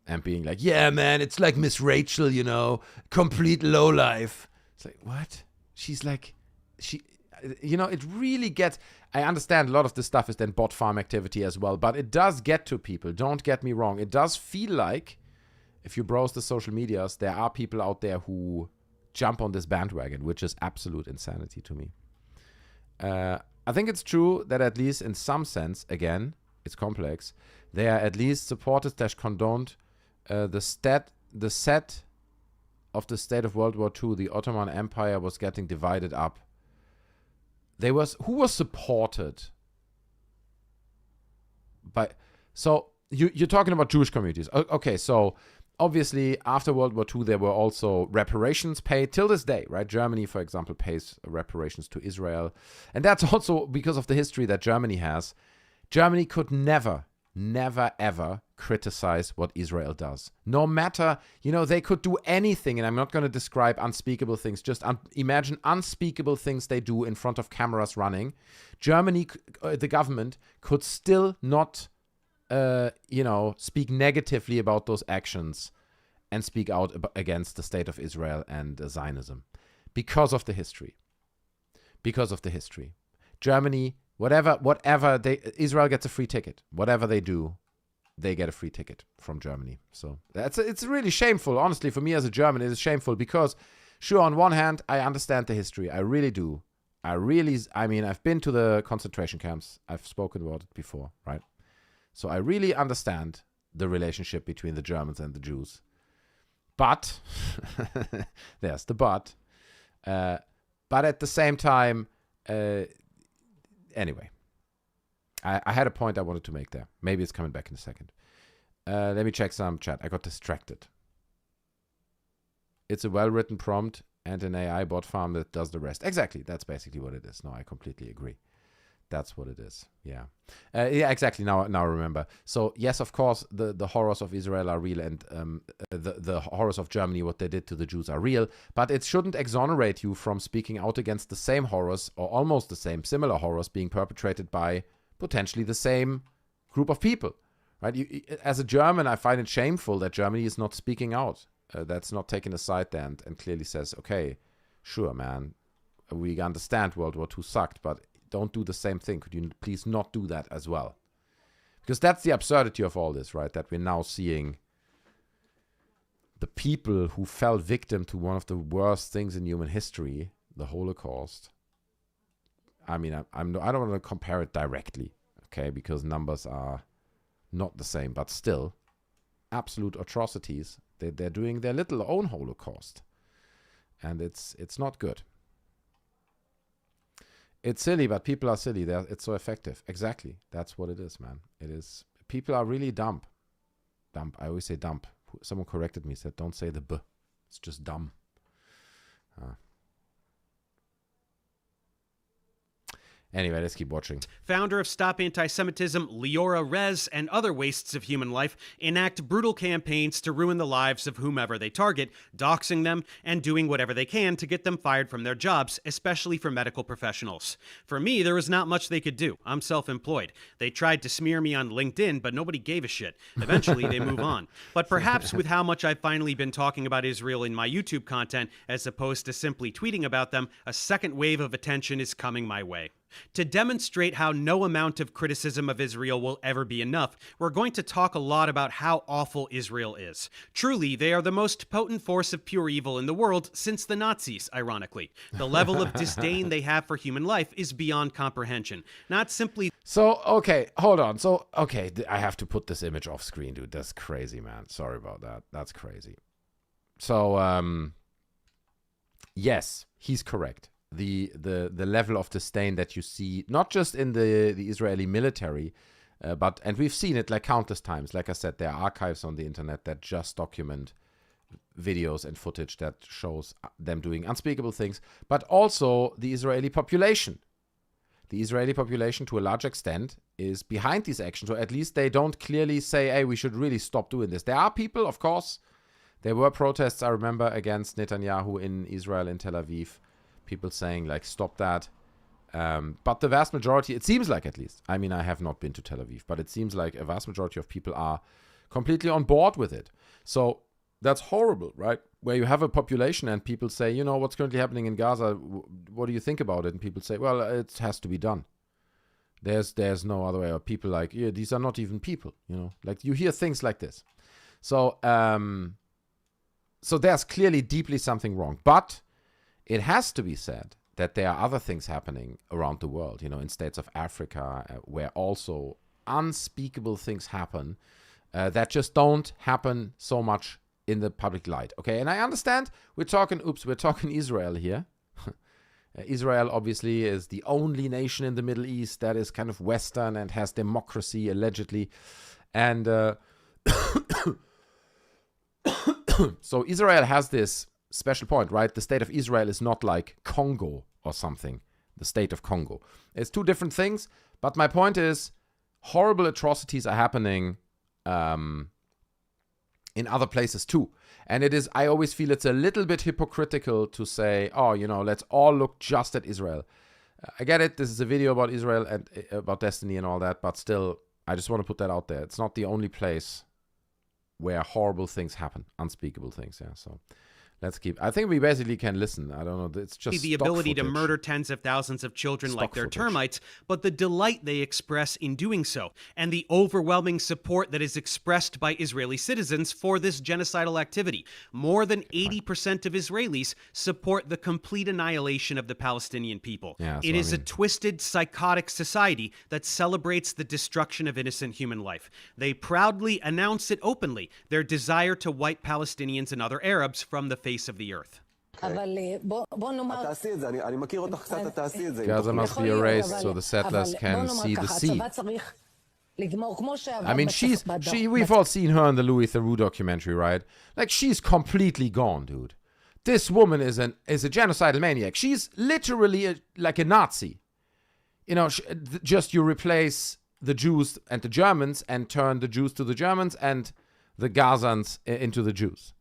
and being like, yeah, man, it's like Miss Rachel, you know, complete lowlife. It's like, what? She's like, it really gets... I understand a lot of this stuff is then bot farm activity as well, but it does get to people. Don't get me wrong. It does feel like, if you browse the social medias, there are people out there who jump on this bandwagon, which is absolute insanity to me. I think it's true that at least in some sense, again, it's complex, they are at least supported / condoned the set of the state of World War II. The Ottoman Empire was getting divided up. Who was supported by... So you're talking about Jewish communities. Okay, so... Obviously, after World War II, there were also reparations paid till this day, right? Germany, for example, pays reparations to Israel. And that's also because of the history that Germany has. Germany could never, ever criticize what Israel does. No matter, they could do anything. And I'm not going to describe unspeakable things. Just imagine unspeakable things they do in front of cameras running. Germany, the government, could still not... speak negatively about those actions and speak out against the state of Israel and Zionism because of the history. Germany, whatever Israel gets a free ticket. Whatever they do, they get a free ticket from Germany. So it's really shameful. Honestly, for me as a German, it is shameful because, sure, on one hand, I understand the history. I really do. I've been to the concentration camps. I've spoken about it before, right? So I really understand the relationship between the Germans and the Jews. But, there's the but, But at the same time, anyway, I had a point I wanted to make there. Maybe it's coming back in a second. Let me check some chat. I got distracted. It's a well-written prompt and an AI bot farm that does the rest. Exactly. That's basically what it is. No, I completely agree. That's what it is. Yeah. Yeah, exactly. Now I remember. So, yes, of course, the horrors of Israel are real, and the horrors of Germany, what they did to the Jews, are real. But it shouldn't exonerate you from speaking out against the same horrors, or almost the same, similar horrors being perpetrated by potentially the same group of people. Right? As a German, I find it shameful that Germany is not speaking out. That's not taking a side there and clearly says, okay, sure, man, we understand World War II sucked, but don't do the same thing. Could you please not do that as well? Because that's the absurdity of all this, right? That we're now seeing the people who fell victim to one of the worst things in human history, the Holocaust. I mean, I don't want to compare it directly, okay? Because numbers are not the same, but still, absolute atrocities. They're doing their little own Holocaust. And it's not good. It's silly, but people are silly. It's so effective. Exactly. That's what it is, man. It is. People are really dumb. Dumb. I always say dumb. Someone corrected me, said, don't say the B. It's just dumb. Anyway, let's keep watching. Founder of Stop Anti-Semitism, Leora Rez, and other wastes of human life enact brutal campaigns to ruin the lives of whomever they target, doxing them, and doing whatever they can to get them fired from their jobs, especially for medical professionals. For me, there was not much they could do. I'm self-employed. They tried to smear me on LinkedIn, but nobody gave a shit. Eventually, they move on. But perhaps with how much I've finally been talking about Israel in my YouTube content, as opposed to simply tweeting about them, a second wave of attention is coming my way. To demonstrate how no amount of criticism of Israel will ever be enough, we're going to talk a lot about how awful Israel is. Truly, they are the most potent force of pure evil in the world since the Nazis, ironically. The level of disdain they have for human life is beyond comprehension. Not simply... So, okay, hold on. So, okay, I have to put this image off screen, dude. That's crazy, man. Sorry about that. That's crazy. So, yes, he's correct. The level of disdain that you see, not just in the Israeli military, and we've seen it like countless times. Like I said, there are archives on the internet that just document videos and footage that shows them doing unspeakable things, but also the Israeli population. The Israeli population, to a large extent, is behind these actions, or at least they don't clearly say, hey, we should really stop doing this. There are people, of course. There were protests, I remember, against Netanyahu in Israel, in Tel Aviv. People saying, like, stop that. But the vast majority, it seems like at least, I mean, I have not been to Tel Aviv, but it seems like a vast majority of people are completely on board with it. So that's horrible, right? Where you have a population and people say, you know, what's currently happening in Gaza, what do you think about it? And people say, well, it has to be done. There's no other way. Or people like, yeah, these are not even people, you know? Like, you hear things like this. So, so there's clearly deeply something wrong. But it has to be said that there are other things happening around the world, you know, in states of Africa, where also unspeakable things happen that just don't happen so much in the public light. Okay, and I understand we're talking Israel here. Israel obviously is the only nation in the Middle East that is kind of Western and has democracy allegedly. And so Israel has this special point, right? The state of Israel is not like Congo or something, the state of Congo. It's two different things, but my point is horrible atrocities are happening in other places too. And it is, I always feel it's a little bit hypocritical to say, oh, you know, let's all look just at Israel. I get it, this is a video about Israel and about destiny and all that, but still, I just want to put that out there. It's not the only place where horrible things happen, unspeakable things, yeah, so... Let's keep. I think we basically can listen. I don't know. It's just the ability to murder tens of thousands of children like they're termites, but the delight they express in doing so, and the overwhelming support that is expressed by Israeli citizens for this genocidal activity. More than 80% of Israelis support the complete annihilation of the Palestinian people. Yeah, it is a twisted, psychotic society that celebrates the destruction of innocent human life. They proudly announce it openly, their desire to wipe Palestinians and other Arabs from the face of the earth. Gaza must be erased so the settlers can see the sea. I mean, we've all seen her in the Louis Theroux documentary, right? Like, she's completely gone, dude. This woman is a genocidal maniac. She's literally like a Nazi. You know, just you replace the Jews and the Germans and turn the Jews to the Germans and the Gazans into the Jews.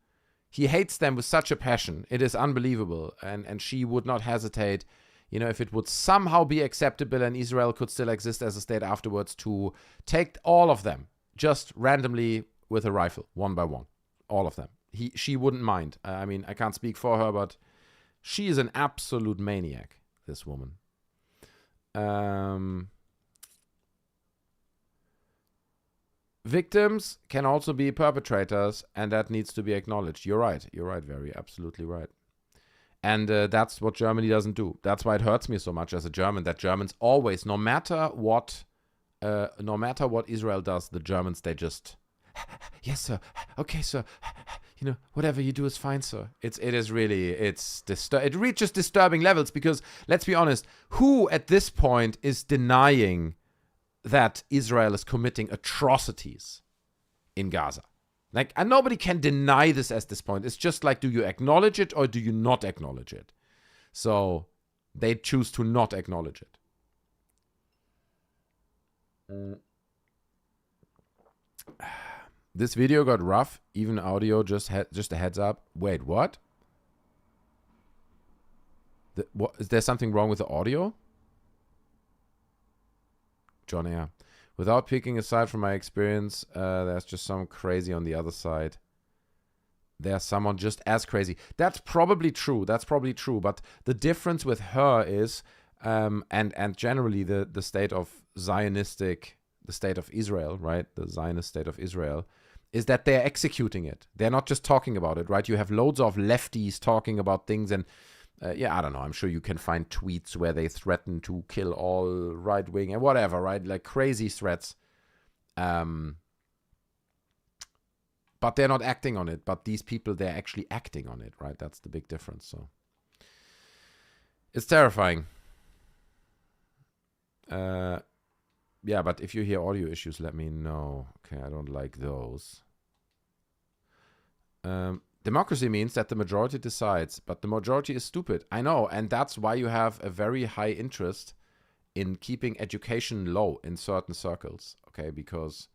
He hates them with such a passion. It is unbelievable. And she would not hesitate, you know, if it would somehow be acceptable and Israel could still exist as a state afterwards, to take all of them just randomly with a rifle, one by one. All of them. She wouldn't mind. I mean, I can't speak for her, but she is an absolute maniac, this woman. Victims can also be perpetrators, and that needs to be acknowledged. You're right, very absolutely right. And that's what Germany doesn't do. That's why it hurts me so much as a German, that Germans always, no matter what Israel does, the Germans, they just, yes, sir, okay, sir, you know, whatever you do is fine, sir. It reaches disturbing levels, because, let's be honest, who at this point is denying that Israel is committing atrocities in Gaza? Like, and nobody can deny this at this point. It's just like, do you acknowledge it or do you not acknowledge it? So they choose to not acknowledge it. This video got rough, even audio, just a heads up. Wait, what? Is there something wrong with the audio? John Air. Without picking aside from my experience, there's just some crazy on the other side. There's someone just as crazy. That's probably true. But the difference with her is, and generally the state of Zionistic, the state of Israel, right? The Zionist state of Israel, is that they're executing it. They're not just talking about it, right? You have loads of lefties talking about things, and I don't know. I'm sure you can find tweets where they threaten to kill all right wing and whatever, right? Like crazy threats. But they're not acting on it. But these people, they're actually acting on it, right? That's the big difference. So it's terrifying. Yeah, but if you hear audio issues, let me know. Okay, I don't like those. Democracy means that the majority decides, but the majority is stupid. I know, and that's why you have a very high interest in keeping education low in certain circles, okay? Because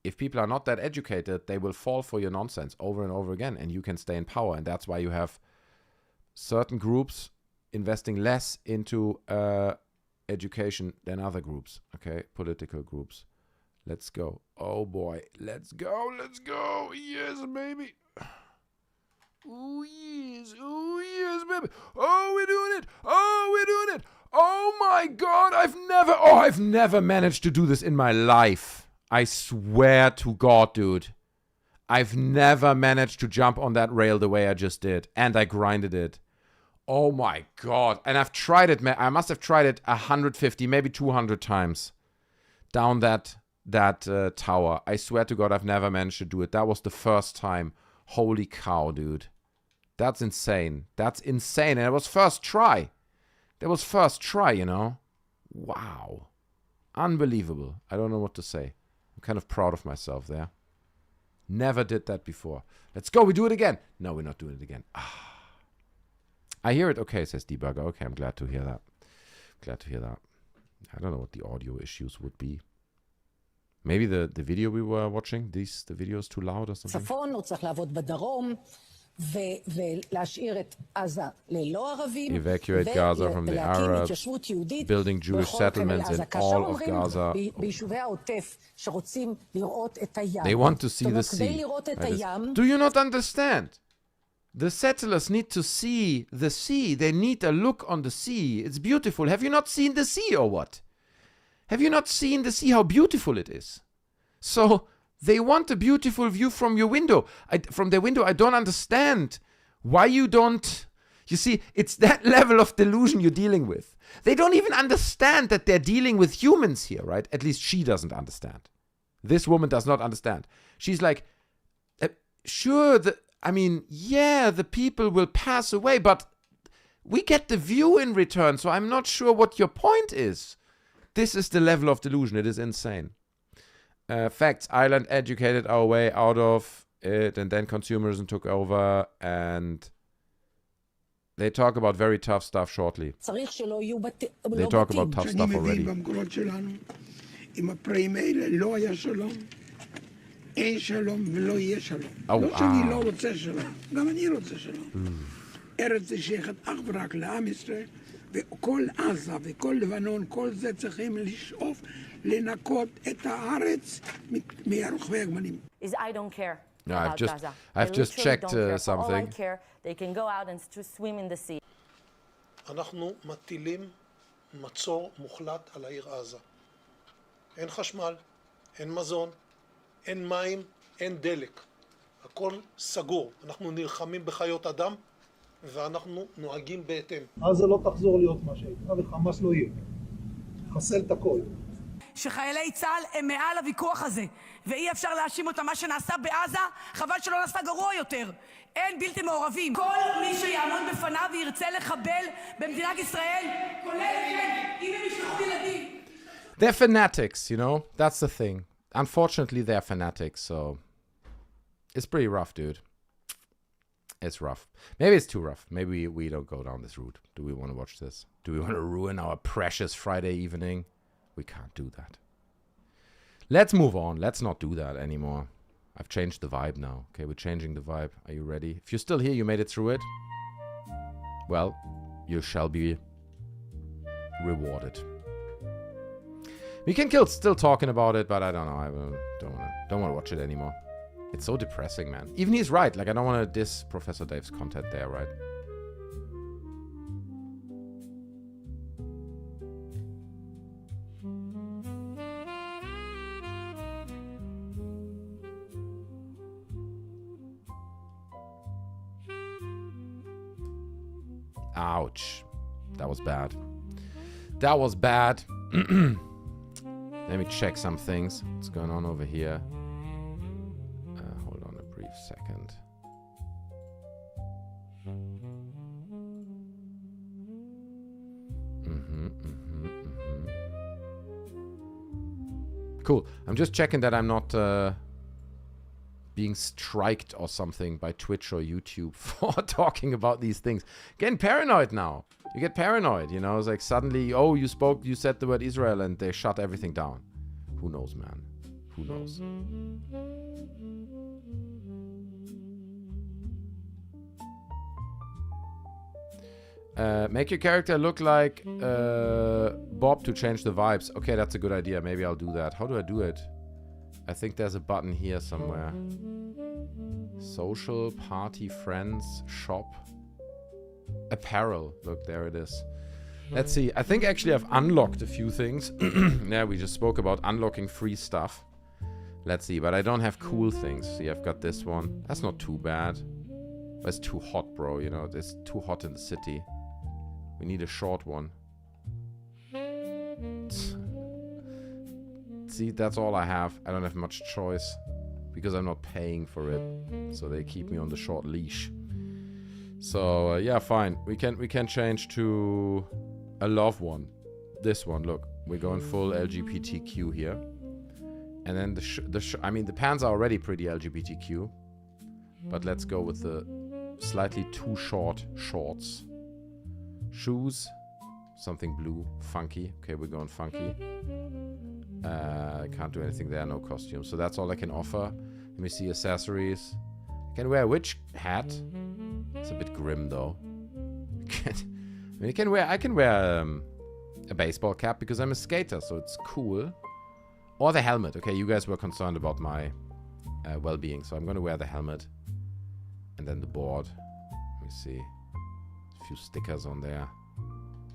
if people are not that educated, they will fall for your nonsense over and over again, and you can stay in power. And that's why you have certain groups investing less into education than other groups, okay? Political groups. Let's go. Oh boy, let's go. Yes, baby. Oh yes, baby. Oh, we're doing it. Oh my God, I've never managed to do this in my life. I swear to God, dude. I've never managed to jump on that rail the way I just did, and I grinded it. Oh my God. And I've tried it, man. I must have tried it 150, maybe 200 times down that tower. I swear to God, I've never managed to do it. That was the first time. Holy cow, dude. That's insane. And it was first try. You know. Wow. Unbelievable. I don't know what to say. I'm kind of proud of myself there. Never did that before. Let's go. We do it again. No, we're not doing it again. I hear it. Okay, says Debugger. Okay, I'm glad to hear that. I don't know what the audio issues would be. Maybe the video we were watching, the video is too loud or something. Evacuate Gaza from the Arabs, building Jewish settlements in all of Gaza. They want to see the sea. Do you not understand? The settlers need to see the sea. They need a look on the sea. It's beautiful. Have you not seen the sea or what? Have you not seen the sea, how beautiful it is? So they want a beautiful view from your window. From their window, I don't understand why you don't. You see, it's that level of delusion you're dealing with. They don't even understand that they're dealing with humans here, right? At least she doesn't understand. This woman does not understand. She's like, sure, I mean, yeah, the people will pass away, but we get the view in return, so I'm not sure what your point is. This is the level of delusion. It is insane. Facts. Ireland educated our way out of it, and then consumerism took over, and they talk about very tough stuff shortly. They talk about tough stuff already. Oh, ארץ שייכת אך ורק לעם ישראל, וכל עזה וכל לבנון, כל זה צריכים לשאוף לנקות את הארץ מרוכבי הגמלים. I don't care Yeah, about Gaza. I've just checked All I something. care, they can go out and swim in the sea. אנחנו מטילים מצור מוחלט על העיר עזה. אין חשמל, אין מזון, אין מים, אין דלק. הכל סגור. אנחנו נלחמים בחיות אדם, ואנחנו נוהגים בהתאם. עזה לא תחזור להיות מה שהייתה, וחמאס לא יהיה. חסל את הכל. שחיילי צה"ל הם מעל הוויכוח הזה, ואי אפשר להאשים אותם. מה שנעשה בעזה, חבל שלא נעשה גרוע יותר. אין בלתי מעורבים. כל מי שיעמוד בפניו וירצה לחבל במדינת ישראל, כולל אם הם ישלחו ילדים. They're fanatics, you know? That's the thing. Unfortunately, they're fanatics, so it's pretty rough, dude. It's rough. Maybe it's too rough. Maybe we don't go down this route. Do we want to watch this? Do we want to ruin our precious Friday evening? We can't do that. Let's move on. Let's not do that anymore. I've changed the vibe now. Okay, we're changing the vibe. Are you ready? If you're still here, you made it through it. Well, you shall be rewarded. We can still talking about it, but I don't know. I don't want to watch it anymore. It's so depressing, man. Even he's right. Like, I don't want to diss Professor Dave's content there, right? Ouch. That was bad. That was bad. Let me check some things. What's going on over here? Hold on a brief second. Cool. I'm just checking that I'm not being striked or something by Twitch or YouTube for talking about these things. Getting paranoid now. You get paranoid, you know? It's like suddenly, oh, you said the word Israel and they shut everything down. Who knows, man? Who knows? Make your character look like Bob to change the vibes. Okay, that's a good idea. Maybe I'll do that. How do I do it? I think there's a button here somewhere. Social, party, friends, shop. Apparel. Look, there it is. Let's see. I think actually I've unlocked a few things. Yeah, we just spoke about unlocking free stuff. Let's see, but I don't have cool things. See, I've got this one. That's not too bad. But it's too hot, bro. You know, it's too hot in the city. We need a short one. See, that's all I have. I don't have much choice because I'm not paying for it. So they keep me on the short leash. So yeah, fine. We can change to a love one. This one, look. We're going full LGBTQ here. And then I mean, the pants are already pretty LGBTQ. But let's go with the slightly too short shorts. Shoes. Something blue. Funky. Okay, we're going funky. I can't do anything there. No costume. So that's all I can offer. Let me see accessories. I can wear a witch hat. It's a bit grim though. I can wear a baseball cap because I'm a skater, so it's cool. Or the helmet. Okay, you guys were concerned about my well-being, so I'm gonna wear the helmet. And then the board. Let me see. A few stickers on there.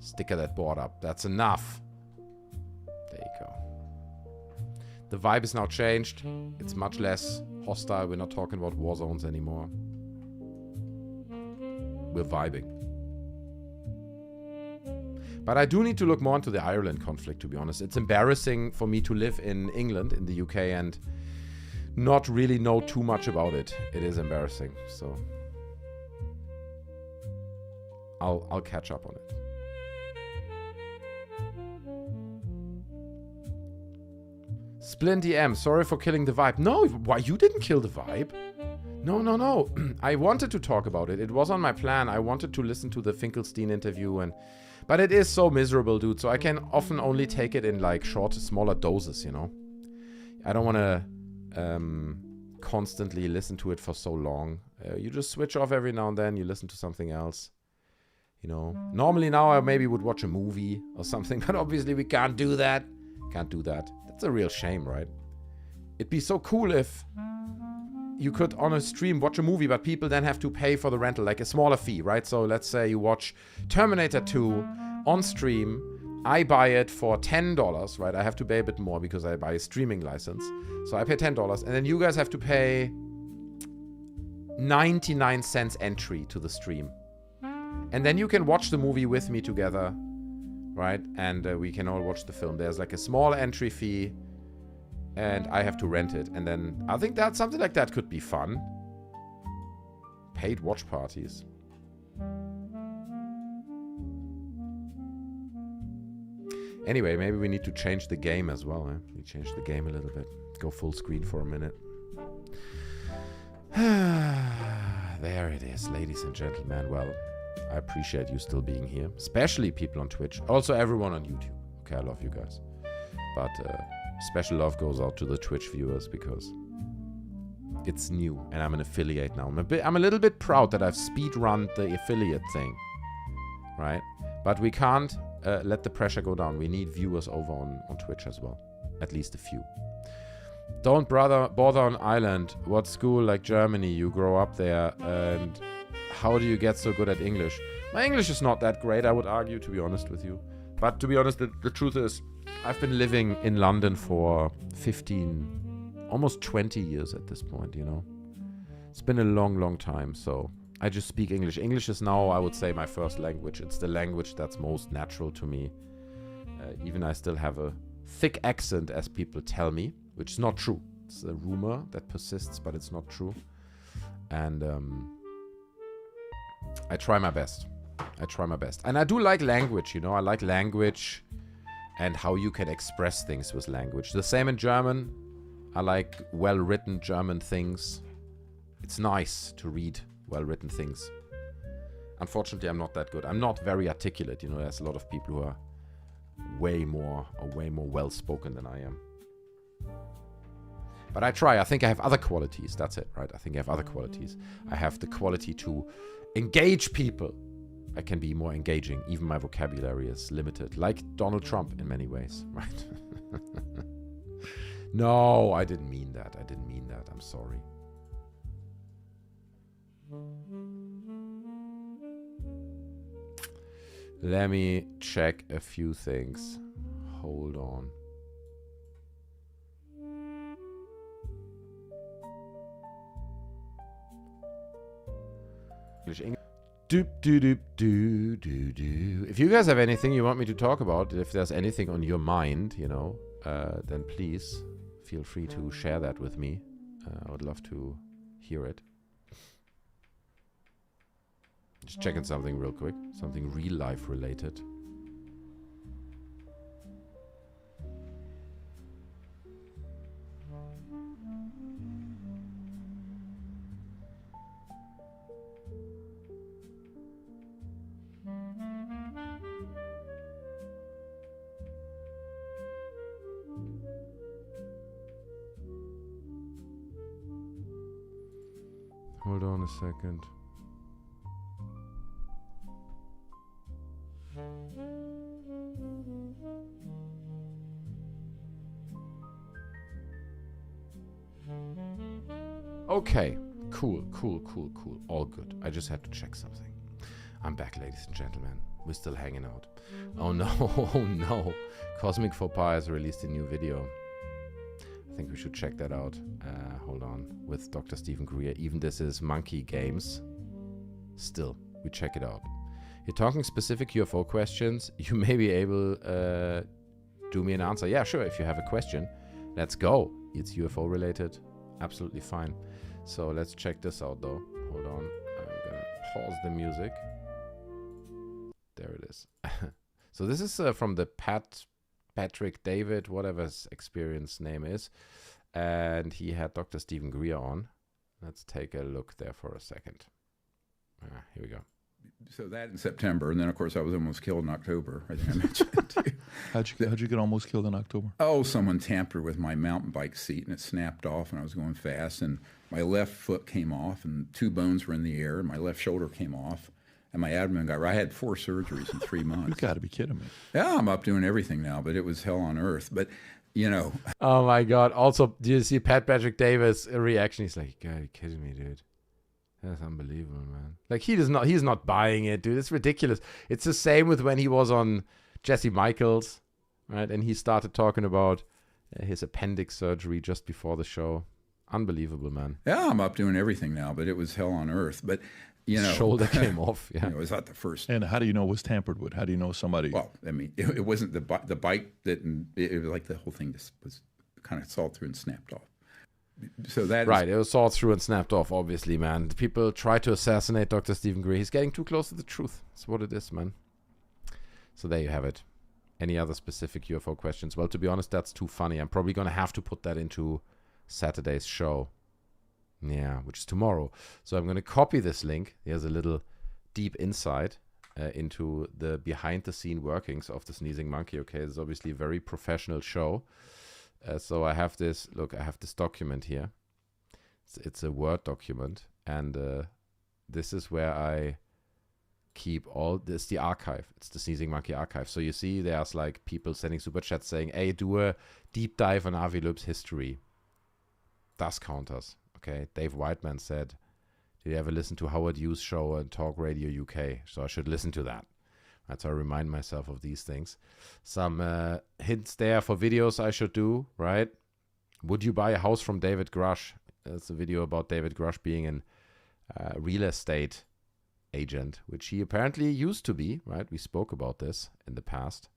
Sticker that board up. That's enough. There you go. The vibe is now changed. It's much less hostile. We're not talking about war zones anymore. We're vibing. But I do need to look more into the Ireland conflict, to be honest. It's embarrassing for me to live in England, in the UK, and not really know too much about it. It is embarrassing, so I'll catch up on it. Splinty M, sorry for killing the vibe. No, why you didn't kill the vibe? No. I wanted to talk about it. It was on my plan. I wanted to listen to the Finkelstein interview, but it is so miserable, dude. So I can often only take it in like short, smaller doses, you know. I don't want to constantly listen to it for so long. You just switch off every now and then. You listen to something else. You know, normally now I maybe would watch a movie or something, but obviously we can't do that. Can't do that. That's a real shame, right? It'd be so cool if you could on a stream watch a movie, but people then have to pay for the rental, like a smaller fee, right? So let's say you watch Terminator 2 on stream. I buy it for $10, right? I have to pay a bit more because I buy a streaming license. So I pay $10, and then you guys have to pay 99 cents entry to the stream. And then you can watch the movie with me together, right? And we can all watch the film. There's like a small entry fee, and I have to rent it. And then I think that something like that could be fun. Paid watch parties. Anyway, maybe we need to change the game as well. We change the game a little bit. Go full screen for a minute. There it is, ladies and gentlemen. Well, I appreciate you still being here, especially people on Twitch. Also everyone on YouTube. Okay, I love you guys. But special love goes out to the Twitch viewers because it's new and I'm an affiliate now. I'm a little bit proud that I've speed-run the affiliate thing, right? But we can't let the pressure go down. We need viewers over on Twitch as well. At least a few. Don't bother on Ireland. What school like Germany? You grow up there, and how do you get so good at English? My English is not that great, I would argue, to be honest with you. But to be honest, the truth is, I've been living in London for 15, almost 20 years at this point, you know. It's been a long, long time, so I just speak English. English is now, I would say, my first language. It's the language that's most natural to me. Even I still have a thick accent, as people tell me, which is not true. It's a rumor that persists, but it's not true. And I try my best. And I do like language, you know. I like language and how you can express things with language. The same in German. I like well-written German things. It's nice to read well-written things. Unfortunately, I'm not that good. I'm not very articulate, you know. There's a lot of people who are way more well-spoken than I am. But I try. I think I have other qualities. That's it, right? I think I have other qualities. I have the quality to engage people. I can be more engaging. Even my vocabulary is limited. Like Donald Trump in many ways, right? No, I didn't mean that. I'm sorry. Let me check a few things. Hold on. English. If you guys have anything you want me to talk about, if there's anything on your mind, you know, then please feel free to share that with me. I would love to hear it. Just checking something real quick. Something real life related. Hold on a second. Okay, cool. All good. I just had to check something. I'm back, ladies and gentlemen. We're still hanging out. Oh no, oh no. Cosmic Faux Pas has released a new video. I think we should check that out. Hold on. With Dr. Stephen Greer. Even this is Monkey Games. Still, we check it out. You're talking specific UFO questions. You may be able do me an answer. Yeah, sure. If you have a question, let's go. It's UFO related. Absolutely fine. So let's check this out, though. Hold on. I'm going to pause the music. There it is. So this is from the Patrick David, whatever his experience name is. And he had Dr. Stephen Greer on. Let's take a look there for a second. Here we go. So that in September, and then of course I was almost killed in October. I think I mentioned that to you. How'd you get almost killed in October? Oh, someone tampered with my mountain bike seat and it snapped off, and I was going fast, and my left foot came off, and 2 bones were in the air, and my left shoulder came off, and my abdomen got. I had 4 surgeries in 3 months. You got to be kidding me. Yeah, I'm up doing everything now, but it was hell on earth. But you know. Oh my God! Also, do you see Patrick Davis' reaction? He's like, "God, you kidding me, dude? That's unbelievable, man. Like he's not buying it, dude. It's ridiculous. It's the same with when he was on Jesse Michaels, right? And he started talking about his appendix surgery just before the show. Unbelievable, man. Yeah, I'm up doing everything now, but it was hell on earth. But you know, shoulder came off. Yeah, it was not the first. And how do you know it was tampered with? How do you know somebody? Well, I mean, it wasn't the bike that. It was like the whole thing just was kind of sawed through and snapped off. So that right, it was sawed through and snapped off. Obviously, man. The people try to assassinate Dr. Stephen Greer. He's getting too close to the truth. That's what it is, man. So there you have it. Any other specific UFO questions? Well, to be honest, that's too funny. I'm probably gonna have to put that into Saturday's show. Yeah, which is tomorrow. So I'm gonna copy this link. Here's a little deep insight into the behind-the-scene workings of the Sneezing Monkey. Okay, it's obviously a very professional show. So I have this, look, I have this document here. It's a Word document. And this is where I keep all this, the archive. It's the Sneezing Monkey archive. So you see there's like people sending super chats saying, hey, do a deep dive on Avi Loeb's history. Das counters. Okay, Dave Whiteman said, did you ever listen to Howard Hughes' show on Talk Radio UK? So I should listen to that. That's how I remind myself of these things. Some hints there for videos I should do, right? Would you buy a house from David Grush? That's a video about David Grush being a real estate agent, which he apparently used to be, right? We spoke about this in the past.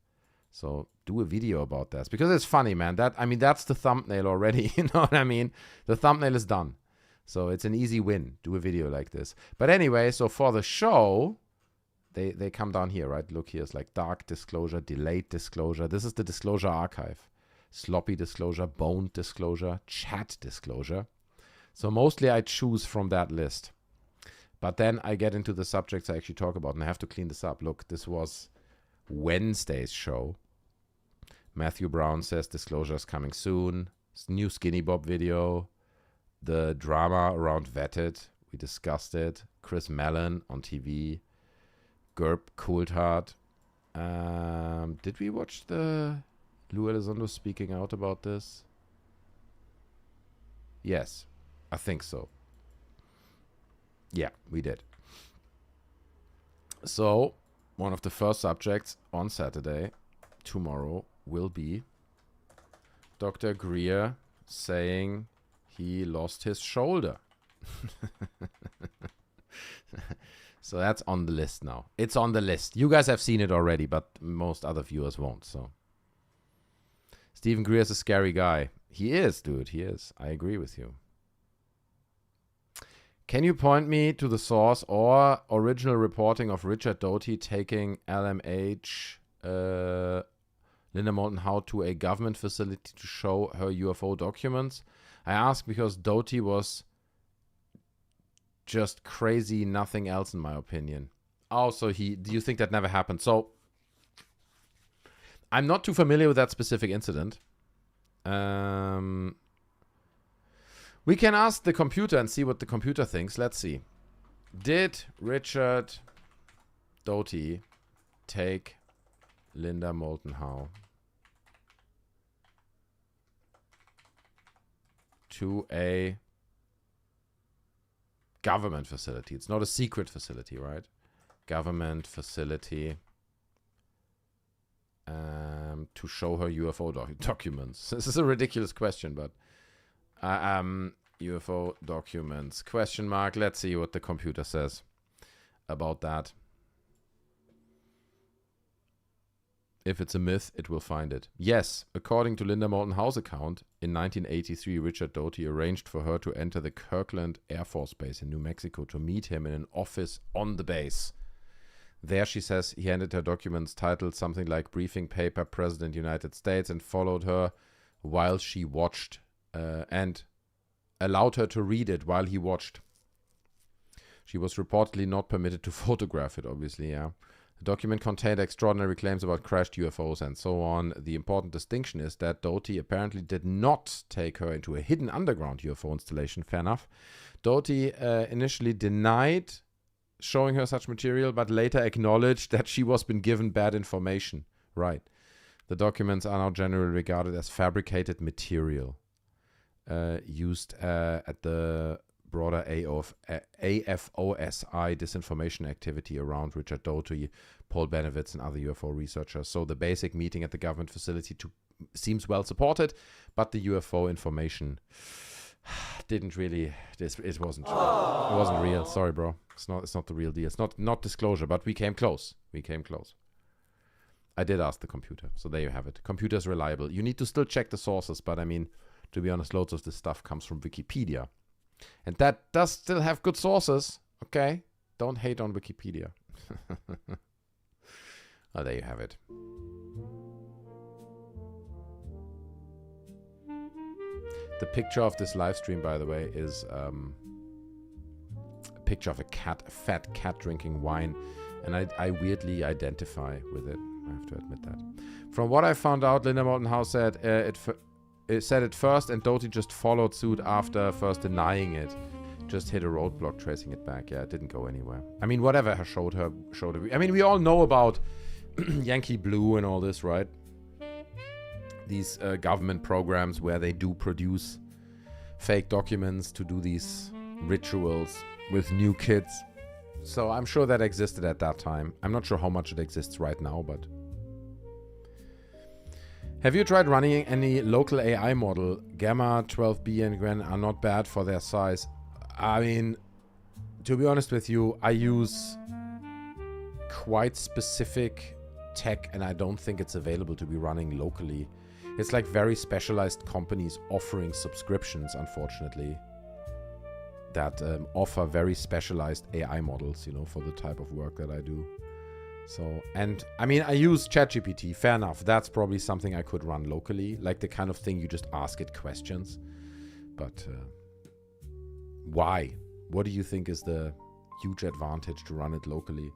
So do a video about this because it's funny, man. That's the thumbnail already. You know what I mean? The thumbnail is done. So it's an easy win. Do a video like this. But anyway, so for the show, they come down here, right? Look, here's like dark disclosure, delayed disclosure. This is the disclosure archive. Sloppy disclosure, boned disclosure, chat disclosure. So mostly I choose from that list. But then I get into the subjects I actually talk about, and I have to clean this up. Look, this was Wednesday's show. Matthew Brown says disclosure is coming soon. New Skinny Bob video. The drama around Vetted. We discussed it. Chris Mellon on TV. Gerb Coulthard. Did we watch the Lou Elizondo speaking out about this? Yes, I think so. Yeah, we did. So, one of the first subjects on Saturday, tomorrow, will be Dr. Greer saying he lost his shoulder. So that's on the list now. It's on the list. You guys have seen it already, but most other viewers won't. So Stephen Greer is a scary guy. He is, dude. He is. I agree with you. Can you point me to the source or original reporting of Richard Doty taking LMH Linda Moulton Howe to a government facility to show her UFO documents? I ask because Doty was just crazy, nothing else in my opinion. Oh, so do you think that never happened? So I'm not too familiar with that specific incident. We can ask the computer and see what the computer thinks. Let's see. Did Richard Doty take Linda Moulton Howe to a government facility? It's not a secret facility, right? Government facility to show her UFO documents. This is a ridiculous question, but UFO documents, question mark. Let's see what the computer says about that. If it's a myth, it will find it. Yes, according to Linda Moulton Howe's account, in 1983, Richard Doty arranged for her to enter the Kirkland Air Force Base in New Mexico to meet him in an office on the base. There, she says, he handed her documents titled something like Briefing Paper, President, United States, and followed her while she watched and allowed her to read it while he watched. She was reportedly not permitted to photograph it, obviously, yeah. The document contained extraordinary claims about crashed UFOs and so on. The important distinction is that Doty apparently did not take her into a hidden underground UFO installation. Fair enough. Doty initially denied showing her such material, but later acknowledged that she was been given bad information. Right. The documents are now generally regarded as fabricated material used at the broader AFOSI disinformation activity around Richard Doty, Paul Benevitz, and other UFO researchers. So the basic meeting at the government facility seems well supported, but the UFO information didn't really. It wasn't true. It wasn't real. Sorry, bro. It's not the real deal. It's not disclosure, but we came close. I did ask the computer, so there you have it. Computer's reliable. You need to still check the sources, but I mean, to be honest, loads of this stuff comes from Wikipedia. And that does still have good sources, okay? Don't hate on Wikipedia. Oh, there you have it. The picture of this live stream, by the way, is a picture of a fat cat drinking wine. And I weirdly identify with it. I have to admit that. From what I found out, Linda Moulton Howe said it said it first, and Doty just followed suit after first denying it. Just hit a roadblock tracing it back. Yeah, it didn't go anywhere. I mean, whatever her showed her. I mean, we all know about Yankee Blue and all this, right? These government programs where they do produce fake documents to do these rituals with new kids. So I'm sure that existed at that time. I'm not sure how much it exists right now, but... Have you tried running any local AI model? Gamma, 12B, and Gwen are not bad for their size. I mean, to be honest with you, I use quite specific tech, and I don't think it's available to be running locally. It's like very specialized companies offering subscriptions, unfortunately, that offer very specialized AI models, you know, for the type of work that I do. So, and I mean, I use ChatGPT, fair enough. That's probably something I could run locally, like the kind of thing you just ask it questions. But why? What do you think is the huge advantage to run it locally?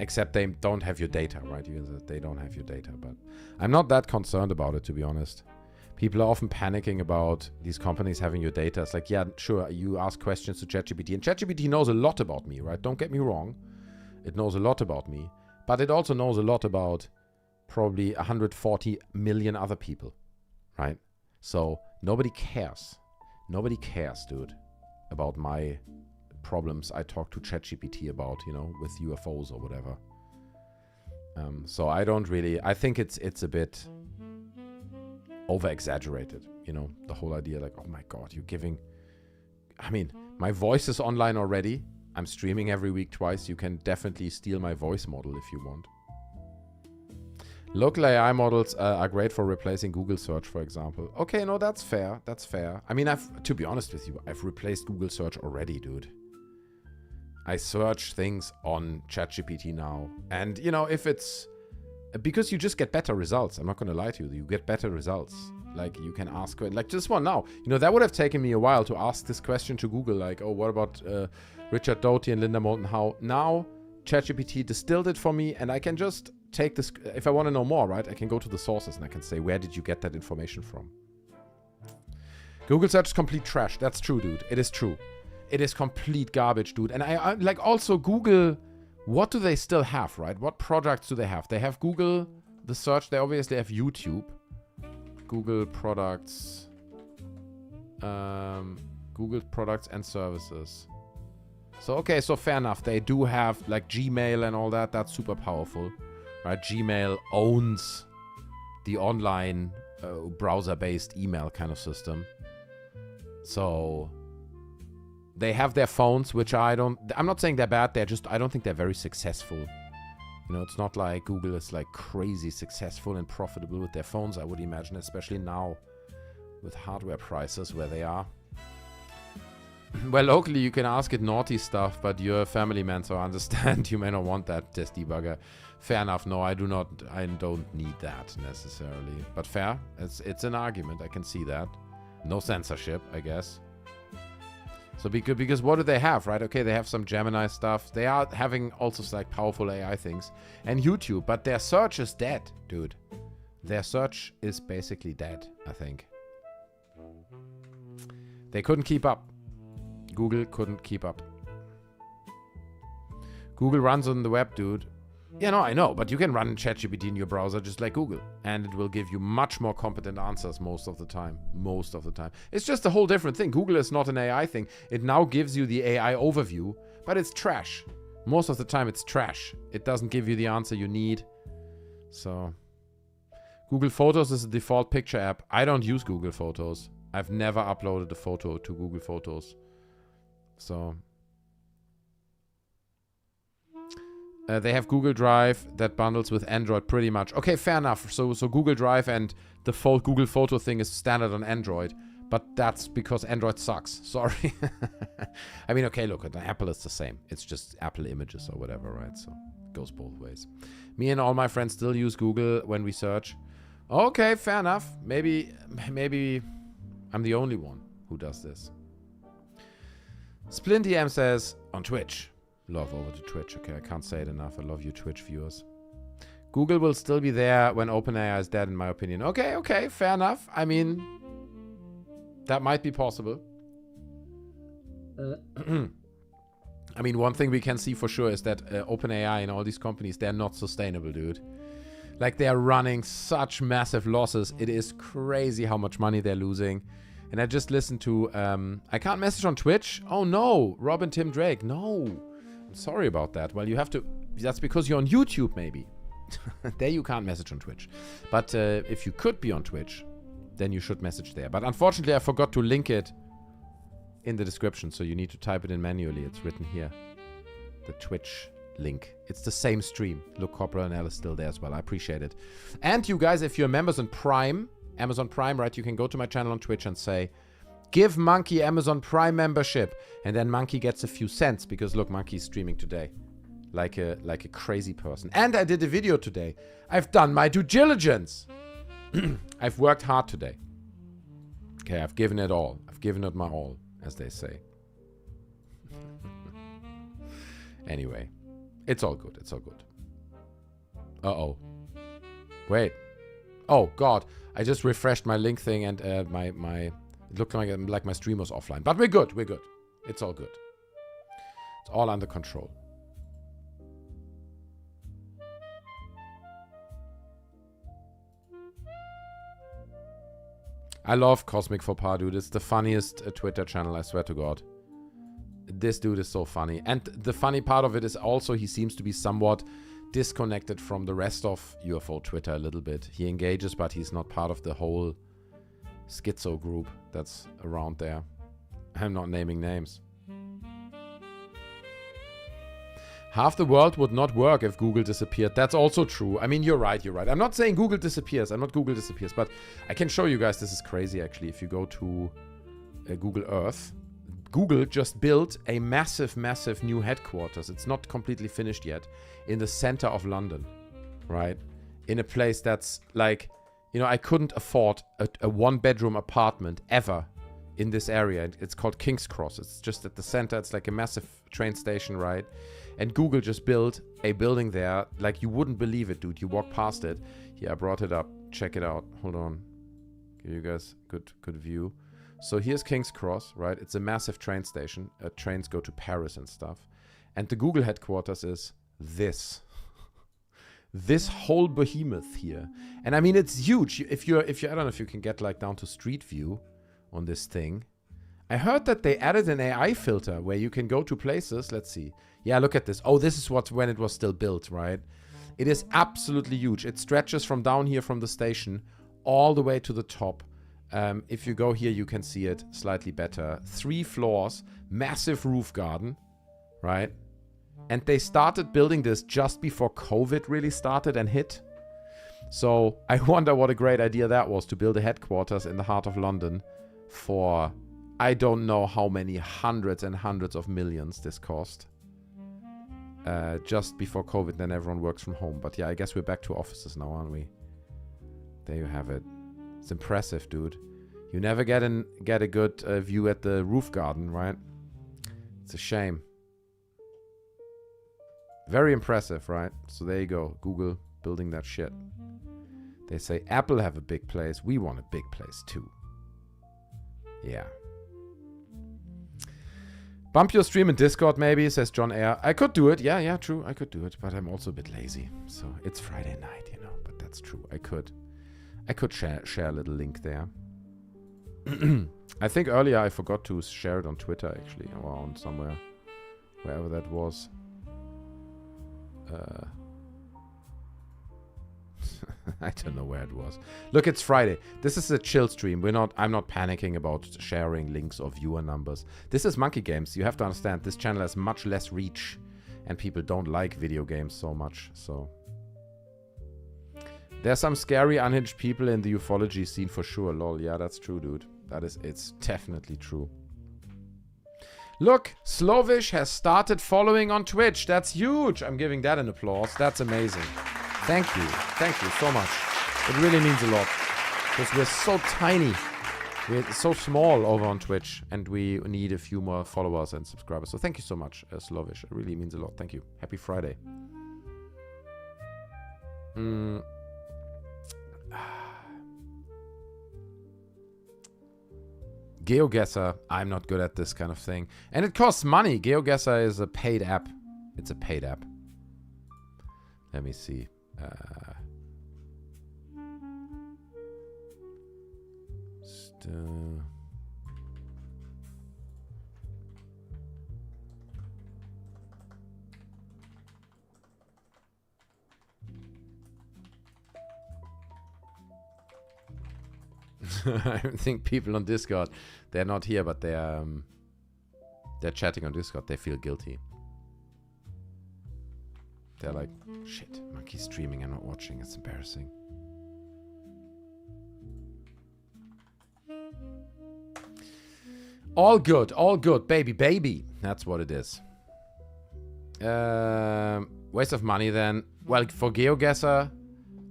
Except they don't have your data, right? They don't have your data, but I'm not that concerned about it, to be honest. People are often panicking about these companies having your data. It's like, yeah, sure, you ask questions to ChatGPT, and ChatGPT knows a lot about me, right? Don't get me wrong. It knows a lot about me, but it also knows a lot about probably 140 million other people, right? So nobody cares. Nobody cares, dude, about my problems I talk to ChatGPT about, you know, with UFOs or whatever. So I don't really... I think it's a bit... over-exaggerated, you know, the whole idea, like, oh my god, you're giving... I mean, my voice is online already. I'm streaming every week twice. You can definitely steal my voice model if you want. Local AI models are great for replacing Google search, for example. Okay, no, that's fair. That's fair. I mean, to be honest with you, I've replaced Google search already, dude. I search things on ChatGPT now. And, you know, if it's... Because you just get better results. I'm not going to lie to you. You get better results. Like, you can ask... Like, this one now. You know, that would have taken me a while to ask this question to Google. Like, oh, what about Richard Doty and Linda Moulton Howe? Now, ChatGPT distilled it for me, and I can just take this... If I want to know more, right? I can go to the sources, and I can say, where did you get that information from? Google search is complete trash. That's true, dude. It is true. It is complete garbage, dude. And I like, also, Google... What do they still have, right? What products do they have? They have Google, the search. They obviously have YouTube. Google products. Google products and services. So, okay, so fair enough. They do have, like, Gmail and all that. That's super powerful, right? Gmail owns the online browser-based email kind of system. So... They have their phones, which I'm not saying they're bad. I don't think they're very successful You know, it's not like Google is like crazy successful and profitable with their phones, I would imagine, especially now with hardware prices where they are. Well, locally you can ask it naughty stuff, but you're a family man, so I understand you may not want that test debugger. Fair enough. No, I don't need that necessarily. But fair. It's an argument. I can see that. No censorship, I guess. So because what do they have, right? Okay, they have some Gemini stuff. They are having also like powerful AI things. And YouTube, but their search is dead, dude. Their search is basically dead, I think. They couldn't keep up. Google couldn't keep up. Google runs on the web, dude. Yeah, no, I know, but you can run ChatGPT in your browser just like Google, and it will give you much more competent answers most of the time. Most of the time. It's just a whole different thing. Google is not an AI thing. It now gives you the AI overview, but it's trash. Most of the time it's trash. It doesn't give you the answer you need. So, Google Photos is a default picture app. I don't use Google Photos. I've never uploaded a photo to Google Photos. So they have Google Drive that bundles with Android pretty much. Okay, fair enough. So Google Drive and the Google Photo thing is standard on Android, but that's because Android sucks. Sorry. I mean, okay, look, Apple is the same. It's just Apple Images or whatever, right? So it goes both ways. Me and all my friends still use Google when we search. Okay, fair enough. Maybe I'm the only one who does this. Splinty M says, on Twitch. Love over to Twitch. Okay, I can't say it enough. I love you, Twitch viewers. Google will still be there when OpenAI is dead, in my opinion. Okay, fair enough. I mean, that might be possible. I mean, one thing we can see for sure is that OpenAI and all these companies, they're not sustainable, dude. Like, they are running such massive losses. It is crazy how much money they're losing. And I just listened to, I can't message on Twitch. Oh no, Robin Tim Drake. No, I'm sorry about that. Well, you have to, that's because you're on YouTube maybe. There you can't message on Twitch. But if you could be on Twitch, then you should message there. But unfortunately, I forgot to link it in the description. So you need to type it in manually. It's written here. The Twitch link. It's the same stream. Look, Corporal and L is still there as well. I appreciate it. And you guys, if you're members on Prime, Amazon Prime, right? You can go to my channel on Twitch and say, give Monkey Amazon Prime membership. And then Monkey gets a few cents because look, Monkey's streaming today. Like a crazy person. And I did a video today. I've done my due diligence. I've worked hard today. Okay, I've given it all. I've given it my all, as they say. Anyway, it's all good. It's all good. Uh-oh. Wait. Oh, God. I just refreshed my link thing and my it looked like my stream was offline. But we're good. We're good. It's all good. It's all under control. I love Cosmic Faux Pas, dude. It's the funniest Twitter channel, I swear to God. This dude is so funny. And the funny part of it is also he seems to be somewhat disconnected from the rest of UFO Twitter a little bit. He engages, but he's not part of the whole schizo group that's around there. I'm not naming names. Half the world would not work if Google disappeared. That's also true. I mean, you're right, you're right. I'm not saying Google disappears. I'm not Google disappears, but I can show you guys this is crazy, actually. If you go to Google Earth, Google just built a massive, massive new headquarters. It's not completely finished yet. In the center of London, right? In a place that's like, you know, I couldn't afford a one-bedroom apartment ever in this area. It's called King's Cross. It's just at the center. It's like a massive train station, right? And Google just built a building there. Like, you wouldn't believe it, dude. You walk past it. Here, I brought it up. Check it out. Hold on. Give you guys good view. So here's King's Cross, right? It's a massive train station. Trains go to Paris and stuff. And the Google headquarters is this. This whole behemoth here. And I mean, it's huge. If you're, I don't know if you can get like down to street view on this thing. I heard that they added an AI filter where you can go to places. Let's see. Yeah, look at this. Oh, this is when it was still built, right? It is absolutely huge. It stretches from down here from the station all the way to the top. If you go here, you can see it slightly better. 3 floors, massive roof garden, right? And they started building this just before COVID really started and hit. So I wonder what a great idea that was, to build a headquarters in the heart of London for I don't know how many hundreds and hundreds of millions this cost. Just before COVID, then everyone works from home. But yeah, I guess we're back to offices now, aren't we? There you have it. It's impressive, dude. You never get a good view at the roof garden, right? It's a shame. Very impressive, right? So there you go. Google building that shit. They say Apple have a big place. We want a big place too. Yeah. Bump your stream in Discord maybe, says John Air. I could do it. Yeah, true. I could do it, but I'm also a bit lazy. So it's Friday night, you know, but that's true. I could share a little link there. I think earlier I forgot to share it on Twitter actually, or on somewhere, wherever that was. I don't know where it was. Look, it's Friday. This is a chill stream. I'm not panicking about sharing links or viewer numbers. This is Monkey Games. You have to understand this channel has much less reach and people don't like video games so much. So there's some scary unhinged people in the ufology scene for sure. Lol. Yeah, that's true, dude. It's definitely true. Look, Slovish has started following on Twitch. That's huge. I'm giving that an applause. That's amazing. Thank you. Thank you so much. It really means a lot. Because we're so tiny. We're so small over on Twitch. And we need a few more followers and subscribers. So thank you so much, Slovish. It really means a lot. Thank you. Happy Friday. GeoGuessr, I'm not good at this kind of thing. And it costs money. GeoGuessr is a paid app. It's a paid app. Let me see. I think people on Discord, they're not here, but they're chatting on Discord. They feel guilty. They're like, shit, Monkey's streaming and not watching. It's embarrassing. All good, baby. That's what it is. Waste of money then. Well, for GeoGuessr,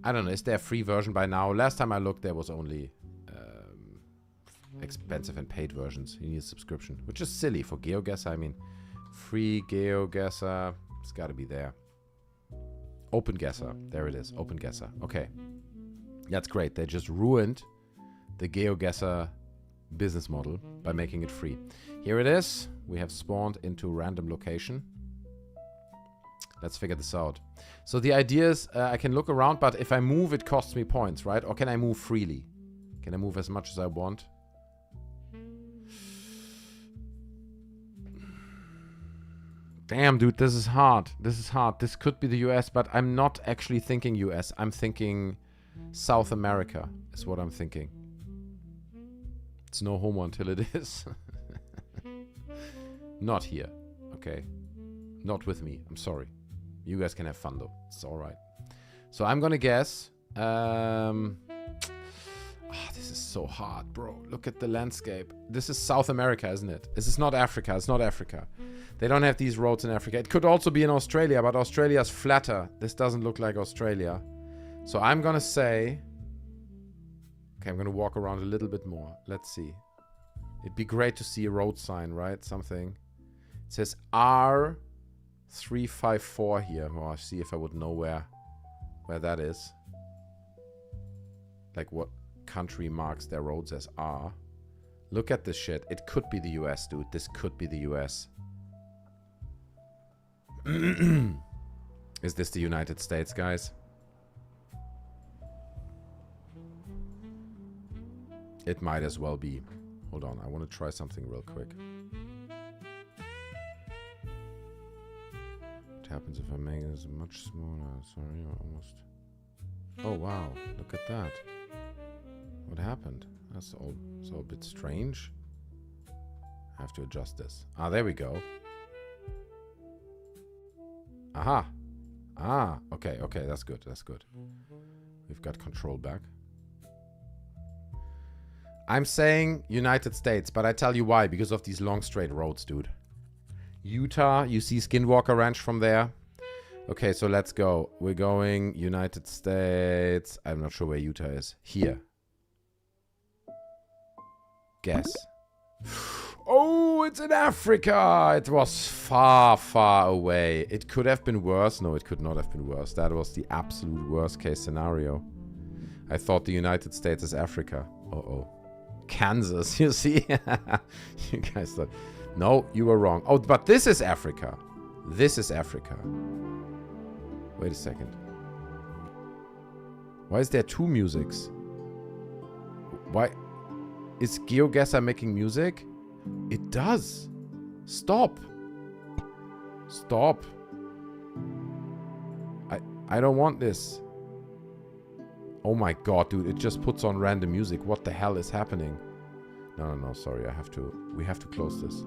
I don't know, is there a free version by now? Last time I looked, there was only expensive and paid versions. You need a subscription, which is silly for GeoGuessr. I mean, free GeoGuessr, it's got to be there. OpenGuessr, there it is. OpenGuessr. Okay, that's great. They just ruined the GeoGuessr business model by making it free. Here it is. We have spawned into random location. Let's figure this out. So the idea is I can look around, but if I move, it costs me points, right? Or can I move freely? Can I move as much as I want? Damn, dude, this is hard. This could be the US, but I'm not actually thinking US. I'm thinking South America is what I'm thinking. It's no homo until it is. Not here. Okay. Not with me. I'm sorry. You guys can have fun though. It's alright. So I'm gonna guess. This is so hard, bro. Look at the landscape. This is South America, isn't it? This is not Africa. It's not Africa. They don't have these roads in Africa. It could also be in Australia, but Australia's flatter. This doesn't look like Australia. So I'm gonna say... Okay, I'm gonna walk around a little bit more. Let's see. It'd be great to see a road sign, right? Something. It says R354 here. Well, I'll see if I would know where that is. Like what country marks their roads as R. Look at this shit. It could be the US, dude. This could be the US. Is this the United States, guys? It might as well be. Hold on, I want to try something real quick. What happens if I make this much smaller? Sorry, almost. Oh wow, look at that. What happened? That's all a bit strange. I have to adjust this. Ah, there we go. Aha. Ah, okay, that's good, We've got control back. I'm saying United States, but I tell you why, because of these long straight roads, dude. Utah, you see Skinwalker Ranch from there? Okay, so let's go. We're going United States. I'm not sure where Utah is. Here. Guess. Oh, it's in Africa. It was far, far away. It could have been worse. No, it could not have been worse. That was the absolute worst case scenario. I thought the United States is Africa. Uh-oh. Kansas, you see? You guys thought... No, you were wrong. Oh, but this is Africa. This is Africa. Wait a second. Why is there two musics? Why... Is GeoGuessr making music? It does. Stop. Stop. I don't want this. Oh my god, dude. It just puts on random music. What the hell is happening? No, sorry. We have to close this.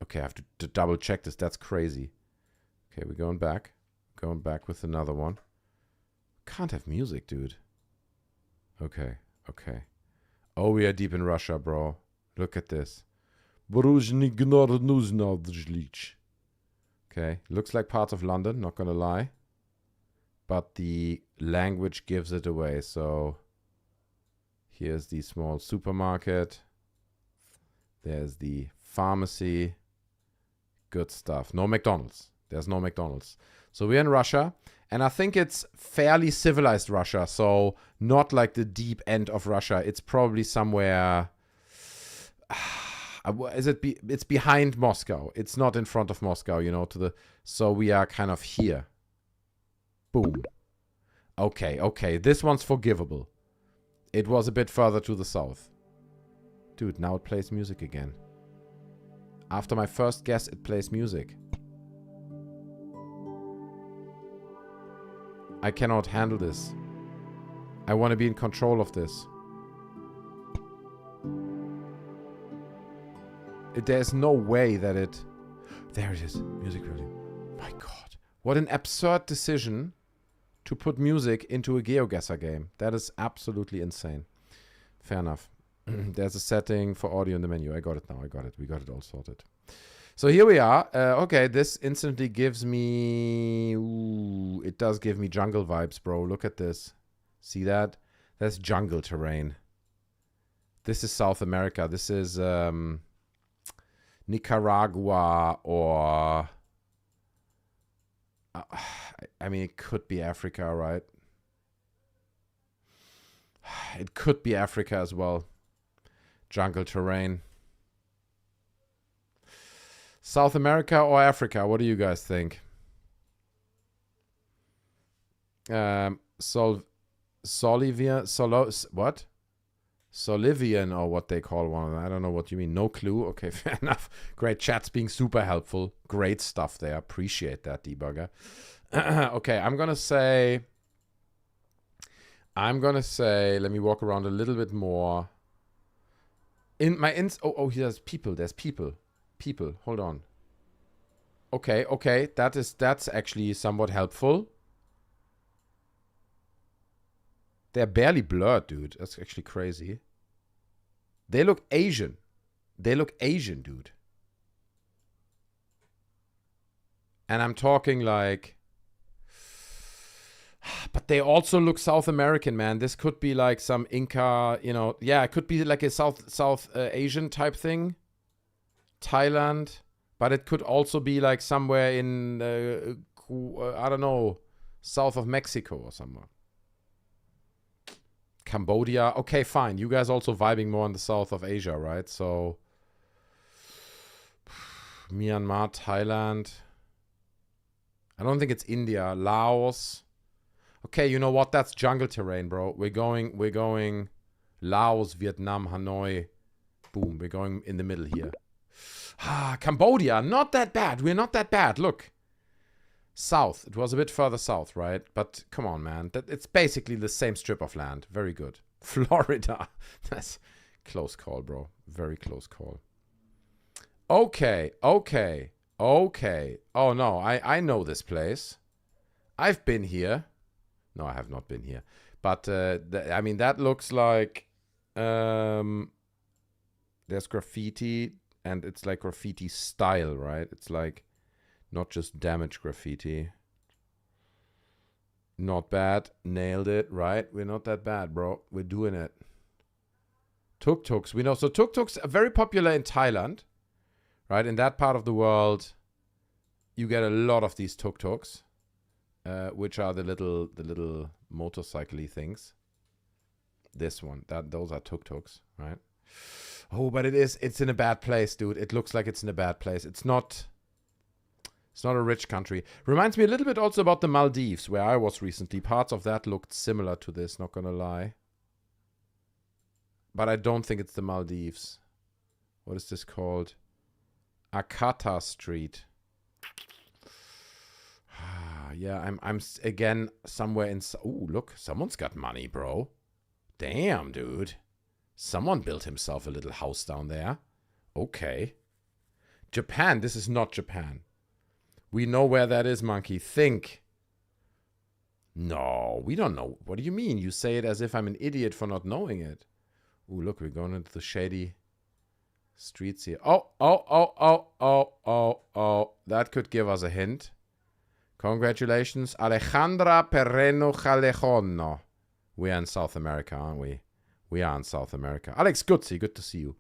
Okay, I have to double check this. That's crazy. Okay, we're going back. Going back with another one. Can't have music, dude. Okay. Oh, we are deep in Russia, bro. Look at this. Okay, looks like parts of London, not gonna lie. But the language gives it away. So here's the small supermarket. There's the pharmacy. Good stuff. No McDonald's. There's no McDonald's. So we're in Russia. And I think it's fairly civilized Russia. So not like the deep end of Russia. It's probably somewhere... It's behind Moscow. It's not in front of Moscow, you know, so we are kind of here. Boom. Okay. This one's forgivable. It was a bit further to the south. Dude, now it plays music again. After my first guess, it plays music. I cannot handle this. I want to be in control of this. There's no way that it... There it is. Music really. My god. What an absurd decision to put music into a GeoGuessr game. That is absolutely insane. Fair enough. There's a setting for audio in the menu. I got it now. We got it all sorted. So here we are. Okay, this instantly gives me... Ooh, it does give me jungle vibes, bro. Look at this. See that? That's jungle terrain. This is South America. This is Nicaragua or... I mean, it could be Africa, right? It could be Africa as well. Jungle terrain. South America or Africa? What do you guys think? What? Solivian or what they call one of them. I don't know what you mean. No clue. Okay, fair enough. Great. Chat's being super helpful. Great stuff there. Appreciate that, debugger. Okay, I'm gonna say, let me walk around a little bit more. There's people. People. Hold on. Okay. That's actually somewhat helpful. They're barely blurred, dude. That's actually crazy. They look Asian. Dude. And I'm talking like... But they also look South American, man. This could be like some Inca, you know... Yeah, it could be like a South Asian type thing. Thailand. But it could also be like somewhere in, I don't know, south of Mexico or somewhere. Cambodia. Okay, fine. You guys also vibing more in the south of Asia, right? So, Myanmar, Thailand. I don't think it's India. Laos. Okay, you know what? That's jungle terrain, bro. We're going Laos, Vietnam, Hanoi. Boom. We're going in the middle here. Cambodia. Not that bad. We're not that bad. Look. South. It was a bit further south, right? But come on, man. It's basically the same strip of land. Very good. Florida. That's close call, bro. Very close call. Okay. Okay. Oh, no. I know this place. I've been here. No, I have not been here. But, I mean, that looks like... there's graffiti, and it's like graffiti style, right? It's like not just damage graffiti. Not bad. Nailed it, right? We're not that bad, bro. We're doing it. Tuk-tuks. We know. So tuk-tuks are very popular in Thailand, right? In that part of the world, you get a lot of these tuk-tuks, which are the little motorcycle-y things. This one. Those are tuk-tuks, right? Oh, but it's in a bad place, dude. It looks like it's in a bad place. It's not a rich country. Reminds me a little bit also about the Maldives, where I was recently. Parts of that looked similar to this, not gonna lie. But I don't think it's the Maldives. What is this called? Akata Street. Yeah, I'm again somewhere in... Ooh, look. Someone's got money, bro. Damn, dude. Someone built himself a little house down there. Okay. Japan. This is not Japan. We know where that is, monkey. Think. No, we don't know. What do you mean? You say it as if I'm an idiot for not knowing it. Ooh, look, we're going into the shady streets here. Oh. That could give us a hint. Congratulations. Alejandra Perreno Jalejono. We are in South America, aren't we? We are in South America. Alex Gutzi, good to see you.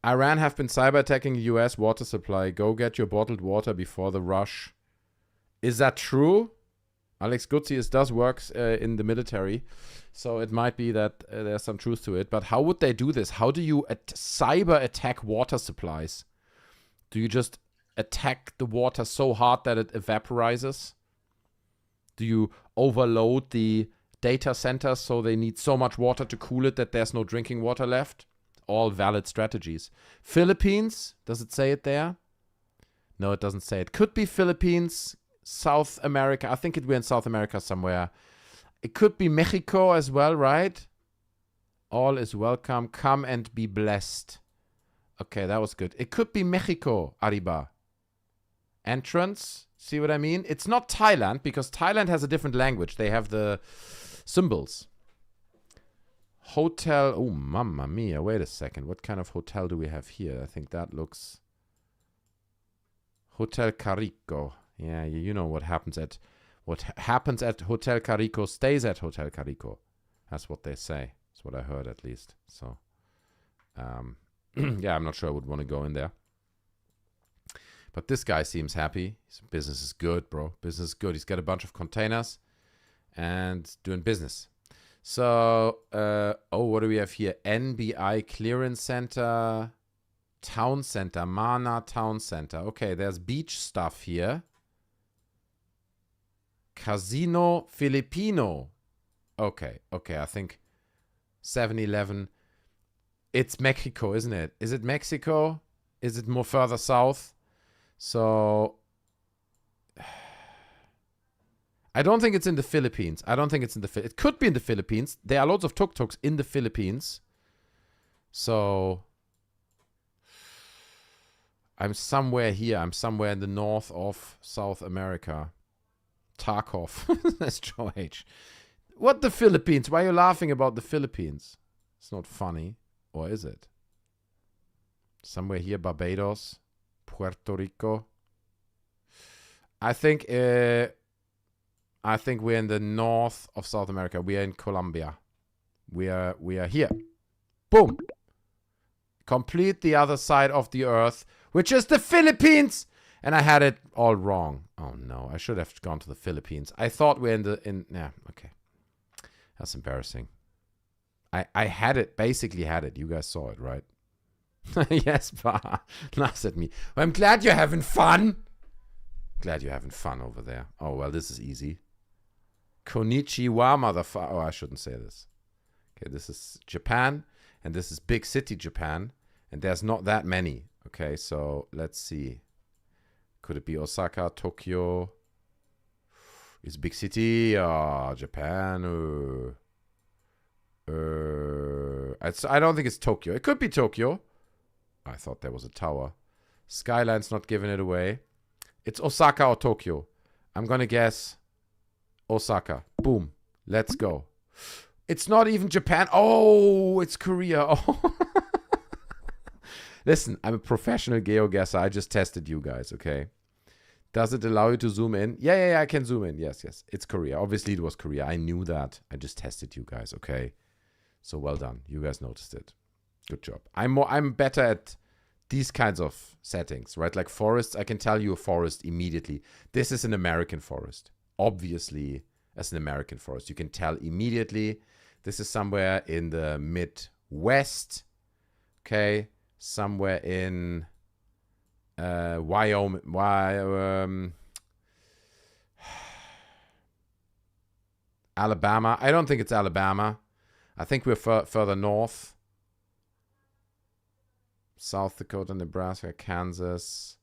Iran have been cyber attacking the US water supply. Go get your bottled water before the rush. Is that true? Alex Gutzi does work in the military, so it might be that there's some truth to it. But how would they do this? How do you cyber attack water supplies? Do you just attack the water so hard that it evaporizes? Do you overload the data centers so they need so much water to cool it that there's no drinking water left? All valid strategies. Philippines, does it say it there? No, it doesn't say it. Could be Philippines, South America. I think we're in South America somewhere. It could be Mexico as well, right? All is welcome. Come and be blessed. Okay, that was good. It could be Mexico, Arriba. Entrance. See what I mean? It's not Thailand, because Thailand has a different language. They have the symbols. Hotel. Oh, mamma mia. Wait a second. What kind of hotel do we have here? I think that looks... Hotel Carico. Yeah, you know what happens at Hotel Carico stays at Hotel Carico. That's what they say. That's what I heard, at least. So, yeah, I'm not sure I would want to go in there. But this guy seems happy. His business is good, bro. Business is good. He's got a bunch of containers and doing business. So, what do we have here? NBI Clearance Center, Town Center, Mana Town Center. Okay, there's beach stuff here. Casino Filipino. Okay, I think 7-Eleven. It's Mexico, isn't it? Is it Mexico? Is it more further south? So, I don't think it's in the Philippines. It could be in the Philippines. There are loads of tuk-tuks in the Philippines. So, I'm somewhere here. I'm somewhere in the north of South America. Tarkov. That's Joe H. What the Philippines? Why are you laughing about the Philippines? It's not funny. Or is it? Somewhere here, Barbados. Puerto Rico. I think we're in the north of South America. We are in Colombia. We are here. Boom. Complete the other side of the earth, which is the Philippines. And I had it all wrong. Oh no, I should have gone to the Philippines. I thought we're yeah, okay. That's embarrassing. I had it, basically had it. You guys saw it, right? Yes, pa. Laugh at me. Well, I'm glad you're having fun. Glad you're having fun over there. Oh, well, this is easy. Konnichiwa, motherfucker. Oh, I shouldn't say this. Okay, this is Japan, and this is big city Japan, and there's not that many. Okay, so let's see. Could it be Osaka, Tokyo? It's big city. Japan. I don't think it's Tokyo. It could be Tokyo. I thought there was a tower. Skyline's not giving it away. It's Osaka or Tokyo. I'm gonna guess Osaka. Boom. Let's go. It's not even Japan. Oh, it's Korea. Oh. Listen, I'm a professional geoguesser. I just tested you guys, okay? Does it allow you to zoom in? Yeah, I can zoom in. Yes. It's Korea. Obviously, it was Korea. I knew that. I just tested you guys, okay? So well done. You guys noticed it. Good job. I'm better at these kinds of settings, right? Like forests, I can tell you a forest immediately. This is an American forest. Obviously, as an American forest. You can tell immediately. This is somewhere in the Midwest. Okay? Somewhere in Wyoming, Alabama. I don't think it's Alabama. I think we're further north. South Dakota, Nebraska, Kansas.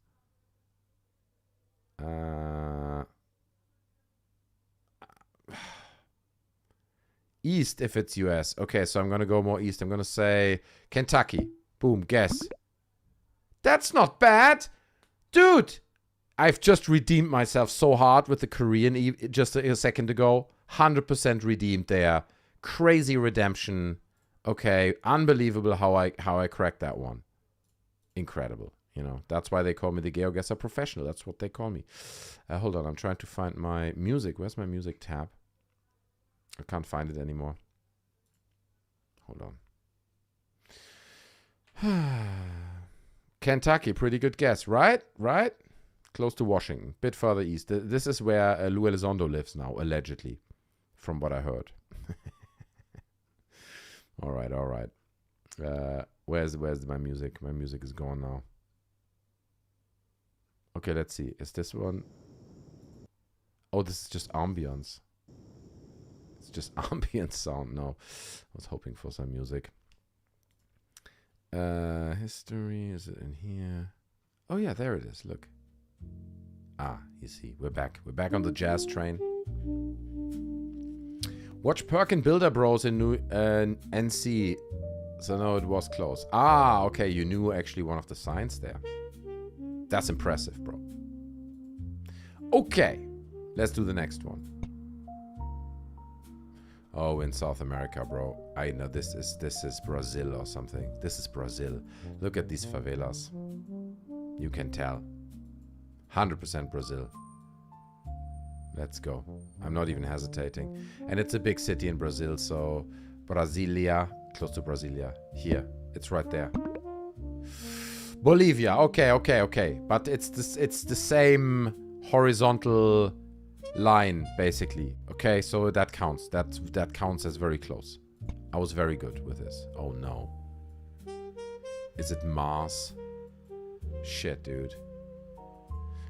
East if it's US. Okay, so I'm going to go more east. I'm going to say Kentucky. Boom, guess. That's not bad. Dude, I've just redeemed myself so hard with the Korean just a second ago. 100% redeemed there. Crazy redemption. Okay, unbelievable how I cracked that one. Incredible. You know, that's why they call me the GeoGuessr professional. That's what they call me. Hold on, I'm trying to find my music. Where's my music tab? I can't find it anymore. Hold on. Kentucky, pretty good guess, right? Right? Close to Washington, bit further east. This is where Lou Elizondo lives now, allegedly, from what I heard. all right. Where's my music? My music is gone now. Okay, let's see. Is this one? Oh, this is just ambience. It's just ambient sound. No, I was hoping for some music. History, is it in here? Oh yeah, there it is. Look. Ah, you see, we're back on the jazz train. Watch Perkin Builder Bros in NC. So no, it was close. Ah, okay, you knew actually one of the signs there. That's impressive, bro. Okay, let's do the next one. Oh, in South America, bro. I know this is Brazil or something. This is Brazil. Look at these favelas. You can tell. 100% Brazil. Let's go. I'm not even hesitating. And it's a big city in Brazil, so Brasilia, close to Brasilia. Here, it's right there. Bolivia. Okay. But it's the same horizontal line, basically. Okay, so that counts. That counts as very close. I was very good with this. Oh no. Is it Mars? Shit, dude.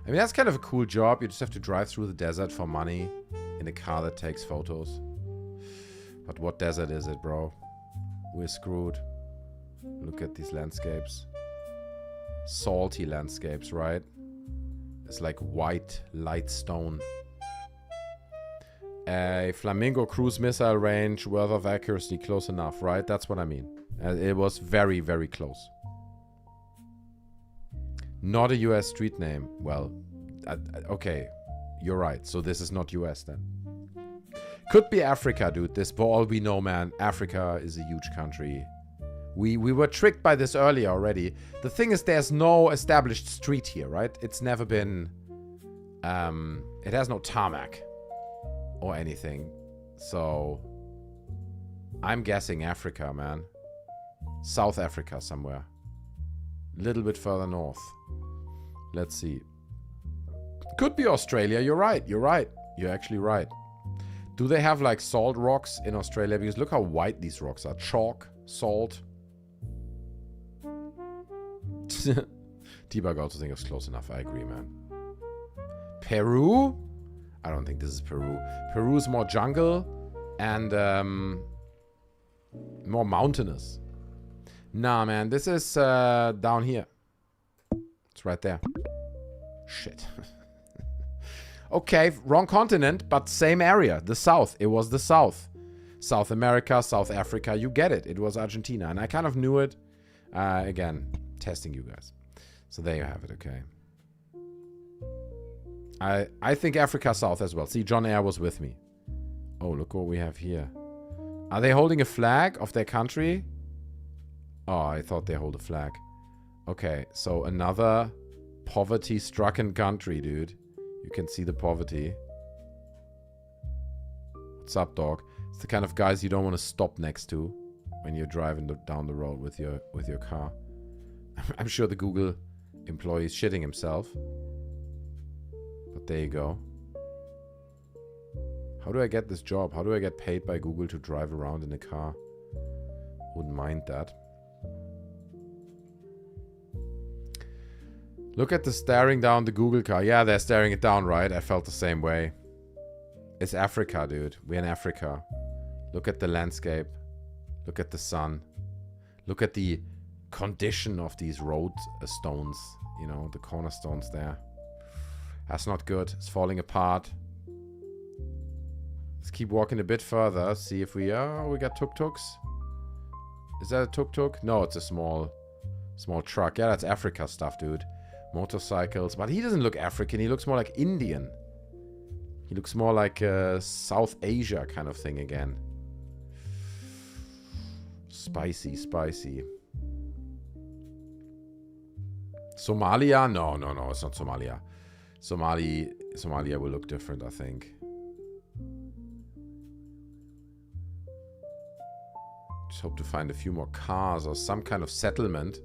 I mean, that's kind of a cool job. You just have to drive through the desert for money in a car that takes photos. But what desert is it, bro? We're screwed. Look at these landscapes. Salty landscapes, right? It's like white, light stone. A Flamingo cruise missile range, worth of accuracy, close enough, right? That's what I mean. It was very, very close. Not a US street name. Well, okay, you're right. So this is not US then. Could be Africa, dude. This, for all we know, man, Africa is a huge country. We were tricked by this earlier already. The thing is, there's no established street here, right? It's never been... it has no tarmac or anything. So I'm guessing Africa, man. South Africa somewhere. A little bit further north. Let's see. Could be Australia. You're right. You're actually right. Do they have like salt rocks in Australia? Because look how white these rocks are. Chalk, salt. Debug also think it's close enough. I agree, man. Peru? I don't think this is Peru. Peru is more jungle and more mountainous. Nah, man. This is down here. It's right there. Shit. Okay, wrong continent, but same area. The South. It was the South. South America, South Africa. You get it. It was Argentina. And I kind of knew it. Again, testing you guys. So there you have it, okay. I think Africa South as well. See, John Air was with me. Oh, look what we have here. Are they holding a flag of their country? Oh, I thought they hold a flag. Okay, so another poverty-stricken country, dude. You can see the poverty. What's up, dog? It's the kind of guys you don't want to stop next to when you're driving down the road with your car. I'm sure the Google employee is shitting himself. But there you go. How do I get this job? How do I get paid by Google to drive around in a car? Wouldn't mind that. Look at the staring down the Google car. Yeah, they're staring it down, right? I felt the same way. It's Africa, dude. We're in Africa. Look at the landscape. Look at the sun. Look at the condition of these road stones. You know, the cornerstones there. That's not good. It's falling apart. Let's keep walking a bit further. See if we... Oh, we got tuk-tuks. Is that a tuk-tuk? No, it's a small truck. Yeah, that's Africa stuff, dude. Motorcycles. But he doesn't look African. He looks more like Indian. He looks more like South Asia kind of thing again. Spicy, spicy. Somalia? No, it's not Somalia. Somalia will look different, I think. Just hope to find a few more cars or some kind of settlement.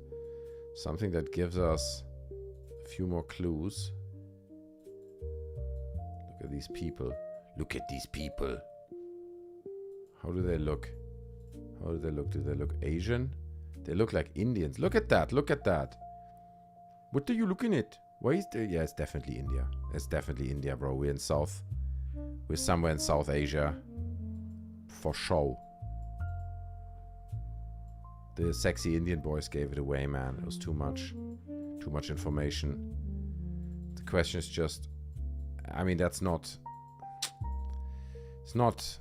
Something that gives us a few more clues. Look at these people. Look at these people. How do they look? How do they look? Do they look Asian? They look like Indians. Look at that. Look at that. What are you looking at? Why is there? Yeah, it's definitely India. It's definitely India, bro. We're in South. We're somewhere in South Asia. For sure. The sexy Indian boys gave it away, man. It was too much. Too much information. The question is just... I mean, that's not... It's not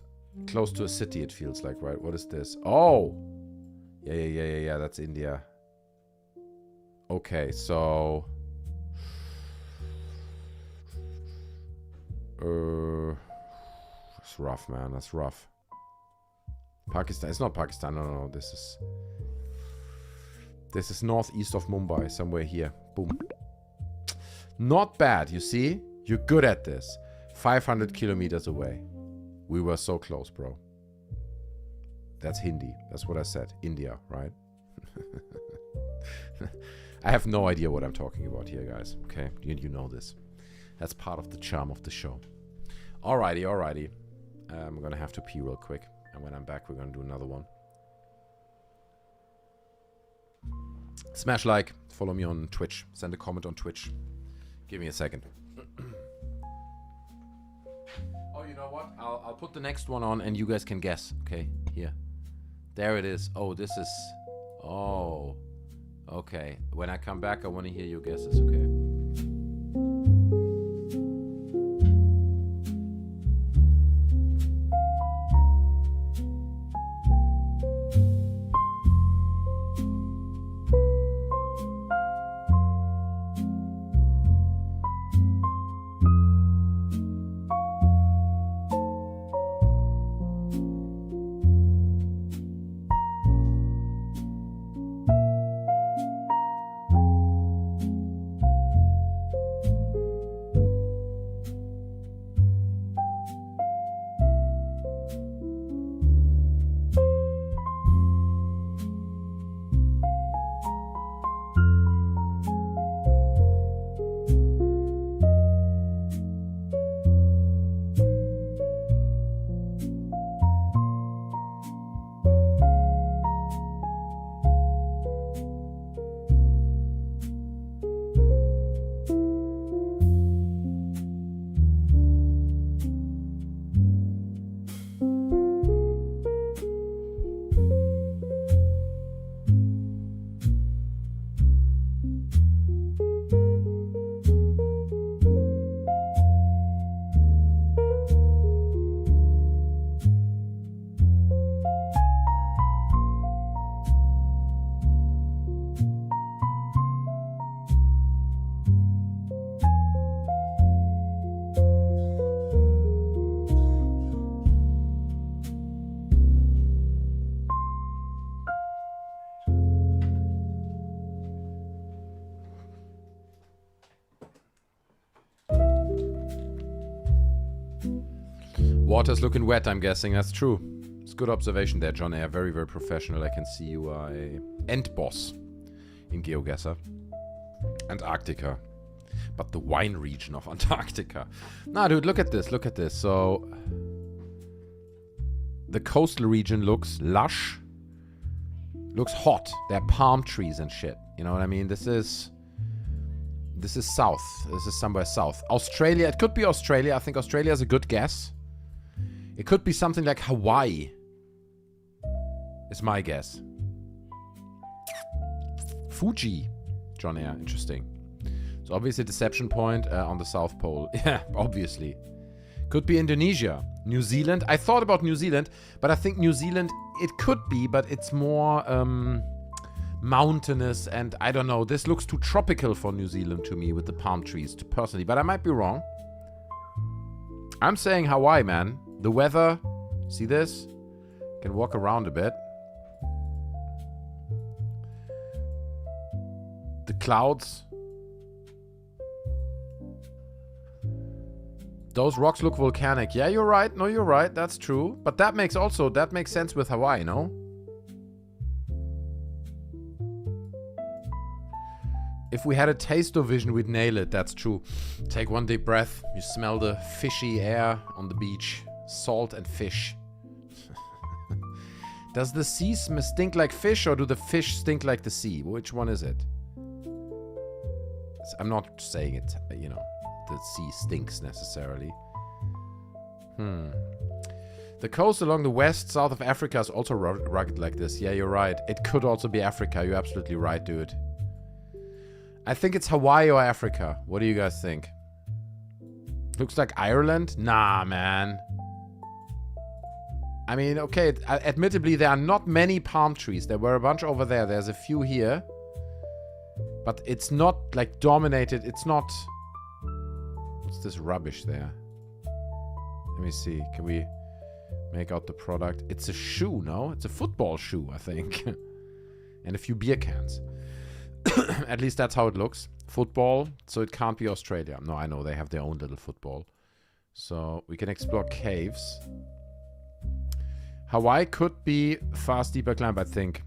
close to a city, it feels like, right? What is this? Oh! Yeah, that's India. Okay, so... It's rough, man. That's rough. Pakistan. It's not Pakistan. No. This is northeast of Mumbai. Somewhere here. Boom. Not bad, you see? You're good at this. 500 kilometers away. We were so close, bro. That's Hindi. That's what I said. India, right? I have no idea what I'm talking about here, guys. Okay? You know this. That's part of the charm of the show. Alrighty. I'm gonna have to pee real quick. And when I'm back, we're gonna do another one. Smash like. Follow me on Twitch. Send a comment on Twitch. Give me a second. Oh, you know what? I'll put the next one on and you guys can guess. Okay, here. There it is. Oh, this is... Oh. Okay. When I come back, I want to hear your guesses, okay? Water's looking wet, I'm guessing. That's true. It's a good observation there, John Air. Very, very professional. I can see you are a end boss in GeoGuessr. Antarctica. But the wine region of Antarctica. Nah, dude, look at this. Look at this. So, the coastal region looks lush. Looks hot. There are palm trees and shit. You know what I mean? This is south. This is somewhere south. Australia. It could be Australia. I think Australia is a good guess. It could be something like Hawaii. Is my guess. Fuji. John Air. Interesting. So obviously deception point on the South Pole. Yeah, obviously. Could be Indonesia. New Zealand. I thought about New Zealand, but I think New Zealand, it could be, but it's more mountainous, and I don't know. This looks too tropical for New Zealand to me with the palm trees, personally, but I might be wrong. I'm saying Hawaii, man. The weather, see this? Can walk around a bit. The clouds. Those rocks look volcanic. Yeah, you're right. No, you're right. That's true. But that makes sense with Hawaii, no? If we had a taste-o vision, we'd nail it. That's true. Take one deep breath. You smell the fishy air on the beach. Salt and fish. Does the sea stink like fish, or do the fish stink like the sea? Which one is it? I'm not saying it, you know, the sea stinks necessarily. The coast along the west, south of Africa is also rugged like this. Yeah, you're right. It could also be Africa. You're absolutely right, dude. I think it's Hawaii or Africa. What do you guys think? Looks like Ireland? Nah, man. I mean, okay, admittedly, there are not many palm trees. There were a bunch over there. There's a few here. But it's not, like, dominated. It's not... What's this rubbish there? Let me see. Can we make out the product? It's a shoe, no? It's a football shoe, I think. And a few beer cans. At least that's how it looks. Football, so it can't be Australia. No, I know, they have their own little football. So, we can explore caves. Hawaii could be fast, deeper climb, I think.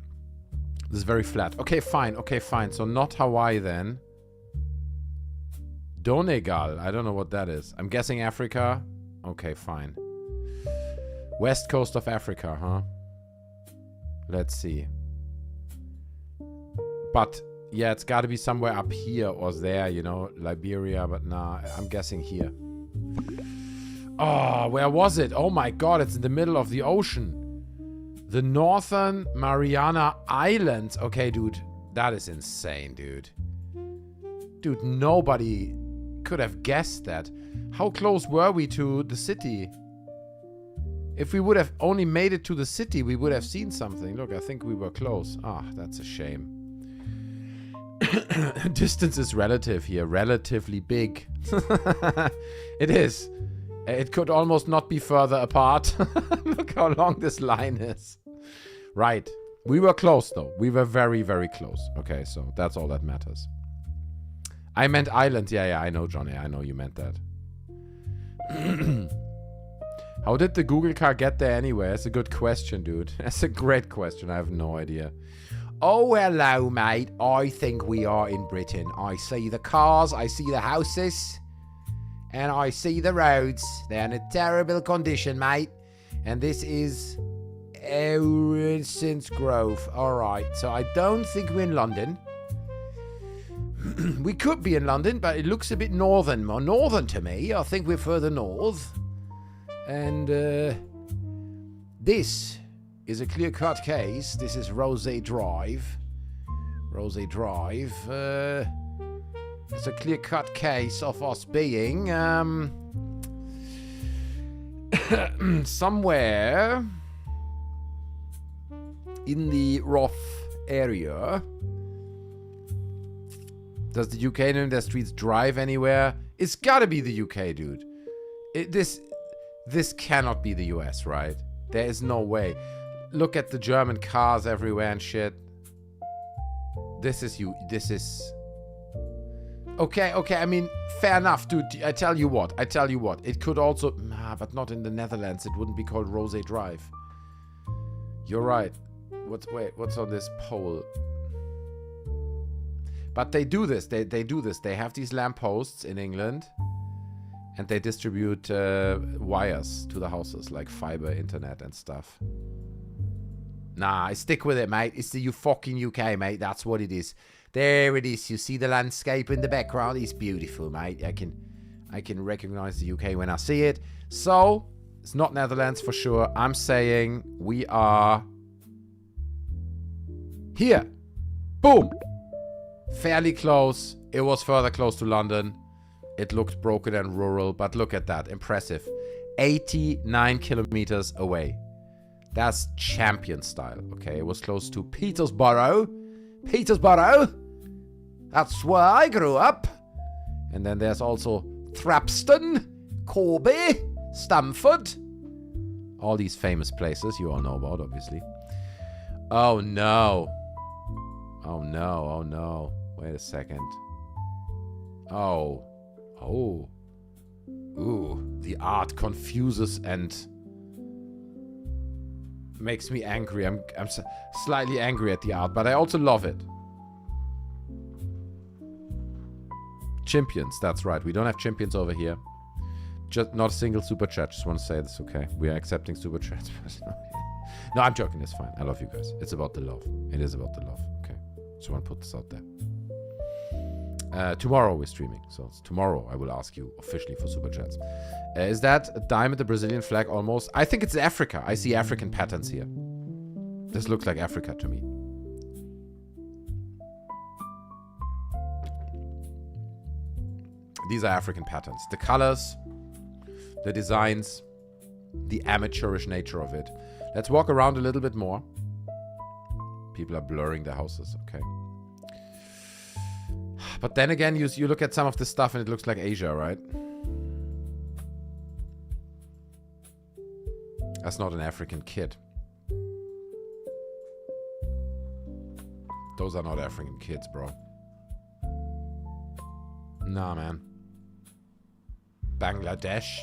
This is very flat. Okay, fine. Okay, fine. So, not Hawaii then. Donegal. I don't know what that is. I'm guessing Africa. Okay, fine. West coast of Africa, huh? Let's see. But... yeah, it's got to be somewhere up here or there, you know, Liberia, but nah, I'm guessing here. Oh, where was it? Oh my god, it's in the middle of the ocean. The Northern Mariana Islands. Okay, dude, that is insane, dude. Dude, nobody could have guessed that. How close were we to the city? If we would have only made it to the city, we would have seen something. Look, I think we were close. Ah, that's a shame. Distance is relative here. Relatively big. It is. It could almost not be further apart. Look how long this line is. Right. We were close, though. We were very, very close. Okay, so that's all that matters. I meant island. Yeah, I know, Johnny. I know you meant that. How did the Google car get there anyway? That's a good question, dude. That's a great question. I have no idea. Oh, hello, mate. I think we are in Britain. I see the cars, I see the houses, and I see the roads. They're in a terrible condition, mate. And this is Erinson Grove. Alright, so I don't think we're in London. We could be in London, but it looks a bit northern. More northern to me. I think we're further north. And this is a clear-cut case. This is Rose Drive. Rose Drive. It's a clear-cut case of us being somewhere in the Roth area. Does the UK name their streets drive anywhere? It's gotta be the UK, dude. This cannot be the US, right? There is no way. Look at the German cars everywhere and shit. This is Okay, I mean, fair enough, dude. I tell you what. It could also... but not in the Netherlands. It wouldn't be called Rose Drive. You're right. What's on this pole? But they do this. They do this. They have these lampposts in England, and they distribute wires to the houses, like fiber internet and stuff. Nah, I stick with it, mate. It's the fucking UK, mate. That's what it is. There it is. You see the landscape in the background? It's beautiful, mate. I can recognize the UK when I see it. So, it's not Netherlands for sure. I'm saying we are here. Boom. Fairly close. It was further close to London. It looked broken and rural, but look at that. Impressive. 89 kilometers away. That's champion style, okay? It was close to Peterborough. Peterborough! That's where I grew up. And then there's also Thrapston, Corby, Stamford. All these famous places you all know about, obviously. Oh, no. Oh, no. Oh, no. Wait a second. Oh. Oh. Ooh. The art confuses and makes me angry. I'm slightly angry at the art, but I also love it. Champions, that's right. We don't have champions over here. Just not a single super chat. Just want to say this, okay? We are accepting super chats. No, I'm joking. It's fine. I love you guys. It's about the love. It is about the love, okay? Just want to put this out there. Tomorrow we're streaming, so it's tomorrow I will ask you officially for super chats. Is that a diamond, the Brazilian flag almost? I think it's Africa. I see African patterns here. This looks like Africa to me. These are African patterns. The colors, the designs, the amateurish nature of it. Let's walk around a little bit more. People are blurring their houses, okay. But then again, you look at some of this stuff and it looks like Asia, right? That's not an African kid. Those are not African kids, bro. Nah, man. Bangladesh.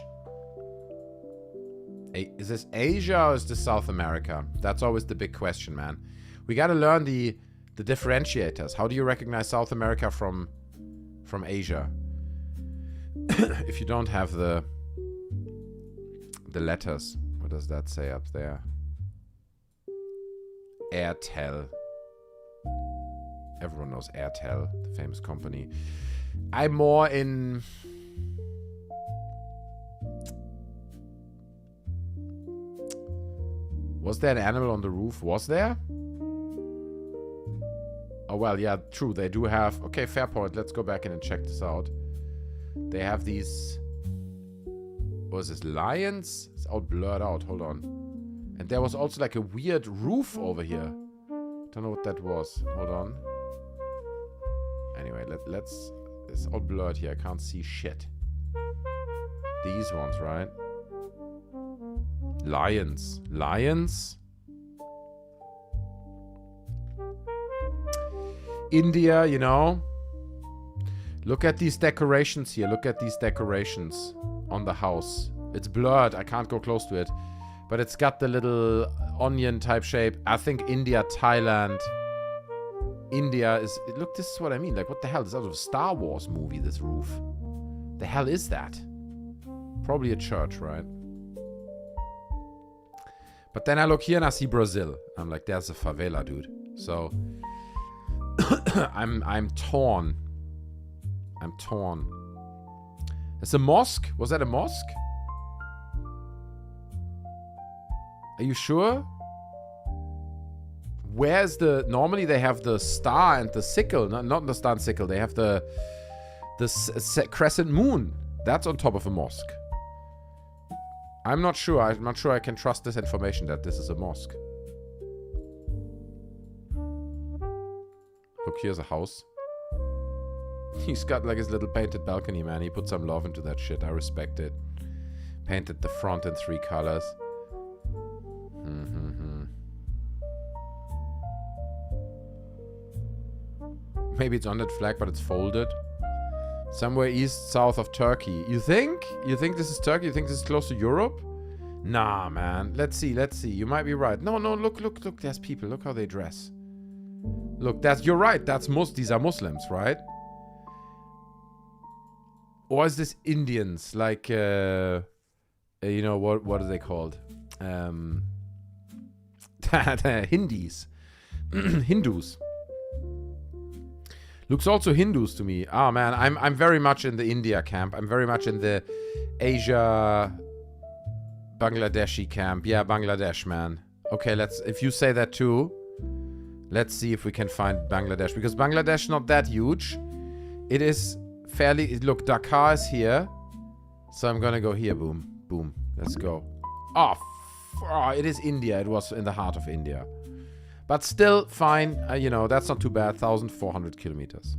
Is this Asia or is this South America? That's always the big question, man. We gotta learn the differentiators. How do you recognize South America from Asia? If you don't have the letters. What does that say up there? Airtel. Everyone knows Airtel, the famous company. I'm more in... Was there an animal on the roof? Was there? Oh, well, yeah, true. They do have... Okay, fair point. Let's go back in and check this out. They have these... What is this? Lions? It's all blurred out. Hold on. And there was also like a weird roof over here. Don't know what that was. Hold on. Anyway, let's... It's all blurred here. I can't see shit. These ones, right? Lions. Lions? India, you know. Look at these decorations here. Look at these decorations on the house. It's blurred. I can't go close to it. But it's got the little onion type shape. I think India, Thailand. India is... Look, this is what I mean. Like, what the hell? This is out of a Star Wars movie, this roof. The hell is that? Probably a church, right? But then I look here and I see Brazil. I'm like, there's a favela, dude. So... I'm torn. I'm torn. It's a mosque? Was that a mosque? Are you sure? Where's the... Normally they have the star and the sickle. Not the star and sickle. They have the crescent moon. That's on top of a mosque. I'm not sure. I'm not sure I can trust this information that this is a mosque. Look, here's a house. He's got like his little painted balcony, man. He put some love into that shit. I respect it. Painted the front in 3 colors. Maybe it's on that flag, but it's folded. Somewhere east, south of Turkey. You think? You think this is Turkey? You think this is close to Europe? Nah, man. Let's see. You might be right. No, look. There's people. Look how they dress. Look, you're right. These are Muslims, right? Or is this Indians? Like, you know, what are they called? Hindus. Hindus. Looks also Hindus to me. Ah, man, I'm very much in the India camp. I'm very much in the Asia Bangladeshi camp. Yeah, Bangladesh, man. Okay, if you say that too, let's see if we can find Bangladesh. Because Bangladesh is not that huge. It is fairly... Look, Dhaka is here. So I'm gonna go here. Boom. Boom. Let's go. Oh, it is India. It was in the heart of India. But still fine. You know, that's not too bad. 1,400 kilometers.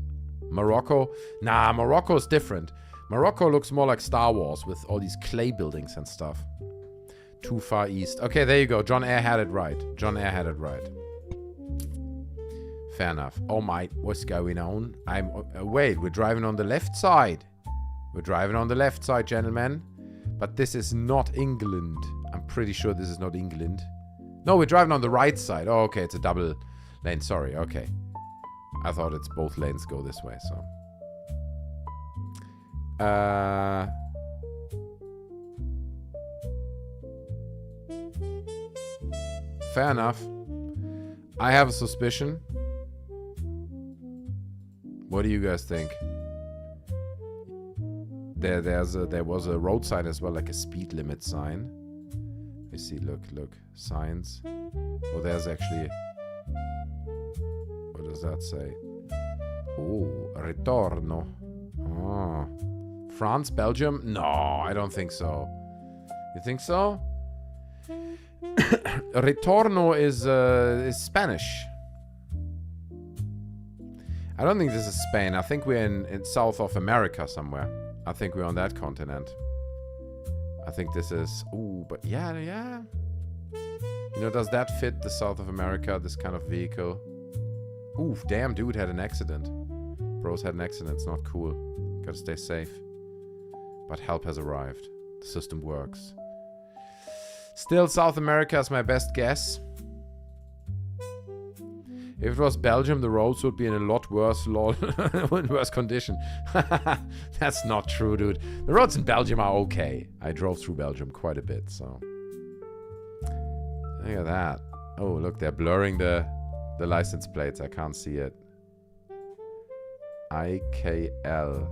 Morocco. Nah, Morocco is different. Morocco looks more like Star Wars with all these clay buildings and stuff. Too far east. Okay, there you go. John Eyre had it right. Fair enough. Oh my, what's going on? Wait, we're driving on the left side. Gentlemen. But this is not England. I'm pretty sure this is not England. No, we're driving on the right side. Oh, okay, it's a double lane. Sorry, okay. I thought it's both lanes go this way, so. Fair enough. I have a suspicion. What do you guys think? There was a road sign as well, like a speed limit sign. You see, look, signs. Oh, there's actually... What does that say? Oh, ritorno. Oh. France, Belgium? No, I don't think so. You think so? Ritorno is Spanish. I don't think this is Spain. I think we're in South of America somewhere. I think we're on that continent. I think this is... Ooh, but yeah. You know, does that fit the South of America, this kind of vehicle? Ooh, damn, dude had an accident. Bros had an accident. It's not cool. Gotta stay safe. But help has arrived. The system works. Still, South America is my best guess. If it was Belgium, the roads would be in a lot worse, worse condition. That's not true, dude. The roads in Belgium are okay. I drove through Belgium quite a bit, so. Look at that. Oh, look, they're blurring the license plates. I can't see it. IKL.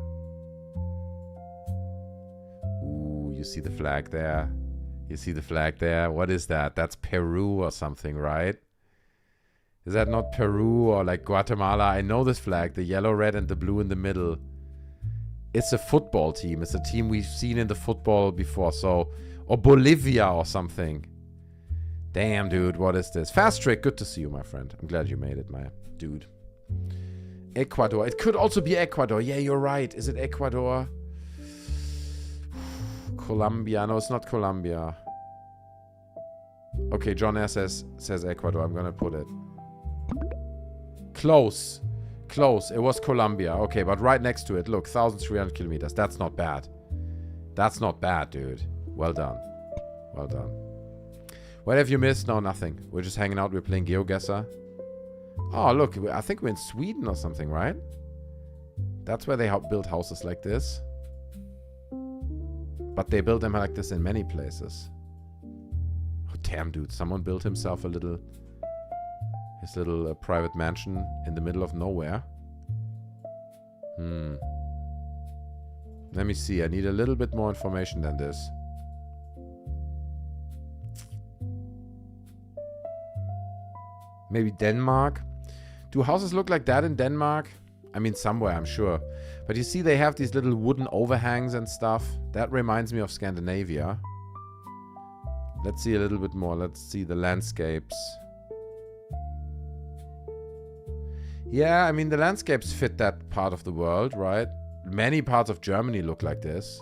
Ooh, you see the flag there? What is that? That's Peru or something, right? Is that not Peru or like Guatemala? I know this flag, the yellow, red, and the blue in the middle. It's a football team. It's a team we've seen in the football before, so... Or Bolivia or something. Damn, dude, what is this? Fast Trick, good to see you, my friend. I'm glad you made it, my dude. Ecuador. It could also be Ecuador. Yeah, you're right. Is it Ecuador? Colombia. No, it's not Colombia. Okay, John S. says Ecuador. I'm gonna put it. Close. It was Colombia. Okay, but right next to it. Look, 1,300 kilometers. That's not bad. Dude. Well done. What have you missed? No, nothing. We're just hanging out. We're playing GeoGuessr. Oh, look. I think we're in Sweden or something, right? That's where they build houses like this. But they build them like this in many places. Oh, damn, dude. Someone built himself his little private mansion in the middle of nowhere. Let me see. I need a little bit more information than this. Maybe Denmark? Do houses look like that in Denmark? I mean, somewhere, I'm sure. But you see, they have these little wooden overhangs and stuff. That reminds me of Scandinavia. Let's see a little bit more. Let's see the landscapes. Yeah, I mean, the landscapes fit that part of the world, right? Many parts of Germany look like this.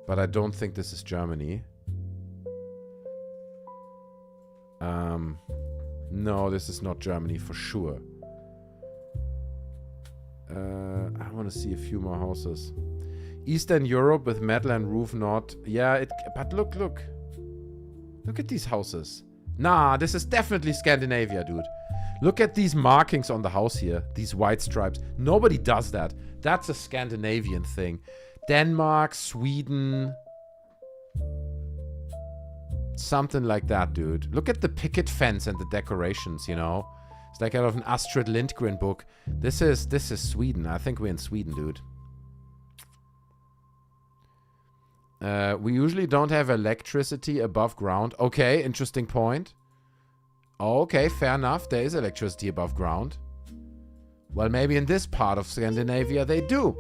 But I don't think this is Germany. No, this is not Germany for sure. I want to see a few more houses. Eastern Europe with metal and roof not. Yeah, but look. Look at these houses. Nah, this is definitely Scandinavia, dude. Look at these markings on the house here. These white stripes. Nobody does that. That's a Scandinavian thing. Denmark, Sweden. Something like that, dude. Look at the picket fence and the decorations, you know. It's like out of an Astrid Lindgren book. This is Sweden. I think we're in Sweden, dude. We usually don't have electricity above ground. Okay, interesting point. Okay, fair enough. There is electricity above ground. Well, maybe in this part of Scandinavia they do.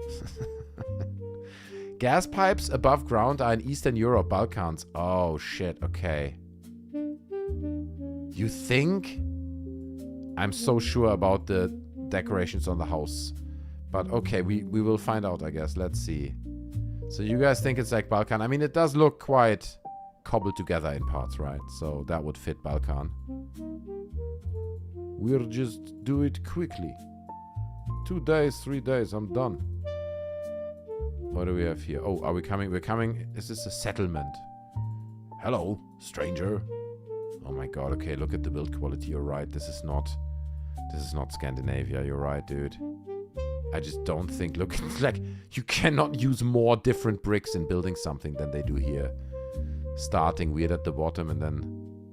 Gas pipes above ground are in Eastern Europe, Balkans. Oh, shit. Okay. You think? I'm so sure about the decorations on the house. But okay, we will find out, I guess. Let's see. So you guys think it's like Balkan? I mean, it does look quite cobbled together in parts, right? So that would fit Balkan. We'll just do it quickly. 2 days, 3 days, I'm done. What do we have here? Oh, are we coming? We're coming. Is this a settlement? Hello, stranger. Oh my god, okay, look at the build quality. You're right. This is not Scandinavia. You're right, dude. I just don't think, look, it's like you cannot use more different bricks in building something than they do here. Starting weird at the bottom and then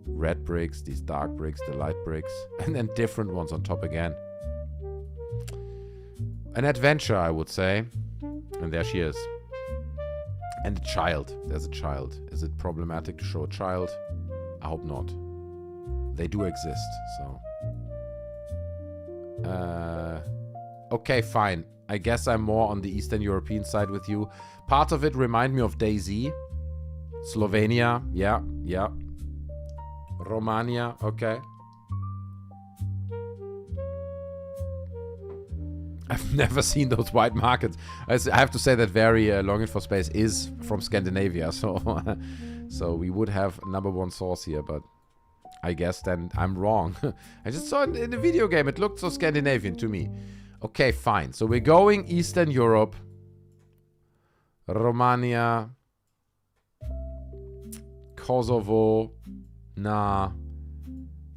red bricks, these dark bricks, the light bricks, and then different ones on top again. An adventure, I would say. And there she is. And a child. There's a child. Is it problematic to show a child? I hope not. They do exist, so. Okay, fine. I guess I'm more on the Eastern European side with you. Part of it remind me of DayZ. Slovenia, yeah. Romania, okay. I've never seen those white markets. I have to say that very Longing for Space is from Scandinavia, so so we would have #1 source here, but I guess then I'm wrong. I just saw it in the video game. It looked so Scandinavian to me. Okay, fine. So we're going Eastern Europe. Romania. Kosovo. Nah.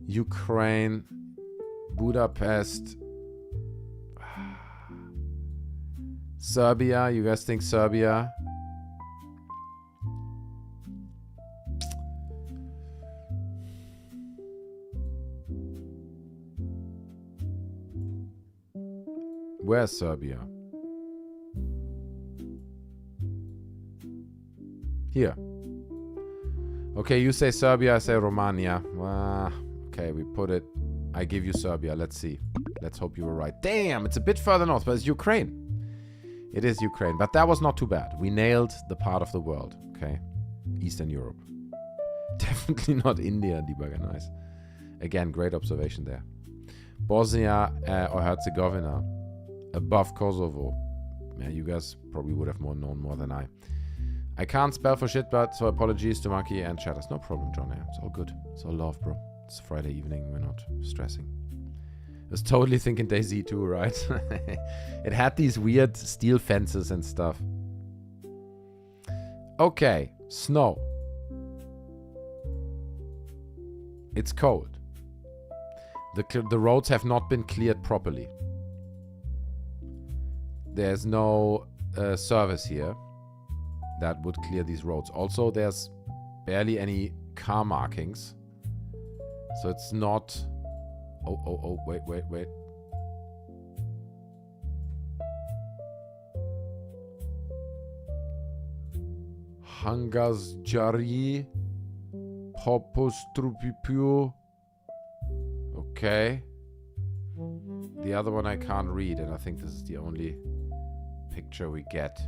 Ukraine. Budapest. Serbia. You guys think Serbia? Where's Serbia? Here. Okay, you say Serbia, I say Romania. Okay, we put it. I give you Serbia. Let's see. Let's hope you were right. Damn, it's a bit further north, but it's Ukraine. It is Ukraine, but that was not too bad. We nailed the part of the world, okay? Eastern Europe. Definitely not India, debugger, nice. Again, great observation there. Bosnia or Herzegovina. Above Kosovo. Yeah, you guys probably would have known more than I. I can't spell for shit, but so apologies to Maki and chatters. No problem, John. Yeah, it's all good. It's all love, bro. It's Friday evening. We're not stressing. I was totally thinking DayZ too, right? It had these weird steel fences and stuff. Okay, snow. It's cold. The roads have not been cleared properly. There's no service here that would clear these roads. Also, there's barely any car markings. So it's not... Oh, wait. Hangasjari Popostrupipu. Okay. The other one I can't read, and I think this is the only picture we get.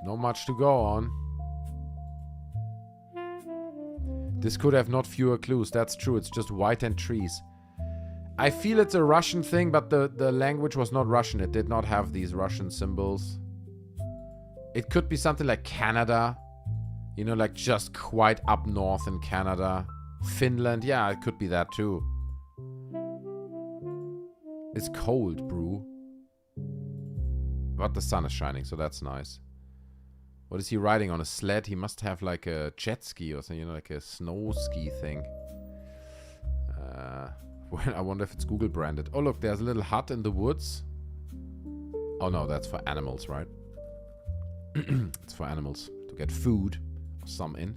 Not much to go on. This could have not fewer clues. That's true. It's just white and trees. I feel it's a Russian thing, but the language was not Russian. It did not have these Russian symbols. It could be something like Canada. You know, like just quite up north in Canada. Finland. Yeah, it could be that too. It's cold, brew. But the sun is shining, so that's nice. What is he riding on? A sled? He must have like a jet ski or something, you know, like a snow ski thing. I wonder if it's Google branded. Oh, look, there's a little hut in the woods. Oh, no, that's for animals, right? It's for animals to get food or something.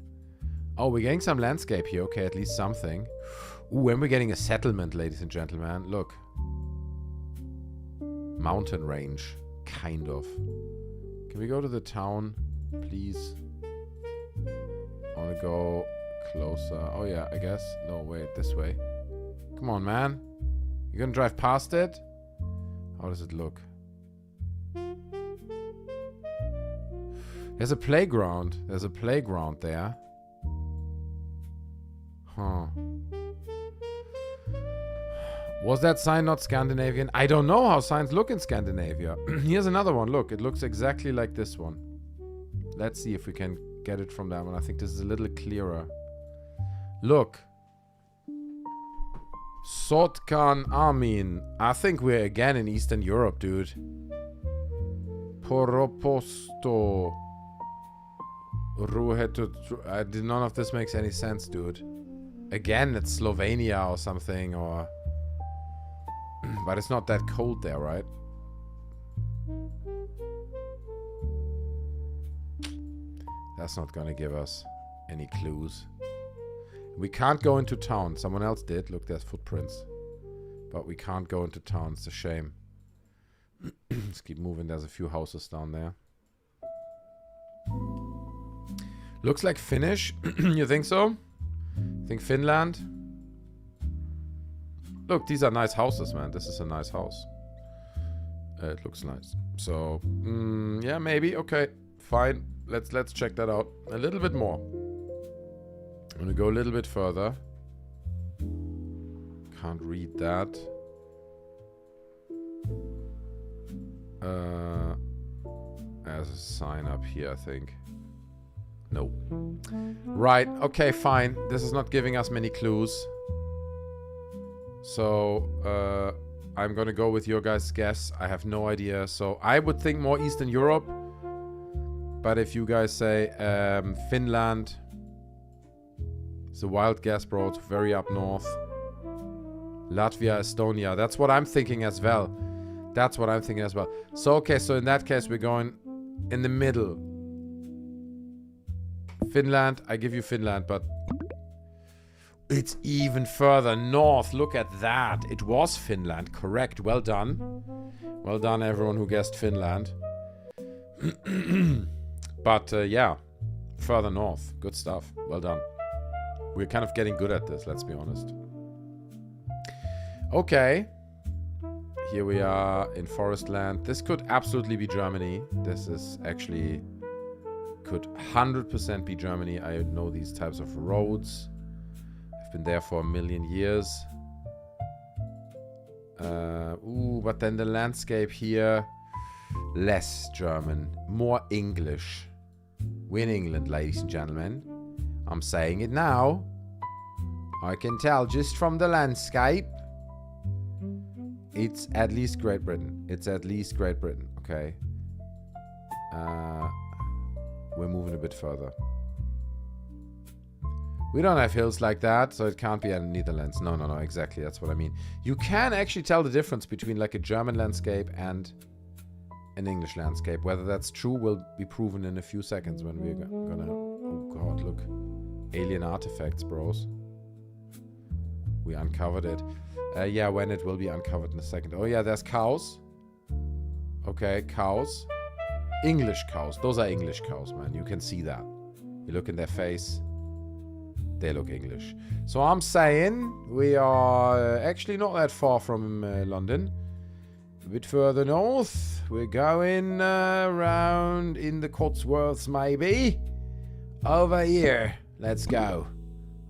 Oh, we're getting some landscape here. Okay, at least something. Ooh, and we're getting a settlement, ladies and gentlemen. Look. Mountain range. Kind of. Can we go to the town, please? I want to go closer. Oh, yeah, I guess. No, wait, this way. Come on, man. You gonna drive past it? How does it look? There's a playground. There's a playground there. Huh. Was that sign not Scandinavian? I don't know how signs look in Scandinavia. Here's another one. Look, it looks exactly like this one. Let's see if we can get it from that one. I think this is a little clearer. Look. Sotkan Armin. I think we're again in Eastern Europe, dude. Poroposto. None of this makes any sense, dude. Again, it's Slovenia or something, or... But it's not that cold there, right? That's not gonna give us any clues. We can't go into town. Someone else did. Look, there's footprints. But we can't go into town. It's a shame. Let's keep moving. There's a few houses down there. Looks like Finnish. You think so? Think Finland? Look, these are nice houses, man. This is a nice house. It looks nice. So, yeah, maybe. Okay, fine. Let's check that out a little bit more. I'm gonna go a little bit further. Can't read that. There's a sign up here, I think. No. Right, okay, fine. This is not giving us many clues. So, I'm gonna go with your guys' guess. I have no idea. So, I would think more Eastern Europe. But if you guys say Finland... It's a wild guess, bro. It's very up north. Latvia, Estonia. That's what I'm thinking as well. That's what I'm thinking as well. So, okay, so in that case, we're going in the middle. Finland. I give you Finland, but... It's even further north. Look at that. It was Finland. Correct. Well done. Well done, everyone who guessed Finland. But, yeah. Further north. Good stuff. Well done. We're kind of getting good at this, let's be honest. Okay. Here we are in forest land. This could absolutely be Germany. This is actually... Could 100% be Germany. I know these types of roads. I've been there for 1,000,000 years. But then the landscape here... Less German. More English. We're in England, ladies and gentlemen. I'm saying it now. I can tell just from the landscape. It's at least Great Britain. It's at least Great Britain, okay? We're moving a bit further. We don't have hills like that, so it can't be in Netherlands. No, exactly. That's what I mean. You can actually tell the difference between like a German landscape and an English landscape. Whether that's true will be proven in a few seconds when we're gonna... Oh god, look. Alien artifacts, bros. We uncovered it. Yeah, when it will be uncovered in a second. Oh yeah, there's cows. Okay, cows. English cows. Those are English cows, man. You can see that. You look in their face. They look English. So I'm saying we are actually not that far from London. A bit further north. We're going around in the Cotswolds, maybe. Over here. Let's go.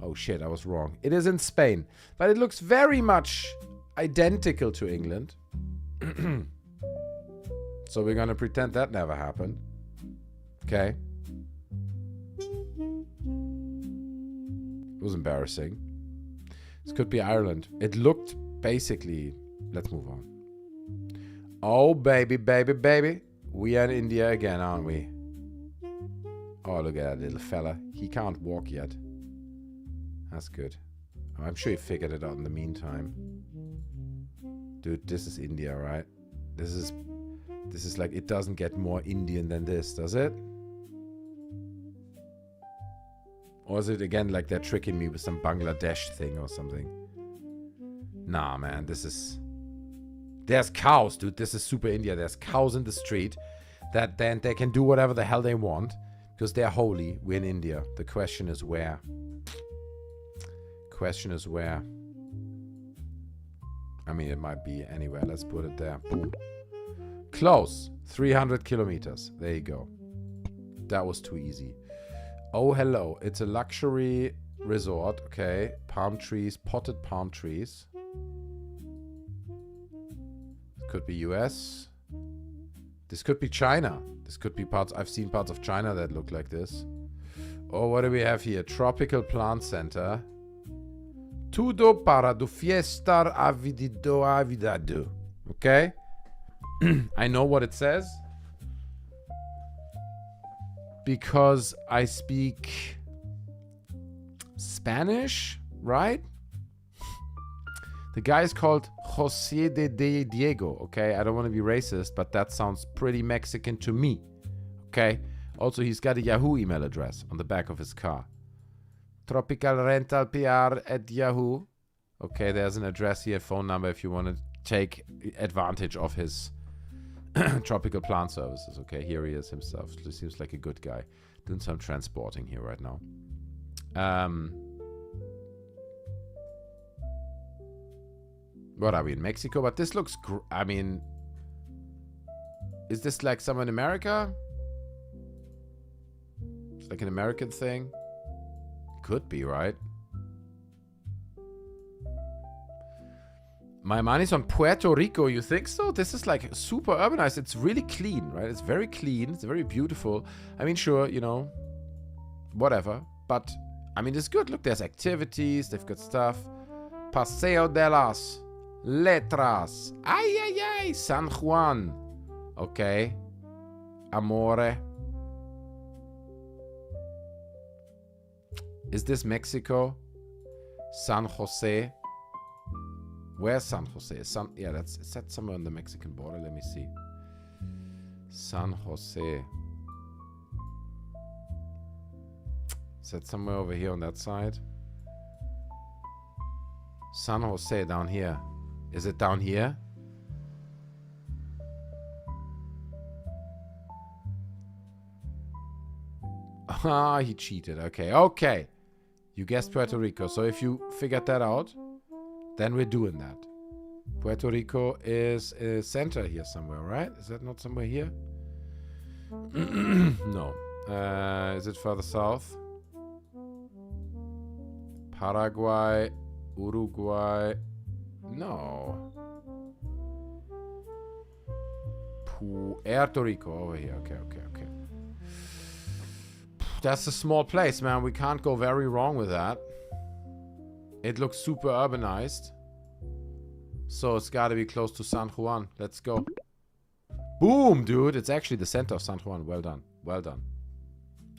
Oh shit, I was wrong. It is in Spain. But it looks very much identical to England. So we're gonna pretend that never happened. Okay. It was embarrassing. This could be Ireland. It looked basically... Let's move on. Oh, baby, baby, baby. We are in India again, aren't we? Oh, look at that little fella. He can't walk yet. That's good. I'm sure he figured it out in the meantime. Dude, this is India, right? This is like, it doesn't get more Indian than this, does it? Or is it again like they're tricking me with some Bangladesh thing or something? Nah, man, this is... There's cows, dude. This is super India. There's cows in the street that then they can do whatever the hell they want because they're holy. We're in India. The question is where? Question is where? I mean, it might be anywhere. Let's put it there. Boom. Close. 300 kilometers. There you go. That was too easy. Oh, hello. It's a luxury resort. Okay. Palm trees. Potted palm trees. Could be US. This could be China. This could be parts... I've seen parts of China that look like this. Oh, what do we have here? Tropical Plant Center. Tudo para do fiestar avidido avidado. Okay? I know what it says. Because I speak Spanish, right? The guy is called Jose de Diego, okay? I don't want to be racist, but that sounds pretty Mexican to me, okay? Also, he's got a Yahoo email address on the back of his car. tropicalrentalpr@yahoo. Okay, there's an address here, phone number if you want to take advantage of his tropical plant services. Okay, here he is himself. He seems like a good guy. Doing some transporting here right now. What are we, in Mexico? But this looks... I mean... Is this like somewhere in America? It's like an American thing? Could be, right? My money's on Puerto Rico, you think so? This is like super urbanized. It's really clean, right? It's very clean. It's very beautiful. I mean, sure, you know, whatever. But, I mean, it's good. Look, there's activities. They've got stuff. Paseo de las Letras. Ay, ay, ay. San Juan. Okay. Amore. Is this Mexico? San Jose. Where's San Jose? Yeah, is that somewhere on the Mexican border? Let me see. San Jose. Is that somewhere over here on that side? San Jose down here. Is it down here? Ah, he cheated. Okay, okay. You guessed Puerto Rico. So if you figured that out, then we're doing that. Puerto Rico is a center here somewhere, right? Is that not somewhere here? No. Is it further south? Paraguay, Uruguay. No. Puerto Rico over here. Okay, okay, okay. That's a small place, man. We can't go very wrong with that. It looks super urbanized. So it's got to be close to San Juan. Let's go. Boom, dude. It's actually the center of San Juan. Well done. Well done.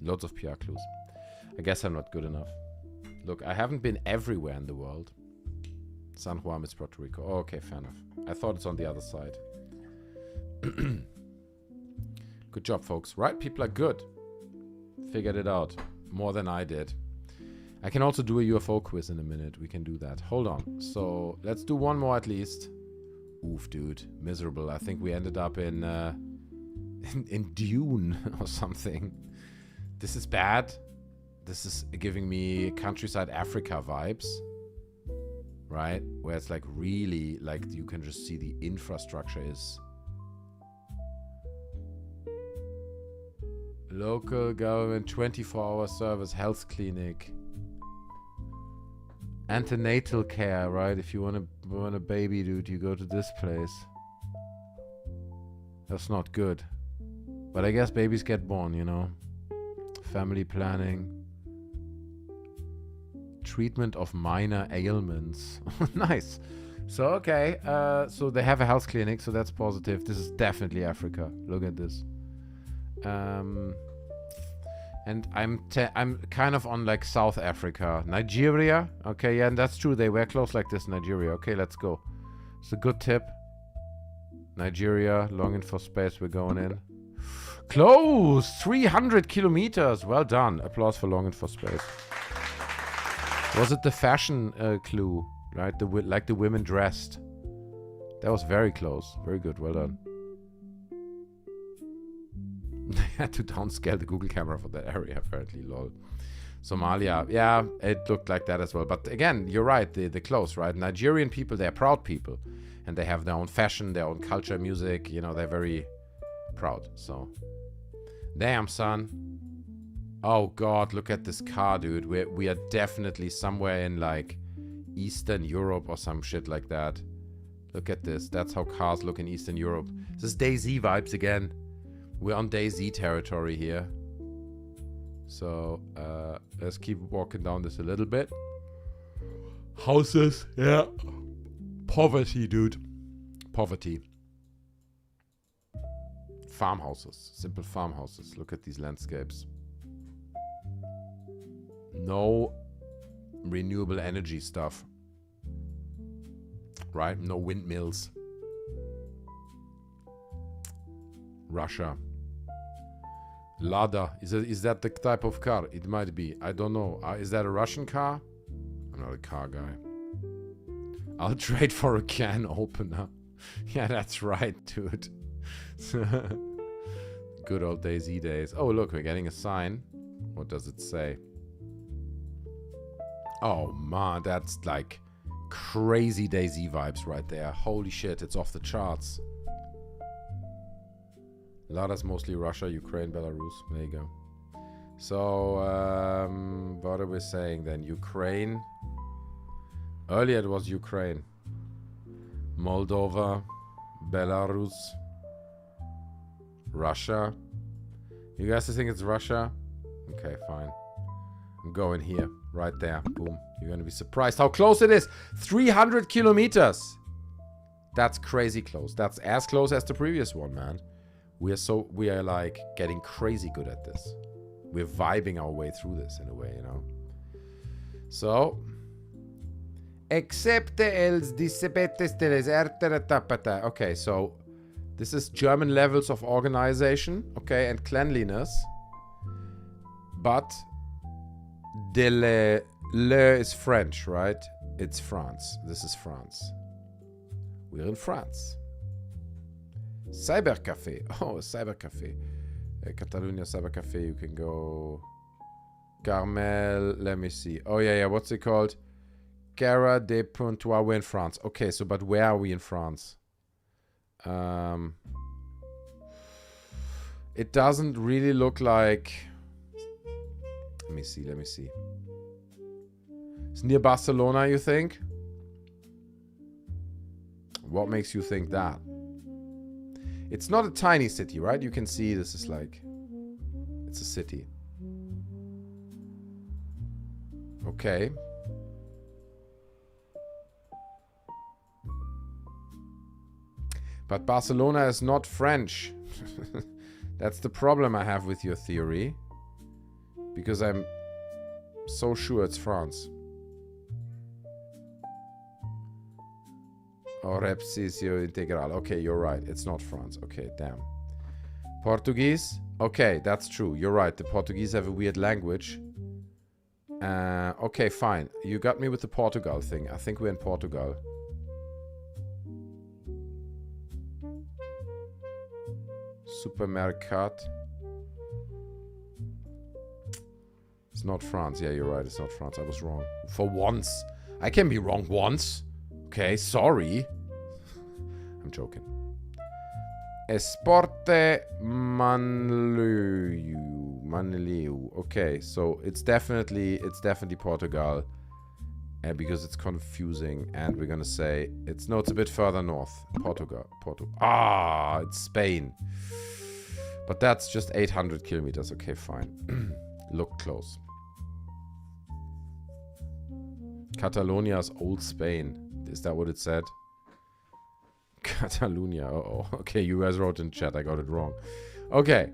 Loads of PR clues. I guess I'm not good enough. Look, I haven't been everywhere in the world. San Juan is Puerto Rico. Oh, okay, fair enough. I thought it's on the other side. Good job, folks. Right? People are good. Figured it out. More than I did. I can also do a UFO quiz in a minute. We can do that. Hold on. So, let's do one more at least. Oof, dude. Miserable. I think we ended up in Dune or something. This is bad. This is giving me countryside Africa vibes. Right? Where it's like really, like you can just see the infrastructure is... Local government, 24-hour service, health clinic. Antenatal care, right? If you want a baby, dude, you go to this place. That's not good. But I guess babies get born, you know. Family planning. treatment of minor ailments. Nice. So, okay. So they have a health clinic, so that's positive. This is definitely Africa. Look at this. And I'm kind of on like South Africa. Nigeria. Okay, yeah, and that's true. They wear clothes like this in Nigeria. Okay, let's go. It's a good tip. Nigeria, longing for space. We're going in. Close! 300 kilometers. Well done. Applause for longing for space. Was it the fashion clue? Right? Like the women dressed. That was very close. Very good. Well done. They had to downscale the Google camera for that area, apparently. Lol. Somalia. Yeah, it looked like that as well. But again, you're right. The clothes, right? Nigerian people, they're proud people. And they have their own fashion, their own culture, music. You know, they're very proud. So, damn, son. Oh, God, look at this car, dude. We are definitely somewhere in, like, Eastern Europe or some shit like that. Look at this. That's how cars look in Eastern Europe. This is DayZ vibes again. We're on DayZ territory here. So, let's keep walking down this a little bit. Houses, yeah. Poverty, dude. Poverty. Farmhouses. Simple farmhouses. Look at these landscapes. No renewable energy stuff. Right? No windmills. Russia. Lada. Is that the type of car? It might be. I don't know. Is that a Russian car? I'm not a car guy. I'll trade for a can opener. Yeah, that's right, dude. Good old DayZ days. Oh, look, we're getting a sign. What does it say? Oh, man, that's like crazy DayZ vibes right there. Holy shit, it's off the charts. Lada's mostly Russia, Ukraine, Belarus. There you go. So, what are we saying then? Ukraine. Earlier it was Ukraine. Moldova. Belarus. Russia. You guys think it's Russia? Okay, fine. I'm going here. Right there. Boom. You're going to be surprised how close it is. 300 kilometers. That's crazy close. That's as close as the previous one, man. We are like getting crazy good at this. We're vibing our way through this in a way, you know. So, excepte els dissipetes de deserta. Okay, so this is German levels of organization, okay, and cleanliness. But le is French, right? It's France. This is France. We're in France. Cyber Cafe. Oh, Cyber Cafe. Catalonia Cyber Cafe. You can go. Carmel. Let me see. Oh, yeah. What's it called? Gara de Pontois. We're in France. Okay, so, but where are we in France? It doesn't really look like... Let me see. It's near Barcelona, you think? What makes you think that? It's not a tiny city, right? You can see this is like... It's a city. Okay. But Barcelona is not French. That's the problem I have with your theory. Because I'm so sure it's France. Repsisio Integral. Okay, you're right. It's not France. Okay, damn. Portuguese? Okay, that's true. You're right. The Portuguese have a weird language. Okay, fine. You got me with the Portugal thing. I think we're in Portugal. Supermercat. It's not France. Yeah, you're right. It's not France. I was wrong. For once. I can be wrong once. Okay, sorry. I'm joking. Esporte Manliu. Okay, so it's definitely Portugal. And because it's confusing, and we're gonna say it's a bit further north. Portugal. Ah, it's Spain. But that's just 800 kilometers. Okay, fine. Look close. Catalonia's old Spain. Is that what it said? Catalonia. Uh-oh. Okay, you guys wrote in chat. I got it wrong. Okay.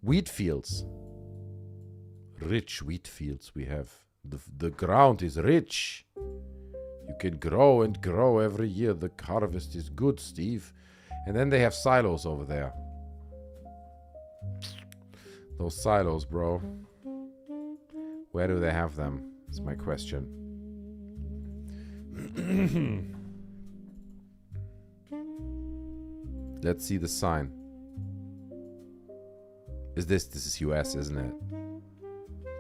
Wheat fields. Rich wheat fields we have. The ground is rich. You can grow and grow every year. The harvest is good, Steve. And then they have silos over there. Those silos, bro. Where do they have them? That's my question. Let's see the sign. This is US, isn't it?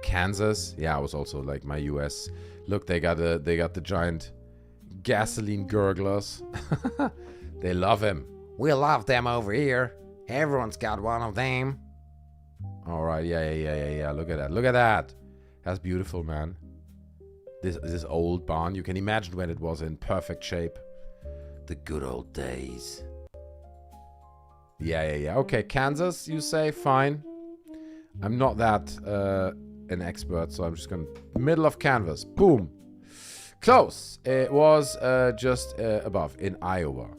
Kansas? Yeah, I was also like my US. Look, they got the giant gasoline gurglers. They love him. We love them over here. Everyone's got one of them. All right, yeah. Look at that. Look at that. That's beautiful, man. This old barn. You can imagine when it was in perfect shape. The good old days. Yeah. Okay, Kansas, you say? Fine. I'm not that an expert, so I'm just going to... Middle of canvas. Boom. Close. It was just above, in Iowa.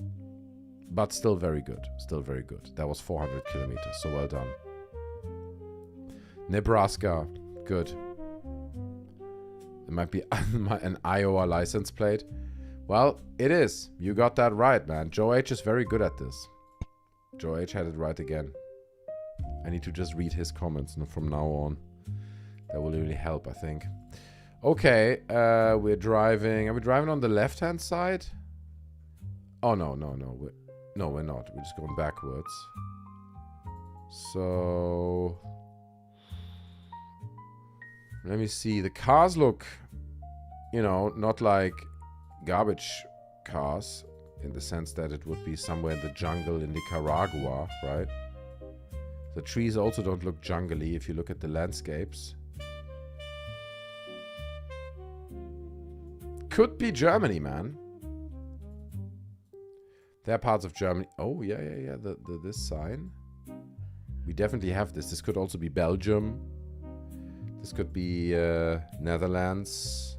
But still very good. Still very good. That was 400 kilometers, so well done. Nebraska. Good. There might be an Iowa license plate. Well, it is. You got that right, man. Joe H is very good at this. Joe H had it right again. I need to just read his comments from now on. That will really help, I think. Okay, we're driving. Are we driving on the left-hand side? Oh, no. No, we're not. We're just going backwards. So... let me see. The cars look, not like garbage cars in the sense that it would be somewhere in the jungle in Nicaragua, right? The trees also don't look jungly if you look at the landscapes. Could be Germany, man. There are parts of Germany. Oh, yeah. This sign. We definitely have this. This could also be Belgium. This could be Netherlands.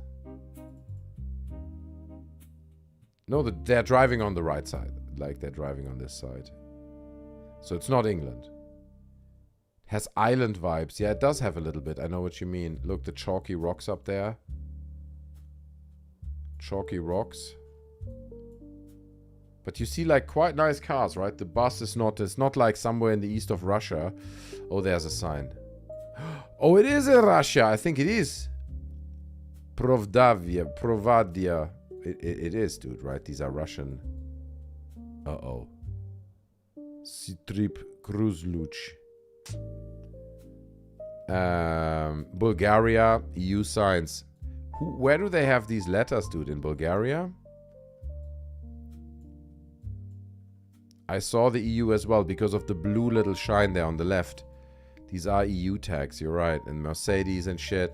No, they're driving on the right side. Like they're driving on this side. So it's not England. It has island vibes. Yeah, it does have a little bit. I know what you mean. Look, the chalky rocks up there. Chalky rocks. But you see like quite nice cars, right? The bus is not... It's not like somewhere in the east of Russia. Oh, there's a sign. Oh, it is in Russia. I think it is. Provadia. It is, dude, right? These are Russian. Uh-oh. Sitrip Kruzluch. Bulgaria, EU signs. Where do they have these letters, dude? In Bulgaria? I saw the EU as well because of the blue little shine there on the left. These are EU tags, you're right. And Mercedes and shit.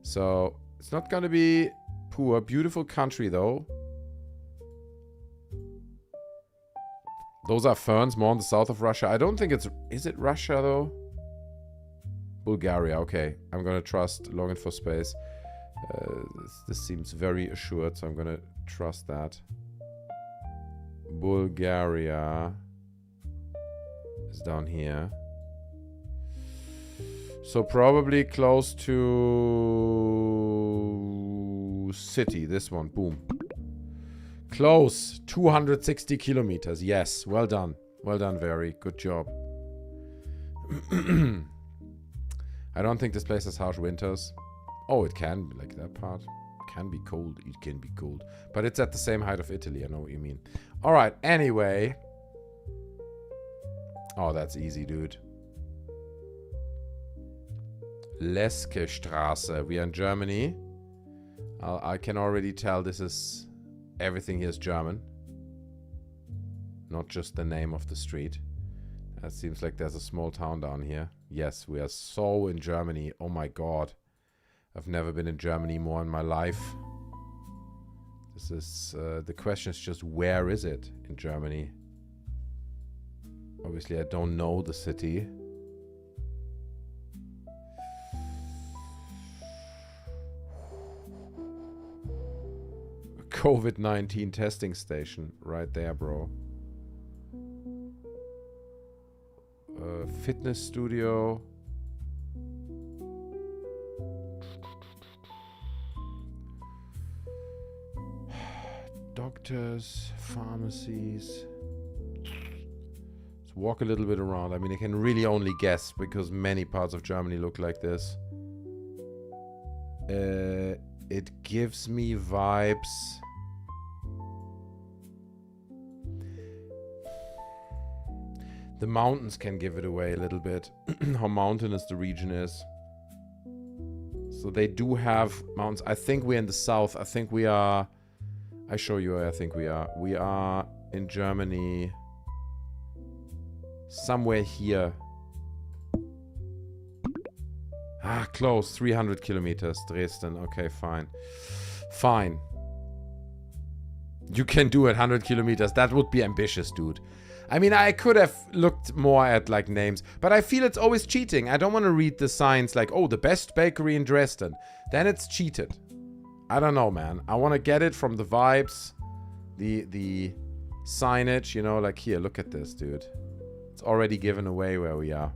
So, it's not gonna be poor. Beautiful country, though. Those are ferns more in the south of Russia. I don't think it's... Is it Russia, though? Bulgaria, okay. I'm gonna trust Login for Space. This seems very assured, so I'm gonna trust that. Bulgaria is down here. So probably close to city. This one, boom. Close. 260 kilometers. Yes, well done. Well done, very good job. I don't think this place has harsh winters. Oh, it can be like that part. Can be cold. It can be cold. But it's at the same height of Italy. I know what you mean. All right. Anyway. Oh, that's easy, dude. Leske Straße. We are in Germany. I can already tell this is... Everything here is German. Not just the name of the street. It seems like there's a small town down here. Yes, we are so in Germany. Oh my god. I've never been in Germany more in my life. This is... the question is just where is it in Germany? Obviously I don't know the city. COVID-19 testing station right there, bro. Fitness studio. Doctors, pharmacies. Let's walk a little bit around. I mean, I can really only guess because many parts of Germany look like this. It gives me vibes. The mountains can give it away a little bit. How mountainous the region is. So they do have mountains. I think we're in the south. I think we are... I show you where I think we are. We are in Germany. Somewhere here. Ah, close. 300 kilometers. Dresden. Okay, fine. Fine. You can do it 100 kilometers. That would be ambitious, dude. I mean, I could have looked more at, like, names. But I feel it's always cheating. I don't want to read the signs like, oh, the best bakery in Dresden. Then it's cheated. I don't know, man. I want to get it from the vibes. The signage, you know, like here, look at this, dude. It's already given away where we are.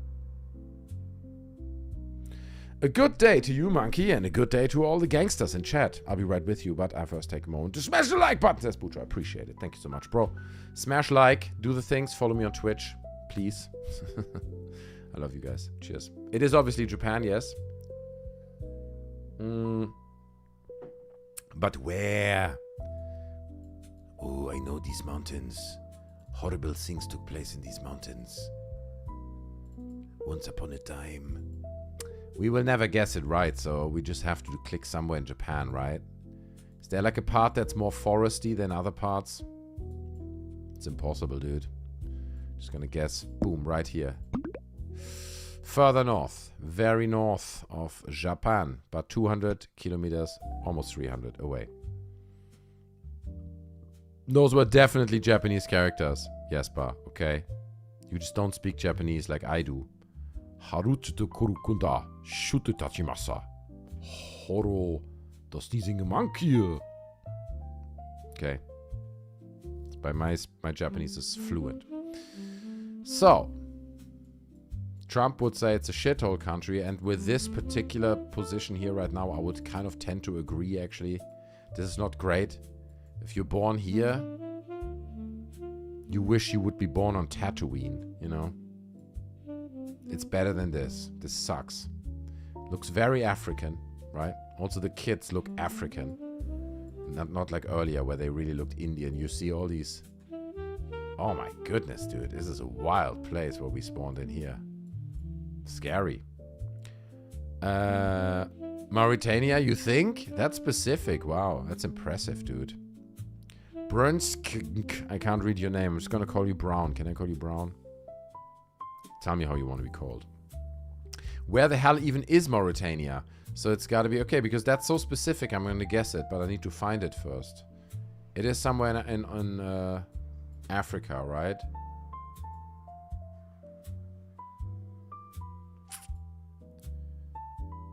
A good day to you, Monkey, and a good day to all the gangsters in chat. I'll be right with you, but I first take a moment to smash the like button, says Bucho. I appreciate it. Thank you so much, bro. Smash like, do the things, follow me on Twitch, please. I love you guys. Cheers. It is obviously Japan, yes. But where? Oh, I know these mountains. Horrible things took place in these mountains. Once upon a time. We will never guess it right, so we just have to click somewhere in Japan, right? Is there like a part that's more foresty than other parts? It's impossible, dude. Just gonna guess. Boom, right here. Further north. Very north of Japan. About 200 kilometers, almost 300 away. Those were definitely Japanese characters. Jesper, okay? You just don't speak Japanese like I do. Harutsu kurukunda shute tachimasa. Horo das diesing monkey. Okay. By my Japanese is fluent. So, Trump would say it's a shithole country, and with this particular position here right now, I would kind of tend to agree, actually. This is not great. If you're born here, you wish you would be born on Tatooine, you know? It's better than this. This sucks. Looks very African, right? Also, the kids look African. Not like earlier, where they really looked Indian. You see all these... Oh my goodness, dude. This is a wild place where we spawned in here. Scary. Mauritania, you think? That's specific. Wow, that's impressive, dude. Brunsk. I can't read your name. I'm just gonna call you Brown. Can I call you Brown? Tell me how you want to be called. Where the hell even is Mauritania? So it's gotta be... Okay, because that's so specific, I'm gonna guess it, but I need to find it first. It is somewhere in Africa, right?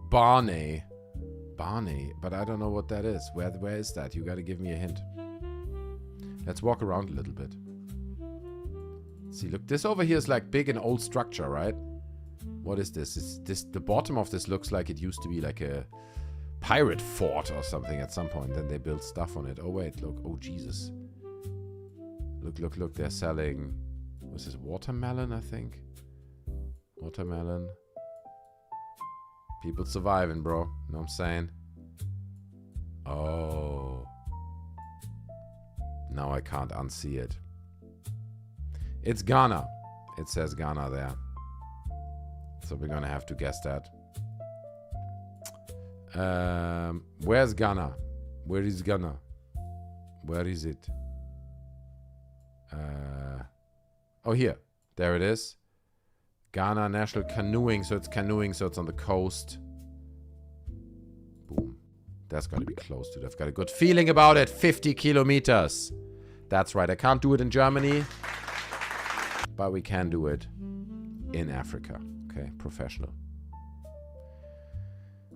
Barney, but I don't know what that is. Where is that? You gotta give me a hint. Let's walk around a little bit. See, look, this over here is like big and old structure, right? What is this? The bottom of this looks like it used to be like a pirate fort or something at some point. Then they built stuff on it. Oh wait, look. Oh Jesus. Look. They're selling... What's this? Watermelon, I think. Watermelon. People surviving, bro. Know what I'm saying? Oh. Now I can't unsee it. It's Ghana. It says Ghana there. So we're gonna have to guess that. Where's Ghana? Where is Ghana? Where is it? Oh, here. There it is. Ghana National Canoeing. So it's canoeing, so it's on the coast. Boom. That's gotta be close to it. I've got a good feeling about it. 50 kilometers. That's right. I can't do it in Germany. But we can do it in Africa. Okay, professional.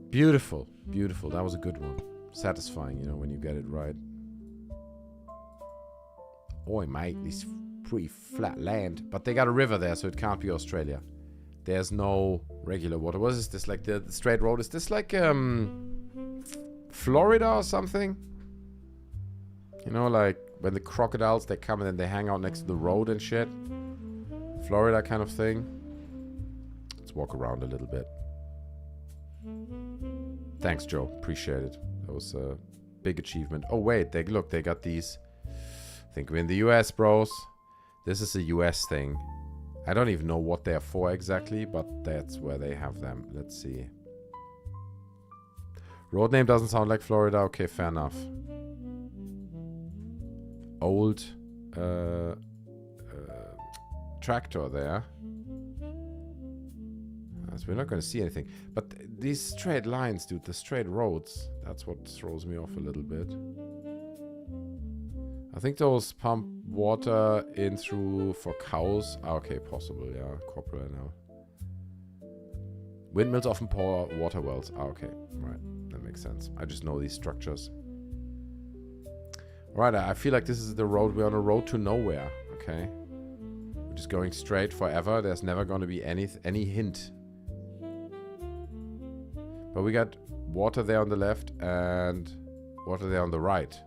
Beautiful. Beautiful. That was a good one. Satisfying, you know, when you get it right. Oi, mate, this pretty flat land. But they got a river there, so it can't be Australia. There's no regular water. What is this? Like the straight road? Is this like Florida or something? You know, like when the crocodiles, they come and then they hang out next to the road and shit. Florida kind of thing. Let's walk around a little bit. Thanks, Joe. Appreciate it. That was a big achievement. Oh, wait. They got these. I think we're in the US, bros. This is a US thing. I don't even know what they're for exactly, but that's where they have them. Let's see. Road name doesn't sound like Florida. Okay, fair enough. Old tractor there. So we're not going to see anything. But these straight lines, dude, the straight roads, that's what throws me off a little bit. I think those pump water in through for cows. Ah, okay, possible, yeah. Corporal, I know. Windmills often pour water wells. Ah, okay, right. That makes sense. I just know these structures. Right, I feel like this is the road. We're on a road to nowhere, okay? We're just going straight forever. There's never going to be any hint. But we got water there on the left and water there on the right.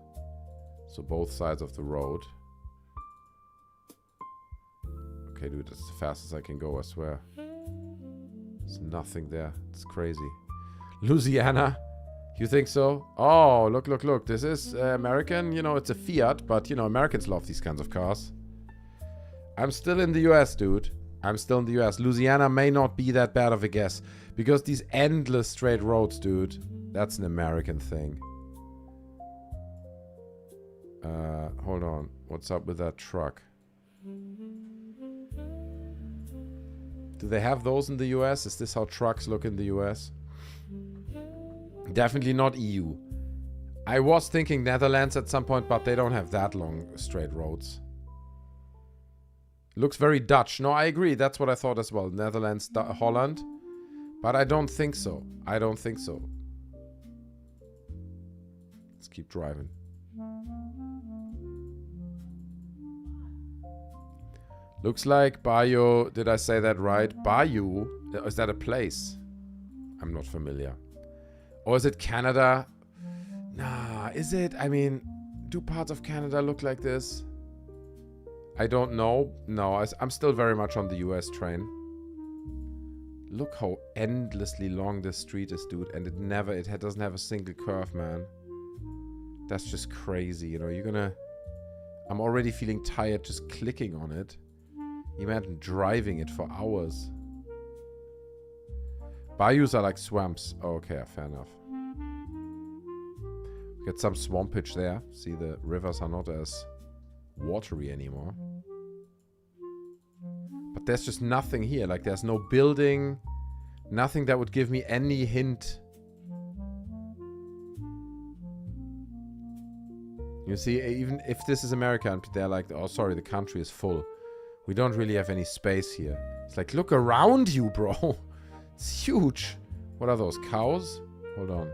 So both sides of the road. Okay, dude, that's the fastest I can go, I swear. There's nothing there. It's crazy. Louisiana? You think so? Oh, look. This is American. You know, it's a Fiat, but, you know, Americans love these kinds of cars. I'm still in the US, dude. I'm still in the US. Louisiana may not be that bad of a guess. Because these endless straight roads, dude, that's an American thing. Hold on. What's up with that truck? Do they have those in the US? Is this how trucks look in the US? Definitely not EU. I was thinking Netherlands at some point, but they don't have that long straight roads. Looks very Dutch. No, I agree. That's what I thought as well. Netherlands, Holland. But I don't think so. I don't think so. Let's keep driving. Looks like Bayou. Did I say that right? Bayou? Is that a place? I'm not familiar. Or is it Canada? Nah, is it? I mean, do parts of Canada look like this? I don't know. No, I'm still very much on the US train. Look how endlessly long this street is, dude. And it doesn't have a single curve, man. That's just crazy, you know. I'm already feeling tired just clicking on it. Imagine driving it for hours. Bayous are like swamps. Oh, okay, fair enough. We get some swampage there. See, the rivers are not as watery anymore. But there's just nothing here. Like, there's no building. Nothing that would give me any hint. You see, even if this is America and they're like, oh, sorry, the country is full. We don't really have any space here. It's like, look around you, bro. It's huge. What are those, cows? Hold on.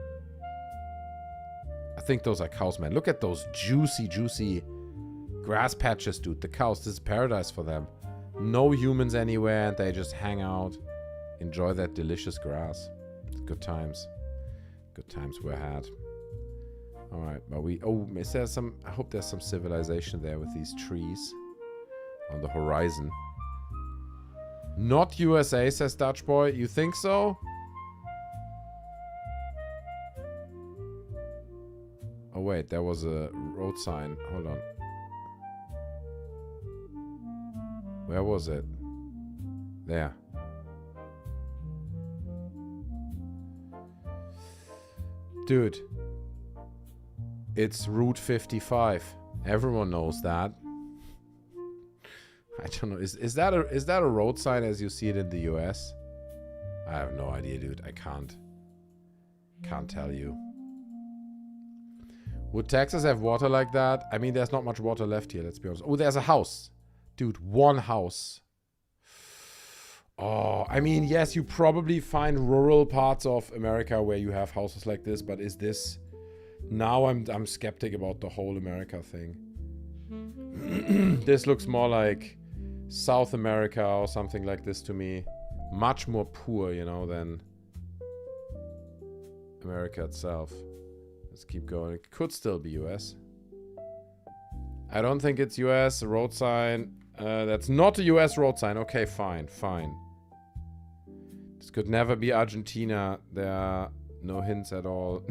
I think those are cows, man. Look at those juicy grass patches, dude. The cows, this is paradise for them. No humans anywhere, and they just hang out. Enjoy that delicious grass. Good times. Good times were had. Alright, but is there some... I hope there's some civilization there with these trees on the horizon. Not USA, says Dutch Boy. You think so? Oh wait, there was a road sign. Hold on. Where was it? There. Dude. It's Route 55. Everyone knows that. I don't know. Is that a road sign as you see it in the US? I have no idea, dude. I can't tell you. Would Texas have water like that? I mean, there's not much water left here, let's be honest. Oh, there's a house. Dude, one house. Oh, I mean, yes, you probably find rural parts of America where you have houses like this, but is this... Now I'm skeptic about the whole America thing. This looks more like South America or something like this to me. Much more poor, you know, than America itself. Let's keep going. It could still be US. I don't think it's US. A road sign. That's not a US road sign. Okay, fine, fine. This could never be Argentina. There are no hints at all.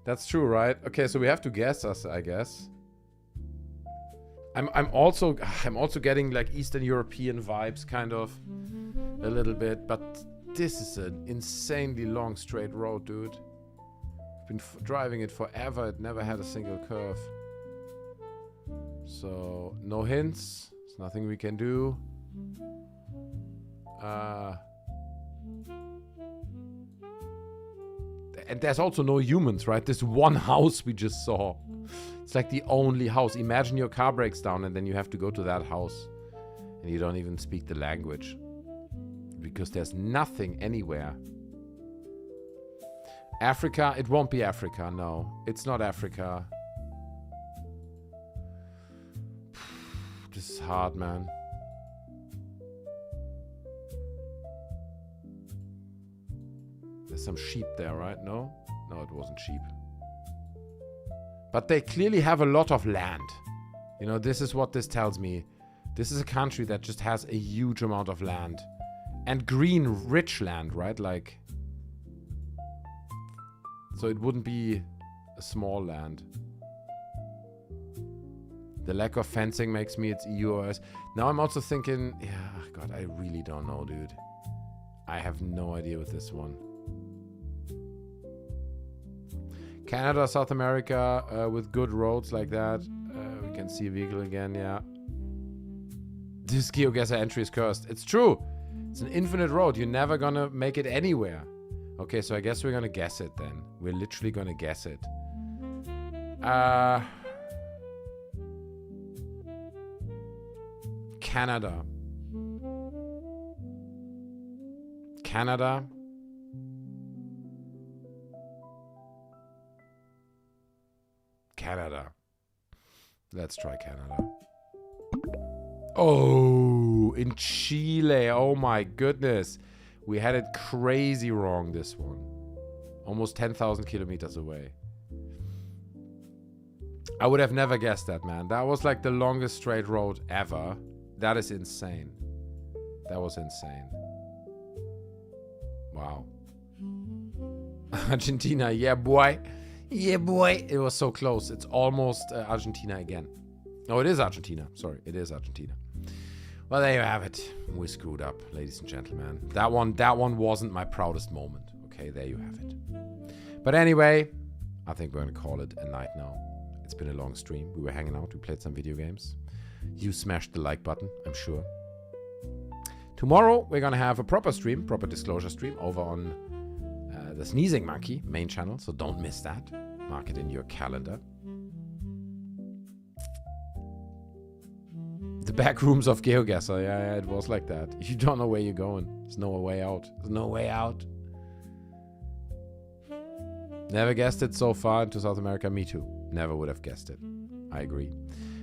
That's true, right? Okay, so we have to guess us, I guess. I'm also getting like Eastern European vibes, kind of, a little bit. But this is an insanely long straight road, dude. I've been driving it forever. It never had a single curve. So no hints. There's nothing we can do. And there's also no humans, right? This one house we just saw. It's like the only house. Imagine your car breaks down and then you have to go to that house. And you don't even speak the language. Because there's nothing anywhere. Africa? It won't be Africa, no. It's not Africa. This is hard, man. There's some sheep there, right? No? No, it wasn't sheep. But they clearly have a lot of land. You know, this is what this tells me. This is a country that just has a huge amount of land. And green, rich land, right? Like... So it wouldn't be a small land. The lack of fencing makes me its EU or US. Now I'm also thinking... Yeah, God, I really don't know, dude. I have no idea with this one. Canada, South America, with good roads like that. We can see a vehicle again, yeah. This GeoGuessr entry is cursed. It's true. It's an infinite road. You're never gonna make it anywhere. Okay, so I guess we're gonna guess it then. We're literally gonna guess it. Canada. Canada. Canada. Let's try Canada. Oh, in Chile. Oh my goodness. We had it crazy wrong, this one. Almost 10,000 kilometers away. I would have never guessed that, man. That was like the longest straight road ever. That is insane. That was insane. Wow. Argentina, yeah, boy. Yeah, boy. It was so close. It's almost Argentina again. Oh, it is Argentina. Sorry, it is Argentina. Well, there you have it. We screwed up, ladies and gentlemen. That one wasn't my proudest moment. Okay, there you have it. But anyway, I think we're going to call it a night now. It's been a long stream. We were hanging out. We played some video games. You smashed the like button, I'm sure. Tomorrow, we're going to have a proper stream, proper disclosure stream over on the Sneezing Monkey main channel. So don't miss that. Mark it in your calendar. The back rooms of GeoGuessr. Yeah, it was like that. You don't know where you're going. There's no way out. There's no way out. Never guessed it so far into South America. Me too. Never would have guessed it. I agree.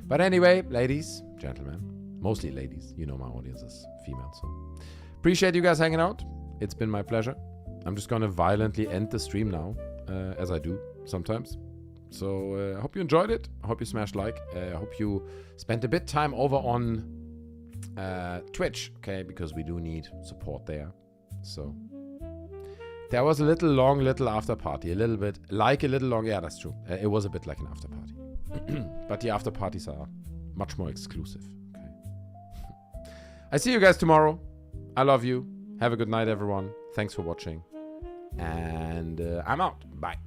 But anyway, ladies, gentlemen, mostly ladies. You know my audience is female, so appreciate you guys hanging out. It's been my pleasure. I'm just going to violently end the stream now, as I do sometimes. So I hope you enjoyed it. I hope you smashed like. I hope you spent a bit time over on Twitch, okay? Because we do need support there. So there was a little after party. A little bit, like a little long. Yeah, that's true. It was a bit like an after party. But the after parties are much more exclusive, okay? I see you guys tomorrow. I love you. Have a good night, everyone. Thanks for watching. And I'm out. Bye.